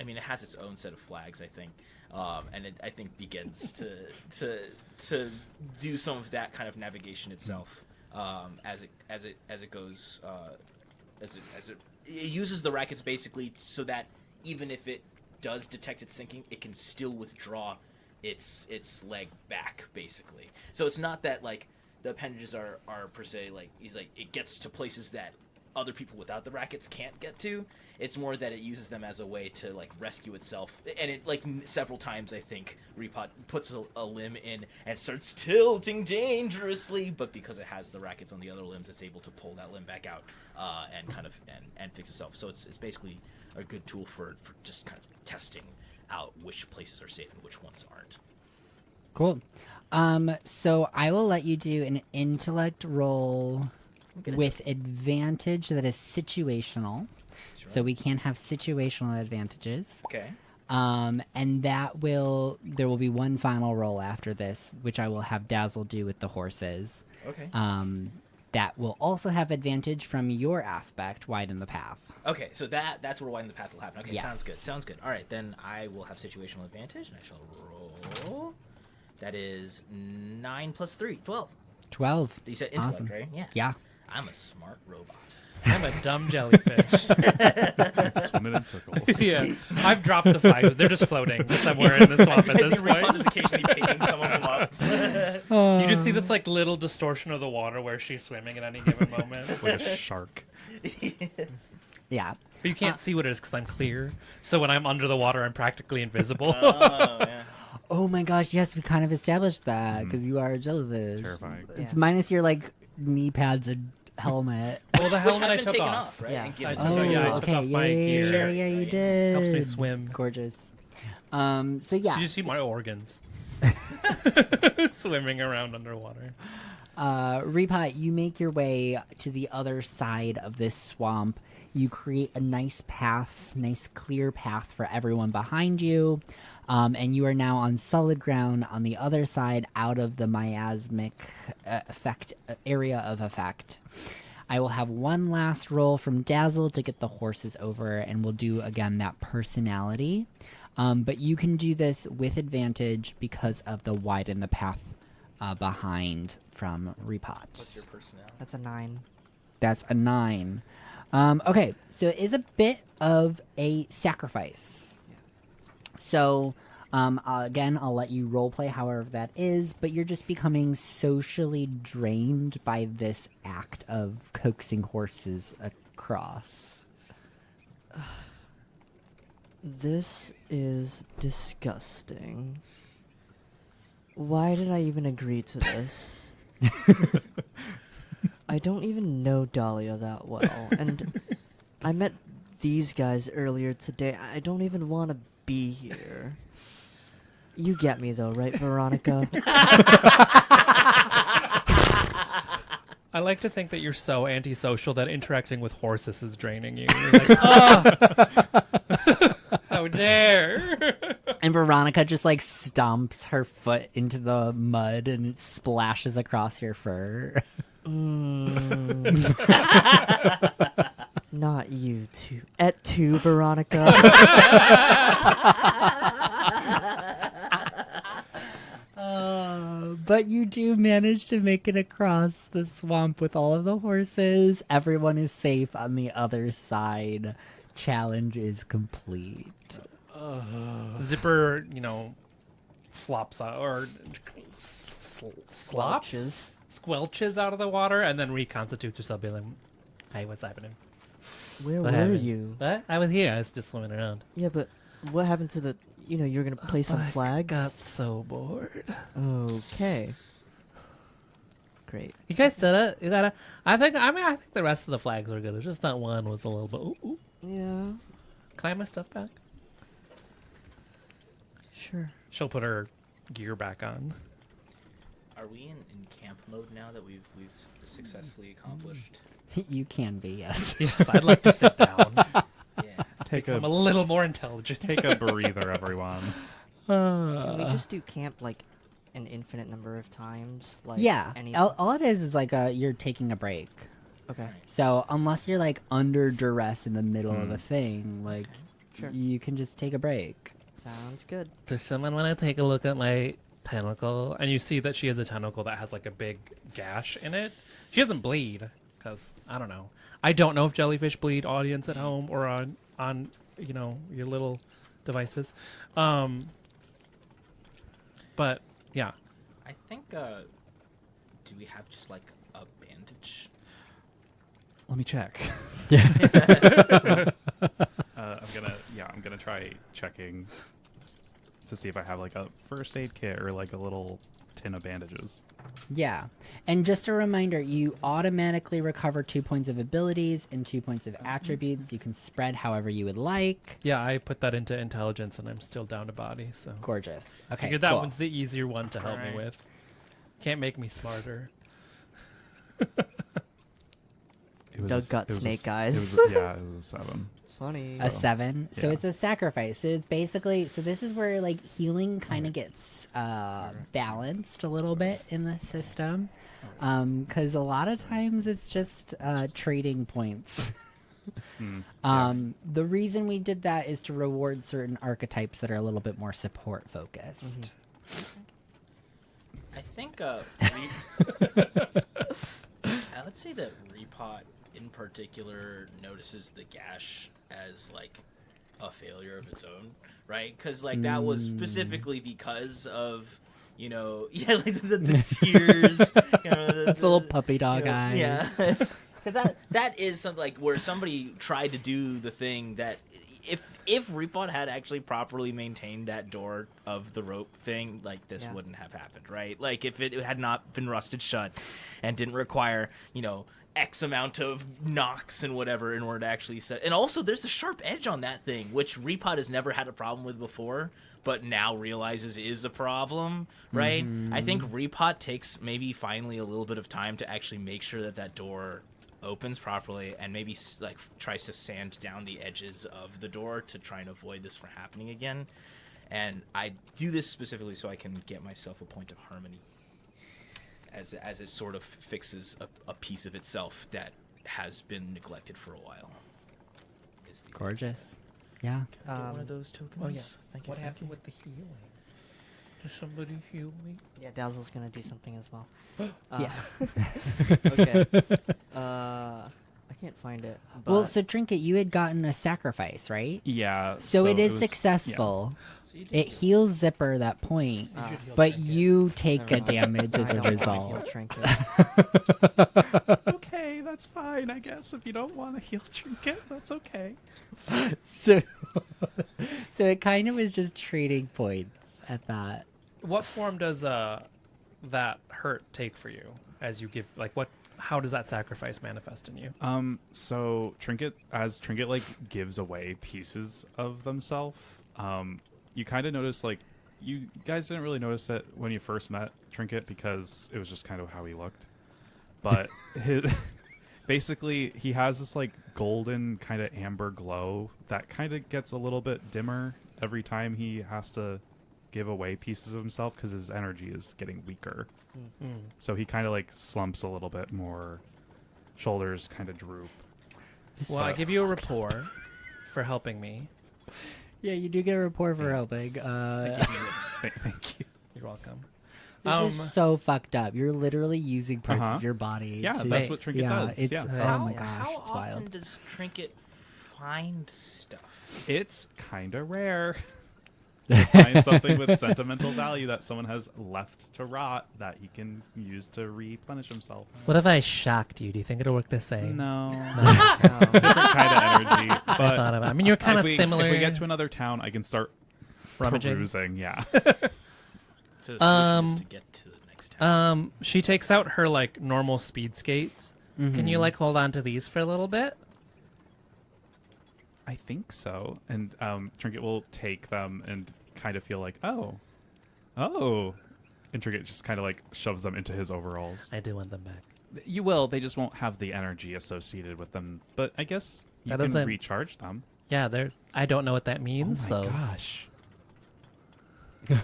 mean, it has its own set of flags, I think. And it, I think, begins to do some of that kind of navigation itself as it goes as it uses the rackets basically so that even if it does detect it sinking, it can still withdraw its leg back basically. So it's not that like the appendages are per se like it gets to places that other people without the rackets can't get to. It's more that it uses them as a way to like rescue itself, and it like several times I think Repot puts a limb in and starts tilting dangerously, but because it has the rackets on the other limbs, it's able to pull that limb back out and kind of and fix itself. So it's basically a good tool for just kind of testing out which places are safe and which ones aren't. Cool. So I will let you do an intellect roll with advantage that is situational. Sure. So we can have situational advantages. Okay. And there will be one final roll after this, which I will have Dazzle do with the horses. Okay. That will also have advantage from your aspect, widen the path. Okay, so that's where widen the path will happen. Okay, Yes. Sounds good. All right, then I will have situational advantage, and I shall roll. That is 9 plus 3, 12. 12. You said intellect, Awesome. right? Yeah. Yeah. I'm a smart robot. I'm a dumb jellyfish. Swimming in circles. Yeah, I've dropped the 5. They're just floating somewhere in the swamp at this Repot point. is occasionally picking some of them up. You just see this like little distortion of the water where she's swimming at any given moment. Like a shark. Yeah. But you can't see what it is because I'm clear. So when I'm under the water, I'm practically invisible. Oh, yeah. Oh my gosh, yes, we kind of established that because you are a jellyfish. Terrifying. It's minus your like knee pads and helmet. Well, the Which helmet have I been took taken off. right? Yeah. And given I to took- Oh, you. yeah, I took okay. off my Yeah, gear. yeah, you Right? did. Helps me swim. Gorgeous. So yeah. Did you see my organs? Swimming around underwater. Repot, you make your way to the other side of this swamp. You create a nice path, nice clear path for everyone behind you. And you are now on solid ground on the other side out of the miasmic area of effect. I will have one last roll from Dazzle to get the horses over, and we'll do again that personality. But you can do this with advantage because of the widen the path behind from Repot. What's your personality? That's a 9. That's a 9. Okay, so it is a bit of a sacrifice. So, again, I'll let you roleplay however that is, but you're just becoming socially drained by this act of coaxing horses across. This is disgusting. Why did I even agree to this? I don't even know Dahlia that well, and I met these guys earlier today. I don't even want to be here. You get me though, right, Veronica? I like to think that you're so antisocial that interacting with horses is draining you. You're like, oh, how dare! And Veronica just like stomps her foot into the mud and it splashes across your fur. Not you two. Et tu, Veronica. But you do manage to make it across the swamp with all of the horses. Everyone is safe on the other side. Challenge is complete. Zipper, flops out or slops, squelches out of the water, and then reconstitutes herself, being like, "Hey, what's happening?" Where What were happened? you? What? I was here. I was just swimming around. Yeah, but what happened to the... you're gonna play some flags? Got so bored. Okay. Great. You guys did it. You gotta. I think the rest of the flags were good. It's just that one was a little bit. Ooh. Yeah, Can I have my stuff back? sure. She'll put her gear back on. Are we in camp mode now that we've successfully accomplished? You can be, yes. Yes, I'd like to sit down. Yeah. I'm a little more intelligent. Take a breather, everyone. Can we just do camp like an infinite number of times? Like Yeah, any all it is like you're taking a break. Okay. So unless you're like under duress in the middle of a thing, like Sure. you can just take a break. Sounds good. Does someone want to take a look at my tentacle? And you see that she has a tentacle that has like a big gash in it. She doesn't bleed because I don't know. I don't know if jellyfish bleed, audience at home or on your little devices. But yeah, I think. Do we have just like a bandage? Let me check. I'm gonna try checking to see if I have like a first aid kit or like a little tin of bandages. Yeah. And just a reminder, you automatically recover 2 points of abilities and 2 points of attributes. You can spread however you would like. yeah, I put that into intelligence and I'm still down to body. So Gorgeous. Okay, figured that cool. one's the easier one to help me Alright. with. Can't make me smarter. Doug got snake eyes. It was a 7. Funny. A 7. So yeah. it's a sacrifice. So it's basically, so this is where like healing kind of gets balanced a little bit in the system. Because a lot of times it's just trading points. The reason we did that is to reward certain archetypes that are a little bit more support focused. I think. Let's say that Repot in particular notices the gash as like a failure of its own, right? Because like that was specifically because of like the tears, The little puppy dog eyes. yeah. Because that is something like where somebody tried to do the thing that if Repot had actually properly maintained that door of the rope thing, like this Yeah. wouldn't have happened, right? Like if it had not been rusted shut and didn't require, X amount of knocks and whatever in order to actually set. And also, there's the sharp edge on that thing, which Repot has never had a problem with before, but now realizes is a problem, right? I think Repot takes maybe finally a little bit of time to actually make sure that door opens properly, and maybe like tries to sand down the edges of the door to try and avoid this from happening again. And I do this specifically so I can get myself a point of harmony, as it sort of fixes a piece of itself that has been neglected for a while. Is the Gorgeous. Yeah. Get one of those tokens. Oh yeah. Thank you. What thank happened you. with the healing? Does somebody heal me? Yeah, Dazzle's gonna do something as well. Yeah. Okay. I can't find it. But Well, so Trinket, you had gotten a sacrifice, right? Yeah. So it is was- successful. So you did It heals Zipper that point, should heal but Trinket. you take a Never mind. damage as I a don't wanna result. heal Trinket. Okay, that's fine. I guess if you don't want to heal Trinket, that's okay. So, so it kind of was just trading points at that. What form does that hurt take for you as you give? Like, what? How does that sacrifice manifest in you? So Trinket like gives away pieces of themselves, you kind of notice, like, you guys didn't really notice it when you first met Trinket because it was just kind of how he looked. But basically, he has this like golden kind of amber glow that kind of gets a little bit dimmer every time he has to give away pieces of himself because his energy is getting weaker. So he kind of like slumps a little bit more, shoulders kind of droop. Well, I give you a rapport for helping me. Yeah, you do get a report for helping. Thank you. You're welcome. This is so fucked up. You're literally using parts Uh-huh. of your body. Yeah, to, that's what Trinket does. It's, Yeah. oh my gosh, How it's often wild. does Trinket find stuff? It's kind of rare. To find something with sentimental value that someone has left to rot that he can use to replenish himself. What if I shocked you? Do you think it'll work the same? No. No. Different kind of energy. I But thought about. I mean, you're kind of similar. If we get to another town, I can start Rummaging? perusing. Yeah. So the solution is to get to the next town. She takes out her like normal speed skates. Can you like hold on to these for a little bit? I think so. And Trinket will take them and kind of feel like, oh, And Trinket just kind of like shoves them into his overalls. I do want them back. You will. They just won't have the energy associated with them. But I guess you That can doesn't- recharge them. Yeah, I don't know what that means. Oh my so gosh.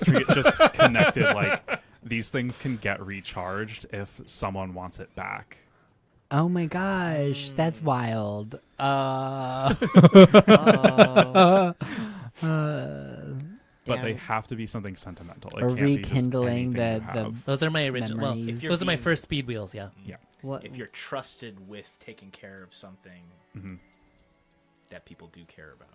Trinket just connected like these things can get recharged if someone wants it back. Oh my gosh, that's wild. Oh. But they Damn. have to be something sentimental. It Or can't be just rekindling anything the- you the- have. those are my original. Well, Memories. If those are my being- first speed wheels. Yeah. What? If you're trusted with taking care of something Mhm. that people do care about.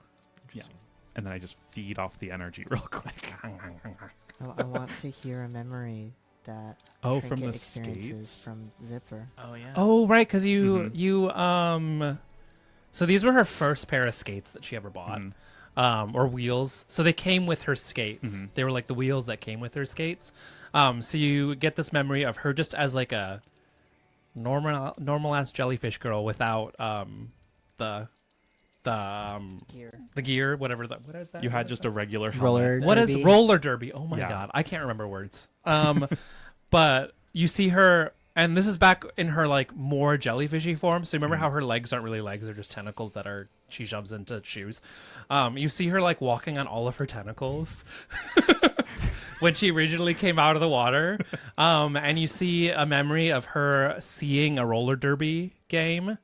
Yeah. Interesting. And then I just feed off the energy real quick. I want to hear a memory that Oh, from Trinket the experiences skates? from Zipper. Oh yeah. Oh, right, because Mhm. you. So these were her first pair of skates that she ever bought. Mhm. Or wheels. So they came with her skates. Mhm. They were like the wheels that came with her skates. So you get this memory of her just as like a normal ass jellyfish girl without the Here. gear, whatever what is that? You had just a regular Roller helmet. What is derby. roller derby? Oh my Yeah. god, I can't remember words. But you see her, and this is back in her like more jellyfishy form. So remember how her legs aren't really legs; they're just tentacles that are she shoves into shoes. You see her like walking on all of her tentacles when she originally came out of the water. And you see a memory of her seeing a roller derby game.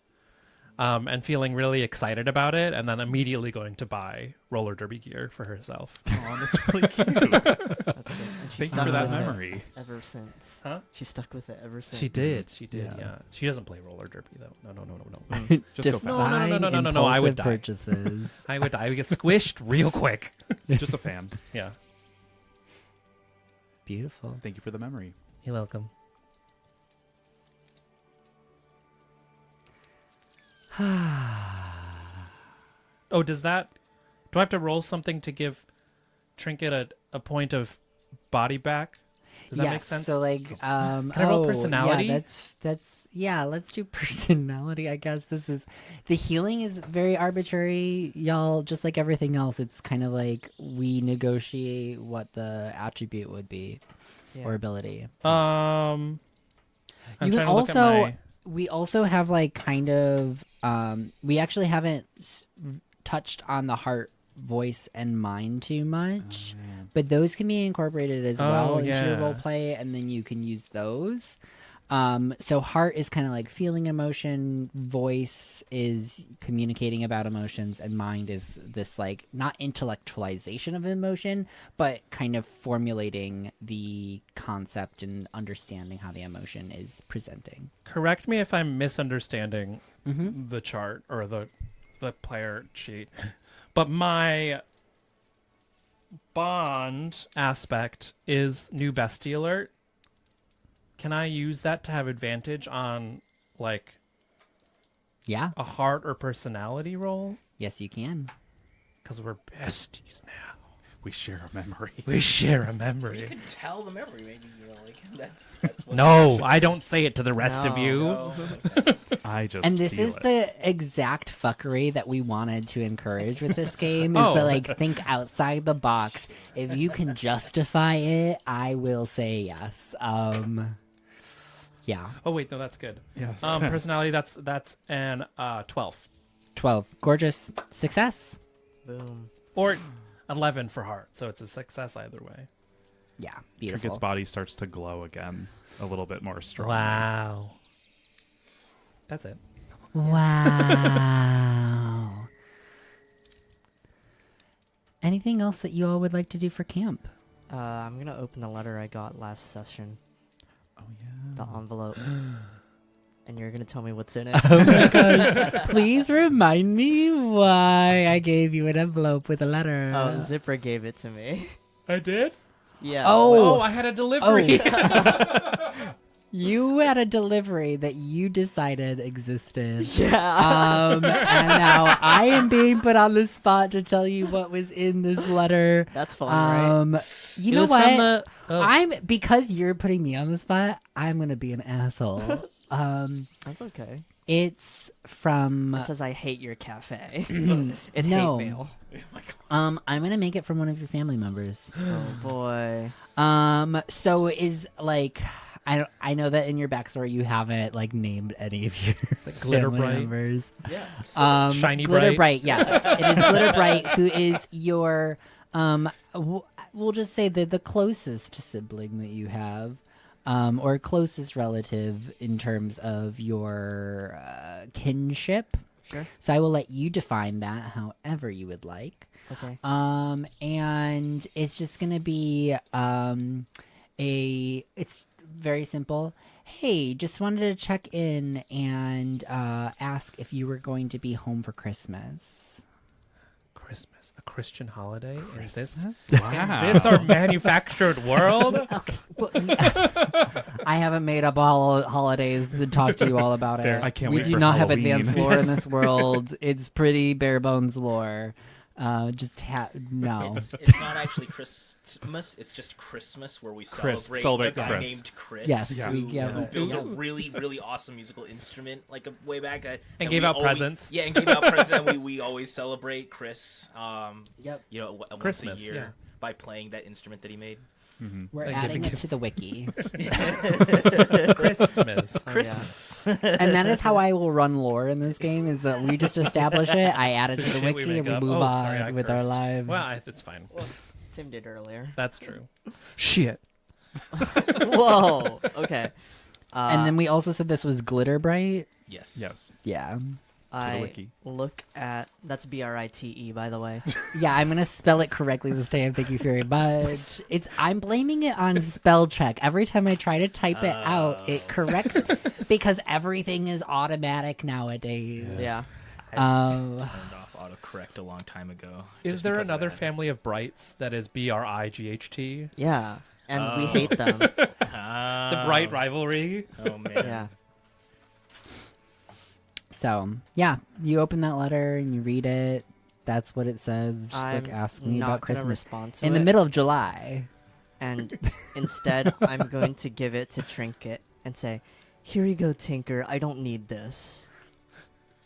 And feeling really excited about it, and then immediately going to buy roller derby gear for herself. Oh, that's really cute. That's good. And she Thank you stuck for that with it memory. ever since. Huh? She stuck with it ever since. She did, Yeah. yeah. She doesn't play roller derby though. No. Just go Define fast. No, I would impulsive die. purchases. I would die. I would get squished real quick. Just a fan. Yeah, Beautiful. Thank you for the memory. you're welcome. Oh, do I have to roll something to give Trinket a point of body back? Does that yes, make sense? So like, Can I roll personality? Yeah, yeah. Let's do personality. I guess the healing is very arbitrary, y'all. Just like everything else, it's kind of like we negotiate what the attribute would be Yeah. or ability. I'm You trying can to look at also my... we also have like kind of we actually haven't touched on the heart, voice, and mind too much. But those can be incorporated as well into your yeah. role play, and then you can use those. So heart is kind of like feeling emotion, voice is communicating about emotions, and mind is this like not intellectualization of emotion, but kind of formulating the concept and understanding how the emotion is presenting. Correct me if I'm misunderstanding Mm-hmm. the chart or the player sheet, but my bond aspect is new bestie alert. Can I use that to have advantage on like Yeah. a heart or personality roll? Yes, you can. Because we're besties now. We share a memory. We share a You memory. can tell the memory, maybe, like that's what No, I don't say it to the rest of No. you. No, okay. I just And this feel is it. the exact fuckery that we wanted to encourage with this game is Oh. to like think outside the box. If you can justify it, I will say yes. Yeah. Oh wait, no, that's good. Yes. Personality, that's an 12 12. Gorgeous. Success. Boom. or 11 for heart, so it's a success either way. Yeah. Beautiful. Trinket's body starts to glow again a little bit more strongly. Wow, that's it. Wow. Anything else that you all would like to do for camp? I'm gonna open the letter I got last session, Oh yeah. the envelope, and you're gonna tell me what's in it. Oh my gosh. Please remind me why I gave you an envelope with a letter. Oh, Zipper gave it to me. I did. Yeah. Oh. I had a delivery. You had a delivery that you decided existed. Yeah. And now I am being put on the spot to tell you what was in this letter. That's fun, right? You It know was what? from the. Oh. I'm because you're putting me on the spot. I'm gonna be an asshole. That's okay. It's from. It says I hate your cafe. It's No. hate mail. I'm gonna make it from one of your family members. Oh boy. So is like. I know that in your backstory you haven't like named any of your Glitter family Bright. members. Yeah. Shiny Glitter Bright. Bright, yes, it is Glitter Bright, who is your we'll just say the closest sibling that you have, or closest relative in terms of your kinship. Sure. So I will let you define that however you would like. Okay. And it's just gonna be it's very simple. Hey, just wanted to check in and ask if you were going to be home for Christmas. Christmas, a Christian holiday. In Wow. this our manufactured world. Well, I haven't made up all holidays to talk to you all about Fair. it. I can't we wait do for not have Halloween. advanced lore in this world. It's pretty bare bones lore. No. It's not actually Christmas. It's just Christmas where we celebrate a guy Chris. named Chris. Yes, Yeah. Who built yeah. a really, really awesome musical instrument like way back. And gave out presents. Yeah, and gave out presents. And we always celebrate Chris. Yep. You know, once Christmas, a year yeah. by playing that instrument that he made. We're And adding giving it to the wiki. Christmas. Christmas. And that is how I will run lore in this game, is that we just establish it, I add it to the Shit we wiki, make and we up. move Oh, on sorry, I with our cursed. lives. Well, it's fine. Tim did earlier. That's true. Shit. Whoa. Okay. And then we also said this was Glitter Bright. Yes. Yes. Yeah. I wiki. look at that's Brite, by the way. Yeah, I'm gonna spell it correctly this time. Thank you very much. I'm blaming it on spell check. Every time I try to type it out, it corrects because everything is automatic nowadays. Yeah. Turned off autocorrect a long time ago. Is just there because of another that. family of Brights that is Bright? Yeah. And we hate them. The Bright rivalry. Oh man. Yeah. So yeah, you open that letter and you read it. That's what it says. Just I'm like asking me not about gonna Christmas respond to in the it, middle of July. and instead I'm going to give it to Trinket and say, "Here you go, Tinker. I don't need this."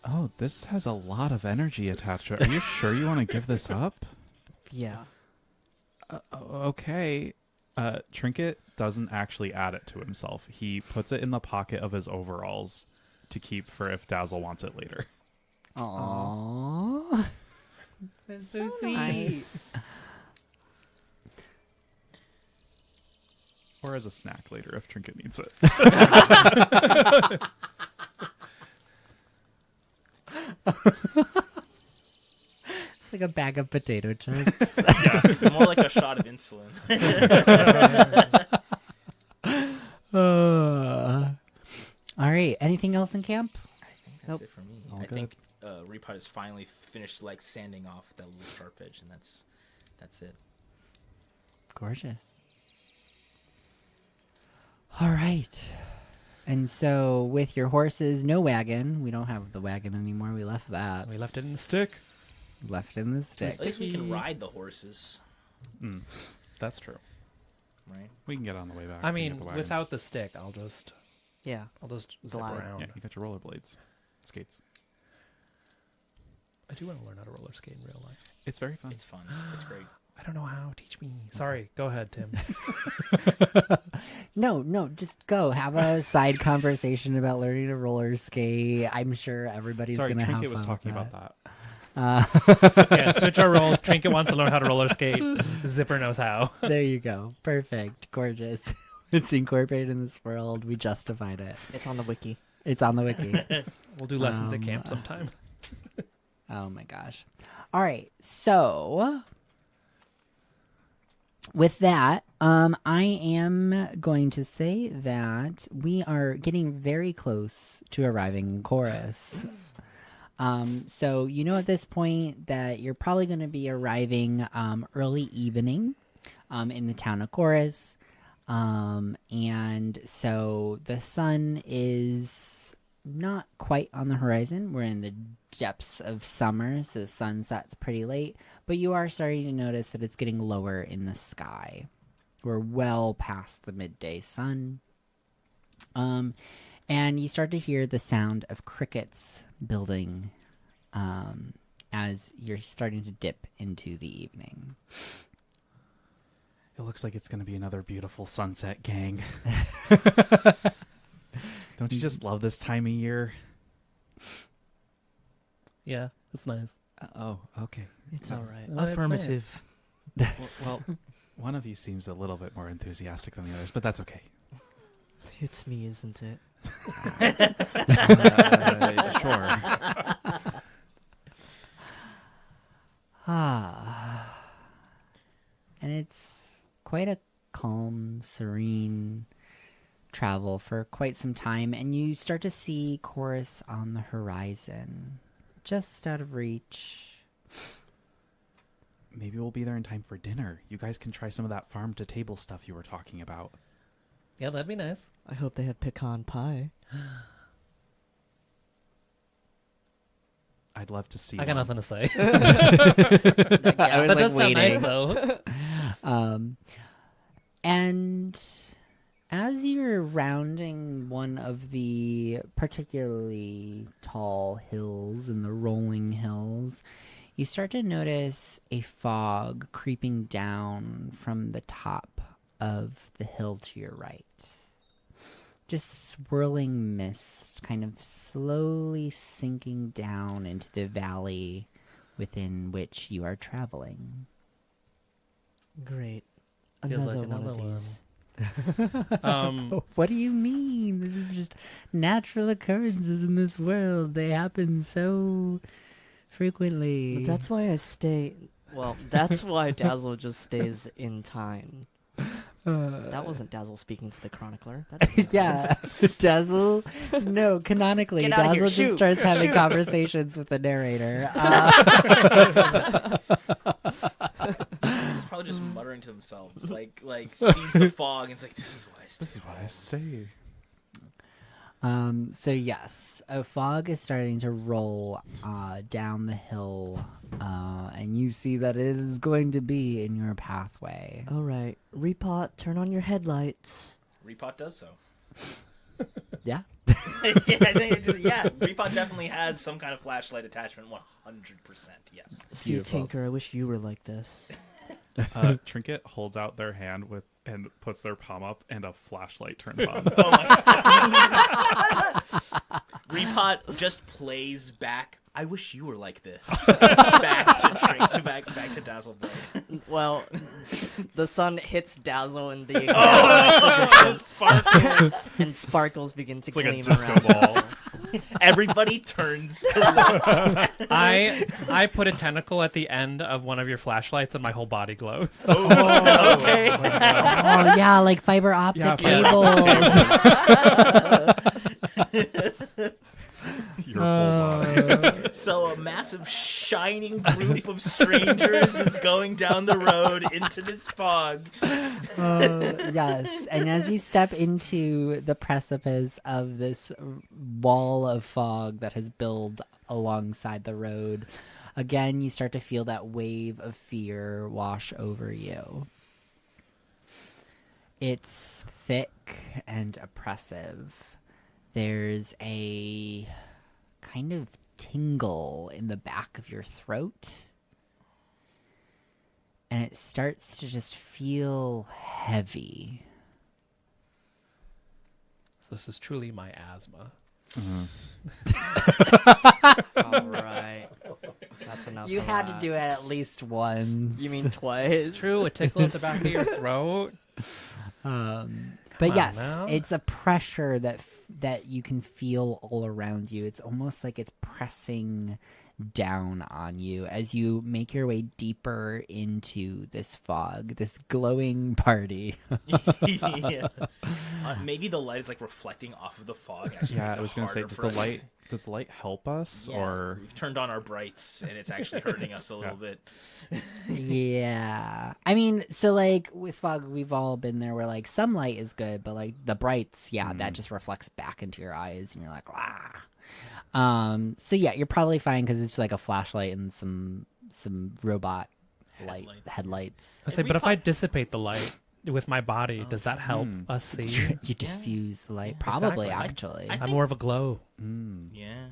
Oh, this has a lot of energy attached to it. Are you sure you want to give this up? Yeah. Okay. Trinket doesn't actually add it to himself. He puts it in the pocket of his overalls to keep for if Dazzle wants it later. Aww. That's so sweet. Nice. Or as a snack later if Trinket needs it. Like a bag of potato chips. Yeah, it's more like a shot of insulin. All right. Anything else in camp? I think that's it for me. All I good. think Repot has finally finished like sanding off that little sharp edge, and that's it. Gorgeous. All right. And so with your horses, no wagon. We don't have the wagon anymore. We left that. We left it in the stick. Left in the stick. At least we can ride the horses, That's true. right? We can get on the way back. I We can get mean, the wagon. without the stick, I'll just Yeah. zip Glide. around. Yeah, you got your rollerblades. Skates. I do want to learn how to roller skate in real life. It's very fun. It's fun. It's great. I don't know how. Teach me. Sorry. Go ahead, Tim. No, just go. Have a side conversation about learning to roller skate. I'm sure everybody's Sorry, going to have Trinket was fun talking with about that. Yeah, switch our roles. Trinket wants to learn how to roller skate. Zipper knows how. There you go. Perfect. Gorgeous. It's incorporated in this world. We justified it. It's on the wiki. It's on the wiki. We'll do lessons at camp sometime. Oh my gosh. All right. So with that, I am going to say that we are getting very close to arriving in Chorus. So you know at this point that you're probably going to be arriving early evening in the town of Chorus. And so the sun is not quite on the horizon. We're in the depths of summer, so the sun sets pretty late, but you are starting to notice that it's getting lower in the sky. We're well past the midday sun. And And you start to hear the sound of crickets building as you're starting to dip into the evening. It looks like it's going to be another beautiful sunset, gang. Don't you just love this time of year? Yeah, that's nice. Oh, okay. It's all right. Oh, it's Affirmative. Well, one of you seems a little bit more enthusiastic than the others, but that's okay. It's me, isn't it? Sure. And it's quite a calm, serene travel for quite some time, and you start to see Chorus on the horizon, just out of reach. Maybe we'll be there in time for dinner. You guys can try some of that farm-to-table stuff you were talking about. Yeah, that'd be nice. I hope they have pecan pie. I'd love to see I got one. nothing to say. I was That like does sound nice, waiting. though. And as you're rounding one of the particularly tall hills in the rolling hills, you start to notice a fog creeping down from the top of the hill to your right. Just swirling mist kind of slowly sinking down into the valley within which you are traveling. Great. Feels Another like one of another one. these. What do you mean? This is just natural occurrences in this world. They happen so frequently. But that's why I stay. Well, that's why Dazzle just stays in Tine. That wasn't Dazzle speaking to the chronicler. That didn't make sense. yeah, Dazzle. No, canonically, Get outta Dazzle here, just shoot, starts having shoot. conversations with the narrator. He's probably just muttering to themselves, like sees the fog and it's like, this is why I stay. This is why I say. So yes, a fog is starting to roll down the hill, and you see that it is going to be in your pathway. All right, Repot, turn on your headlights. Repot does so. Yeah. Yeah, I think Repot definitely has some kind of flashlight attachment. 100%, yes. See, Beautiful. Tinker, I wish you were like this. Trinket holds out their hand and puts their palm up, and a flashlight turns on. Oh my god. Repot just plays back. I wish you were like this. back to Dazzle Blade. Well, the sun hits Dazzle in the exact position, Sparkles. and sparkles begin to It's like a gleam disco around. ball. Everybody turns to look. I put a tentacle at the end of one of your flashlights, and my whole body glows. Okay. Oh yeah, like fiber optic Yeah, cables. Your whole body. So a massive shining group of strangers is going down the road into this fog. Yes, and as you step into the precipice of this wall of fog that has built alongside the road, again you start to feel that wave of fear wash over you. It's thick and oppressive. There's a kind of tingle in the back of your throat. And it starts to just feel heavy. So this is truly my asthma. All right. That's enough. You of had to that. do it at least once. You mean twice? It's true, a tickle at the back of your throat. But on yes, now. it's a pressure that you can feel all around you. It's almost like it's pressing down on you as you make your way deeper into this fog, this glowing party. Yeah. Maybe the light is like reflecting off of the fog. Actually Yeah, makes I it was going to say, harder does for the us. light does the light help us, Yeah, or we've turned on our brights and it's actually hurting us a little bit. Yeah. I mean, so like with fog, we've all been there where like some light is good, but like the brights, yeah, that just reflects back into your eyes and you're like, ah. So yeah, you're probably fine because it's like a flashlight and some robot light Headlights. headlights. I say, but if I dissipate the light, with my body. Does that help us see? You diffuse the light. Probably, exactly. actually. I I'm think- more of a glow. Yeah.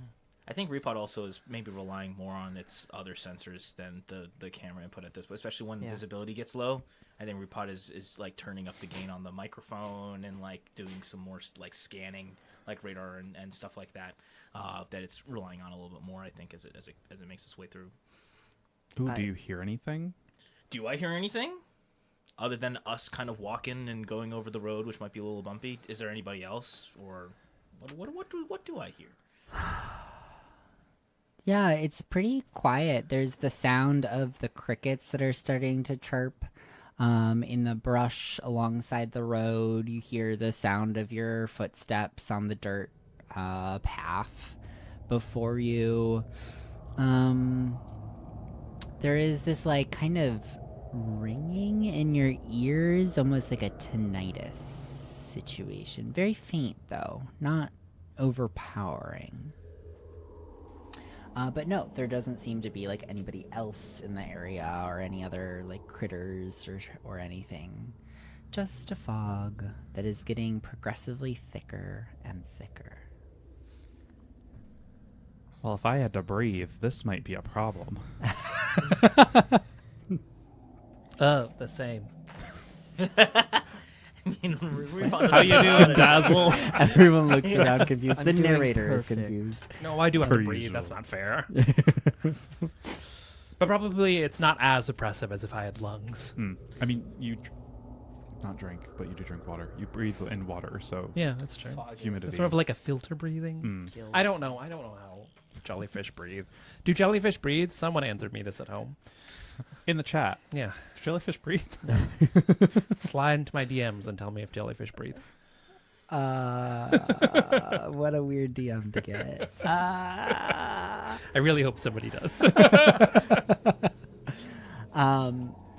I think Repod also is maybe relying more on its other sensors than the camera input at this point, especially when visibility gets low. I think Repod is like turning up the gain on the microphone and like doing some more like scanning, like radar and stuff like that. That it's relying on a little bit more, I think, as it makes its way through. Ooh, do you hear anything? Do I hear anything other than us kind of walking and going over the road, which might be a little bumpy? Is there anybody else, or what do I hear? Yeah, it's pretty quiet. There's the sound of the crickets that are starting to chirp in the brush alongside the road. You hear the sound of your footsteps on the dirt path before you. There is this like kind of ringing in your ears, almost like a tinnitus situation. Very faint though, not overpowering. But no, there doesn't seem to be like anybody else in the area or any other like critters or anything. Just a fog that is getting progressively thicker and thicker. Well, if I had to breathe, this might be a problem. Oh, the same. How you doing, Dazzle? Everyone looks around confused. I'm The doing narrator is perfect. confused. No, I do have Per to breathe. usual. That's not fair. But probably it's not as oppressive as if I had lungs. I mean, not drink, but you do drink water. You breathe in water, so Yeah, that's true. humidity. It's sort of like a filter breathing. Gills. I don't know how jellyfish breathe. Do jellyfish breathe? Someone answered me this at home. in the chat. Yeah. Jellyfish breathe. Slide into my DMs and tell me if jellyfish breathe. What a weird DM to get. I really hope somebody does.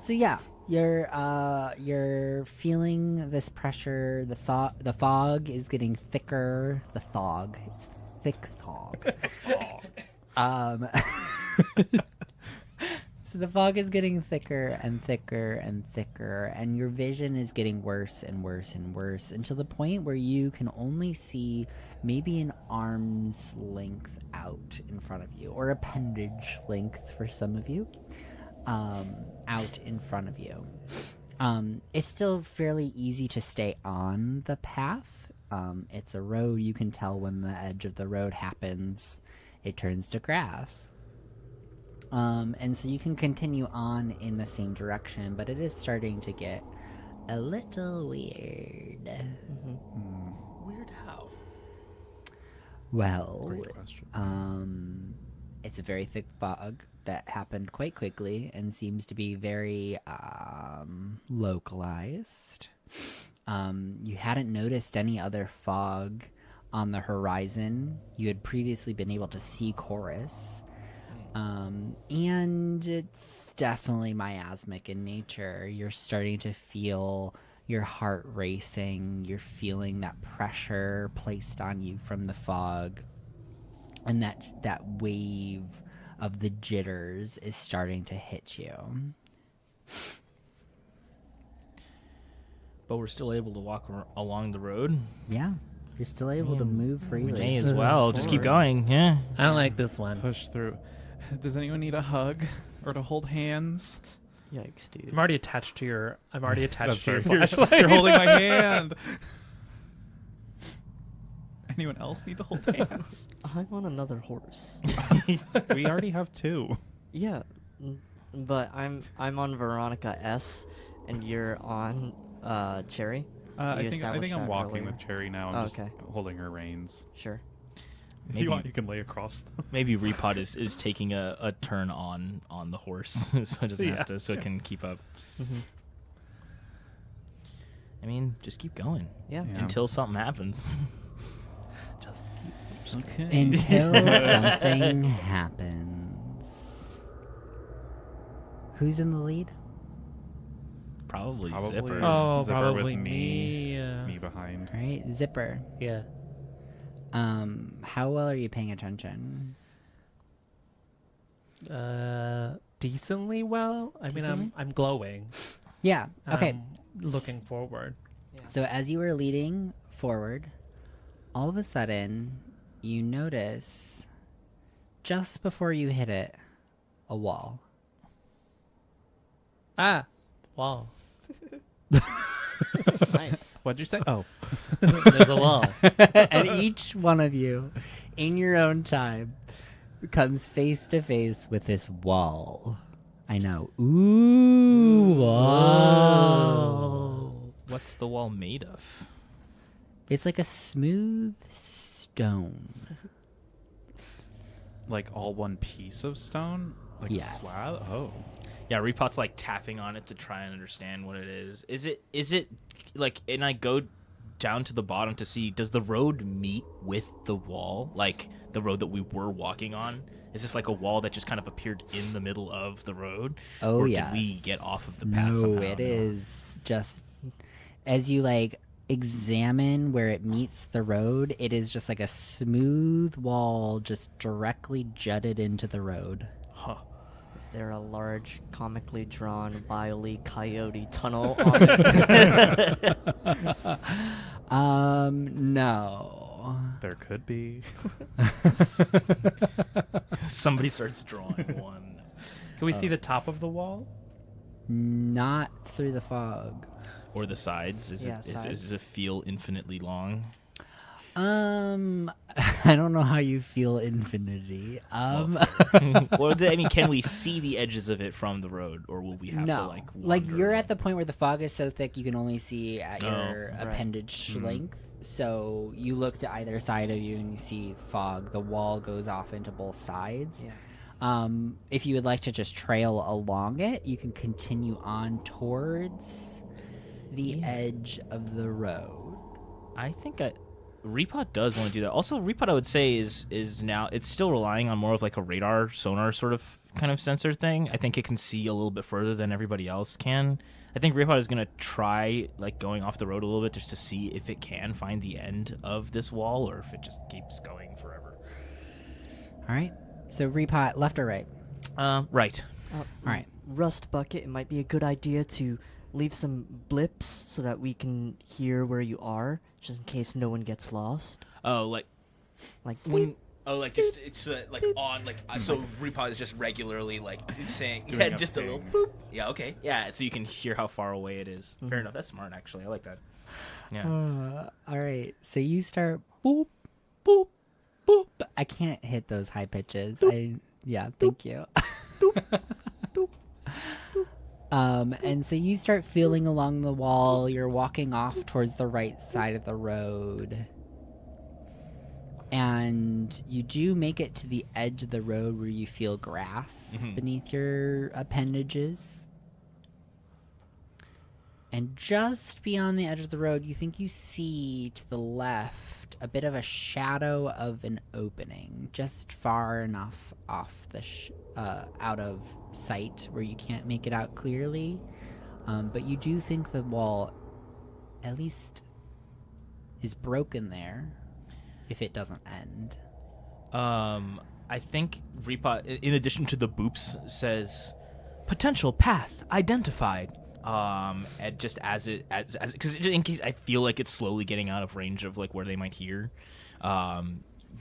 So yeah, you're feeling this pressure. The fog is getting thicker. The fog, it's thick fog. So the fog is getting thicker and thicker and thicker, and your vision is getting worse and worse and worse until the point where you can only see maybe an arm's length out in front of you, or appendage length for some of you, out in front of you. It's still fairly easy to stay on the path. It's a road. You can tell when the edge of the road happens, it turns to grass. And so you can continue on in the same direction, but it is starting to get a little weird. Weird how? Well, Great question. it's a very thick fog that happened quite quickly and seems to be very localized. You hadn't noticed any other fog on the horizon. You had previously been able to see Chorus. And it's definitely miasmic in nature. You're starting to feel your heart racing. You're feeling that pressure placed on you from the fog. And that wave of the jitters is starting to hit you. But we're still able to walk along the road. Yeah. You're still able to move freely. May as well. Just keep going. Yeah. I don't like this one. Push through. Does anyone need a hug or to hold hands? Yikes, dude. I'm already attached to your That's your fair. flashlight. You're holding my hand. Anyone else need to hold hands? I'm on another horse. We already have two. Yeah, but I'm on Veronica S, and you're on Cherry. I You think established I'm that walking earlier. with Cherry now. I'm Oh, just okay. holding her reins. Sure. If Maybe- you want, you can lay across them. Maybe Repod is taking a turn on the horse, so it doesn't have to, so it can keep up. Mm-hmm. I mean, just keep going Yeah. Yeah. until something happens. Just Okay. Until something happens. Who's in the lead? Probably Probably. Zipper. Oh, Zipper probably with me. Me behind. All right, Zipper. Yeah. How well are you paying attention? Decently well. I mean, I'm glowing. Yeah. Okay. looking forward. So as you were leading forward, all of a sudden, you notice, just before you hit it, a wall. Ah, wall. Nice. What'd you say? Oh, There's a wall. And each one of you, in your own time, comes face to face with this wall. I know. Ooh, wall. What's the wall made of? It's like a smooth stone. like all one piece of stone, like a Yes. slab. Oh, Yeah, Repot's like tapping on it to try and understand what it is. Is it like? And I go down to the bottom to see, does the road meet with the wall, like the road that we were walking on? Is this like a wall that just kind of appeared in the middle of the road? Oh, or yes. did we get off of the path No, somehow? it is just as you like examine where it meets the road, it is just like a smooth wall just directly jutted into the road. Huh. Is there a large, comically drawn Wile E. Coyote tunnel on it? No. there could be. Somebody starts drawing one. Can we see the top of the wall? Not through the fog. Or the sides? Yeah, sides. Does it feel infinitely long? I don't know how you feel infinity. Or I mean, can we see the edges of it from the road, or will we have no. to like Like wander you're along? at the point where the fog is so thick you can only see at Oh, your right. appendage Mhm. length. So you look to either side of you and you see fog. The wall goes off into both sides. Yeah. If you would like to just trail along it, you can continue on towards the edge of the road. I think Repot does want to do that. Also, Repot, I would say, is now, it's still relying on more of like a radar sonar sort of kind of sensor thing. I think it can see a little bit further than everybody else can. I think Repot is going to try like going off the road a little bit just to see if it can find the end of this wall or if it just keeps going forever. All right. So repot, left or right? Right. All right. Rust Bucket, it might be a good idea to leave some blips so that we can hear where you are, just in case no one gets lost. Oh, like Like, when. Oh, like just it's like on like so Repot is just regularly like saying Doing yeah, a just a little ping. boop. Yeah, okay, yeah, so you can hear how far away it is. Fair enough. That's smart, actually. I like that. Yeah. All right. So you start boop, boop, boop. I can't hit those high pitches. Yeah, thank you. And so you start feeling along the wall. You're walking off towards the right side of the road. And you do make it to the edge of the road where you feel grass beneath your appendages. And just beyond the edge of the road, you think you see to the left a bit of a shadow of an opening, just far enough off the out of sight where you can't make it out clearly. But you do think the wall, at least, is broken there, if it doesn't end. I think Repot, in addition to the boops, says potential path identified. And just as because in case I feel like it's slowly getting out of range of like where they might hear.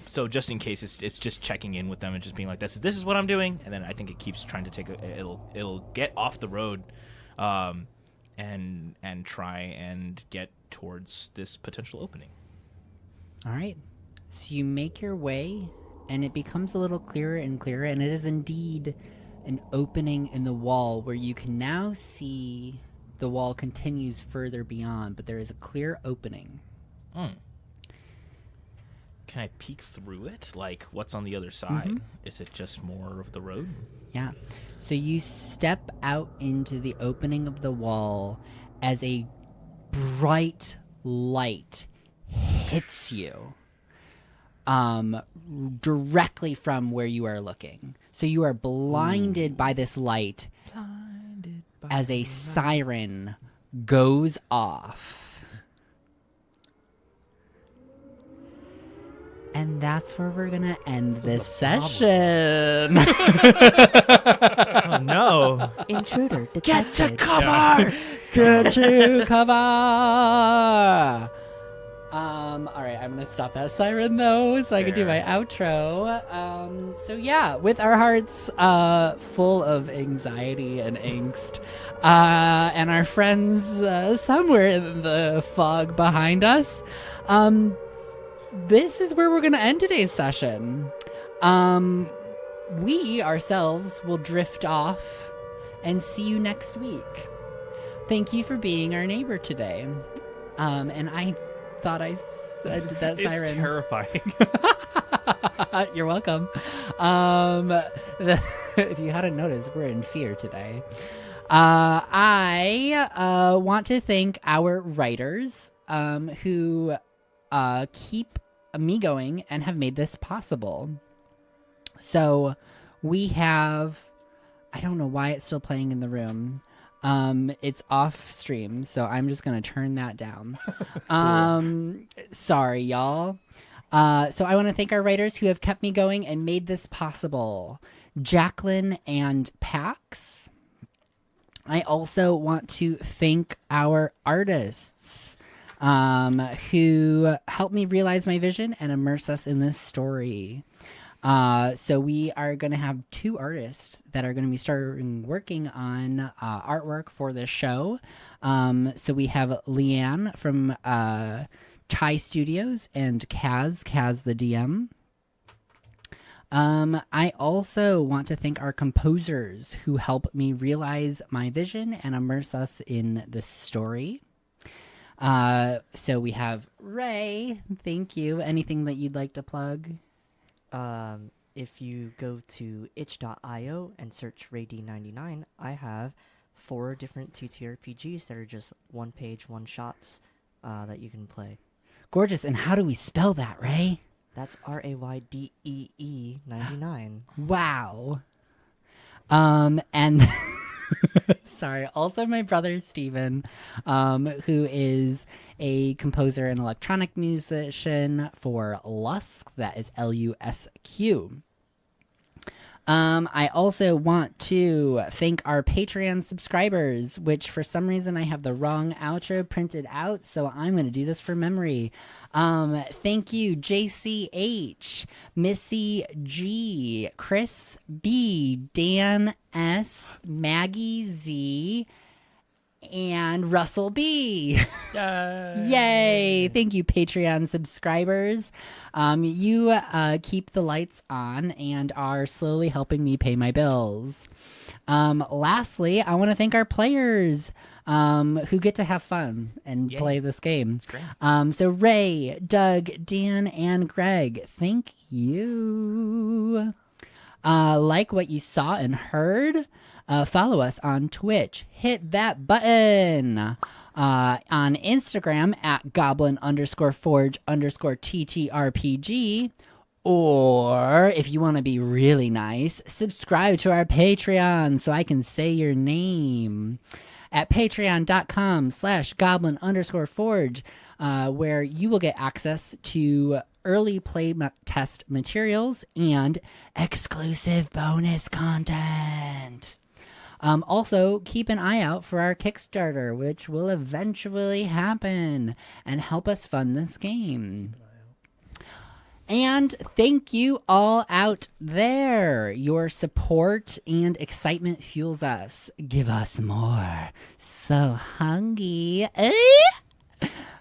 So just in case it's just checking in with them and just being like this is what I'm doing, and then I think it keeps trying to it'll get off the road, and try and get towards this potential opening. All right. So you make your way, and it becomes a little clearer and clearer, and it is indeed an opening in the wall where you can now see the wall continues further beyond, but there is a clear opening. Can I peek through it? Like, what's on the other side? Is it just more of the road? Yeah. So you step out into the opening of the wall as a bright light hits you. Directly from where you are looking. So you are blinded by this light as a siren goes off. And that's where we're gonna end this session. Oh no! intruder Get to detected. cover! Could you cover? All right, I'm gonna stop that siren though, so I can do my outro. So yeah, with our hearts full of anxiety and angst, and our friends somewhere in the fog behind us, this is where we're gonna end today's session. We ourselves will drift off and see you next week. Thank you for being our neighbor today. And I thought I said that siren. It's terrifying. You're welcome. If you hadn't noticed, we're in fear today. I want to thank our writers who keep me going and have made this possible. So we have, I don't know why it's still playing in the room. It's off stream, so I'm just gonna turn that down. Sorry, y'all. So I want to thank our writers who have kept me going and made this possible. Jacqueline and Pax. I also want to thank our artists who helped me realize my vision and immerse us in this story. So we are going to have 2 artists that are going to be starting working on artwork for this show. So we have Leanne from Chai Studios and Kaz the DM. I also want to thank our composers who help me realize my vision and immerse us in this story. So we have Ray. Thank you. Anything that you'd like to plug? If you go to itch.io and search RayD99, I have 4 different TTRPGs that are just one-page, one-shots that you can play. Gorgeous. And how do we spell that, Ray? That's RAYDEE 99. Wow. And sorry, also my brother Steven, who is a composer and electronic musician for Lusk, that is LUSQ. I also want to thank our Patreon subscribers, which for some reason I have the wrong outro printed out, so I'm going to do this from memory. Thank you, JayCeeAitch, Missy G, Chris B, Dan S, Maggie Z, and Russel B. Yay! Thank you, Patreon subscribers. You keep the lights on and are slowly helping me pay my bills. Lastly, I want to thank our players who get to have fun and play this game. So Ray, Doug, Dan, and Greg, thank you. Like what you saw and heard, follow us on Twitch. Hit that button. On Instagram at goblin_forge_TTRPG. Or if you want to be really nice, subscribe to our Patreon so I can say your name at patreon.com/goblin_forge, where you will get access to early play test materials and exclusive bonus content. Also, keep an eye out for our Kickstarter, which will eventually happen and help us fund this game. And thank you all out there. Your support and excitement fuels us. Give us more. So hungry.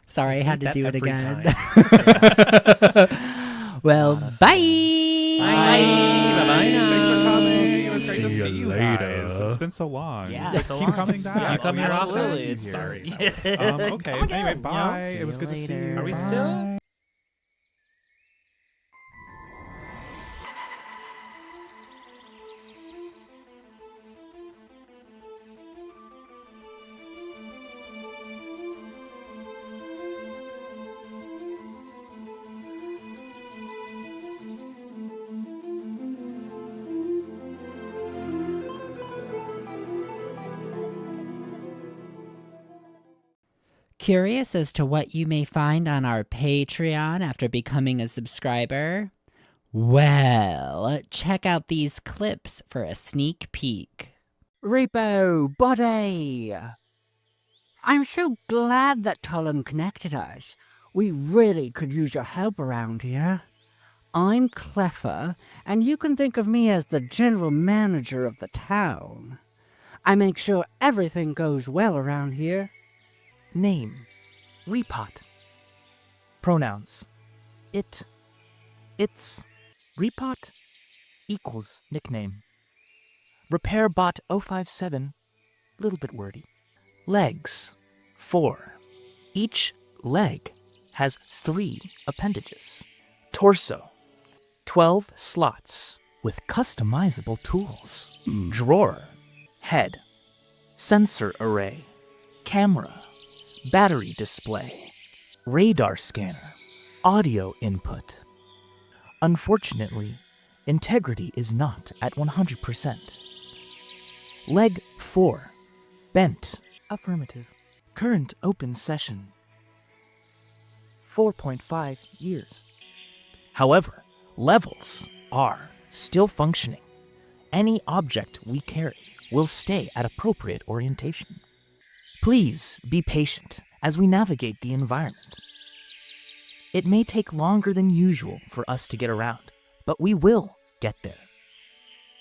Sorry, I had to do it again. Well, bye. Bye. Bye. Thanks for coming. It was great to See see you you later. guys. It's been so long. Yeah, so Keep long. coming back. You come here often. Absolutely, Here. it's Sorry. Okay. Come again, Anyway, you bye. See It was you good to see later. you. Are we still? Curious as to what you may find on our Patreon after becoming a subscriber? Well, check out these clips for a sneak peek. Repo Body! I'm so glad that Tullum connected us. We really could use your help around here. I'm clever, and you can think of me as the general manager of the town. I make sure everything goes well around here. Name, Repot. Pronouns, it's, Repot equals nickname. RepairBot 057, little bit wordy. Legs, 4. Each leg has 3 appendages. Torso, 12 slots with customizable tools. Drawer, head, sensor array, camera, battery display, radar scanner, audio input. Unfortunately, integrity is not at 100%. Leg 4, bent. Affirmative. Current open session, 4.5 years. However, levels are still functioning. Any object we carry will stay at appropriate orientation. Please be patient as we navigate the environment. It may take longer than usual for us to get around, but we will get there.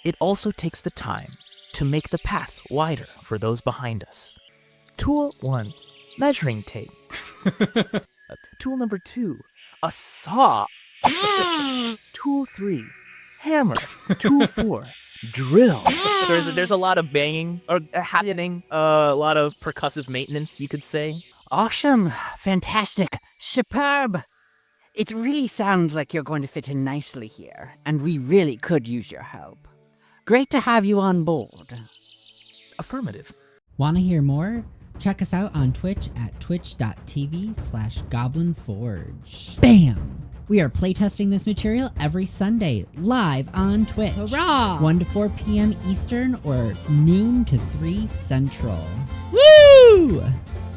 It also takes the time to make the path wider for those behind us. Tool 1, measuring tape. Tool number 2, a saw. Tool 3, hammer. Tool 4, drill. There's a lot of banging or happening, a lot of percussive maintenance, you could say. Awesome, fantastic, superb. It really sounds like you're going to fit in nicely here, and we really could use your help. Great to have you on board. Affirmative. Want to hear more? Check us out on Twitch at twitch.tv/goblinforge. Bam! We are playtesting this material every Sunday, live on Twitch. Hurrah! 1 to 4 p.m. Eastern or noon to 3 Central. Woo!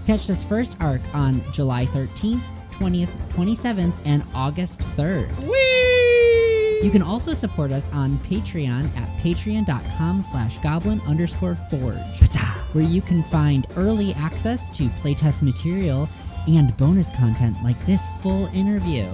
Catch this first arc on July 13th, 20th, 27th, and August 3rd. Whee! You can also support us on Patreon at patreon.com/goblin_forge, where you can find early access to playtest material and bonus content like this full interview.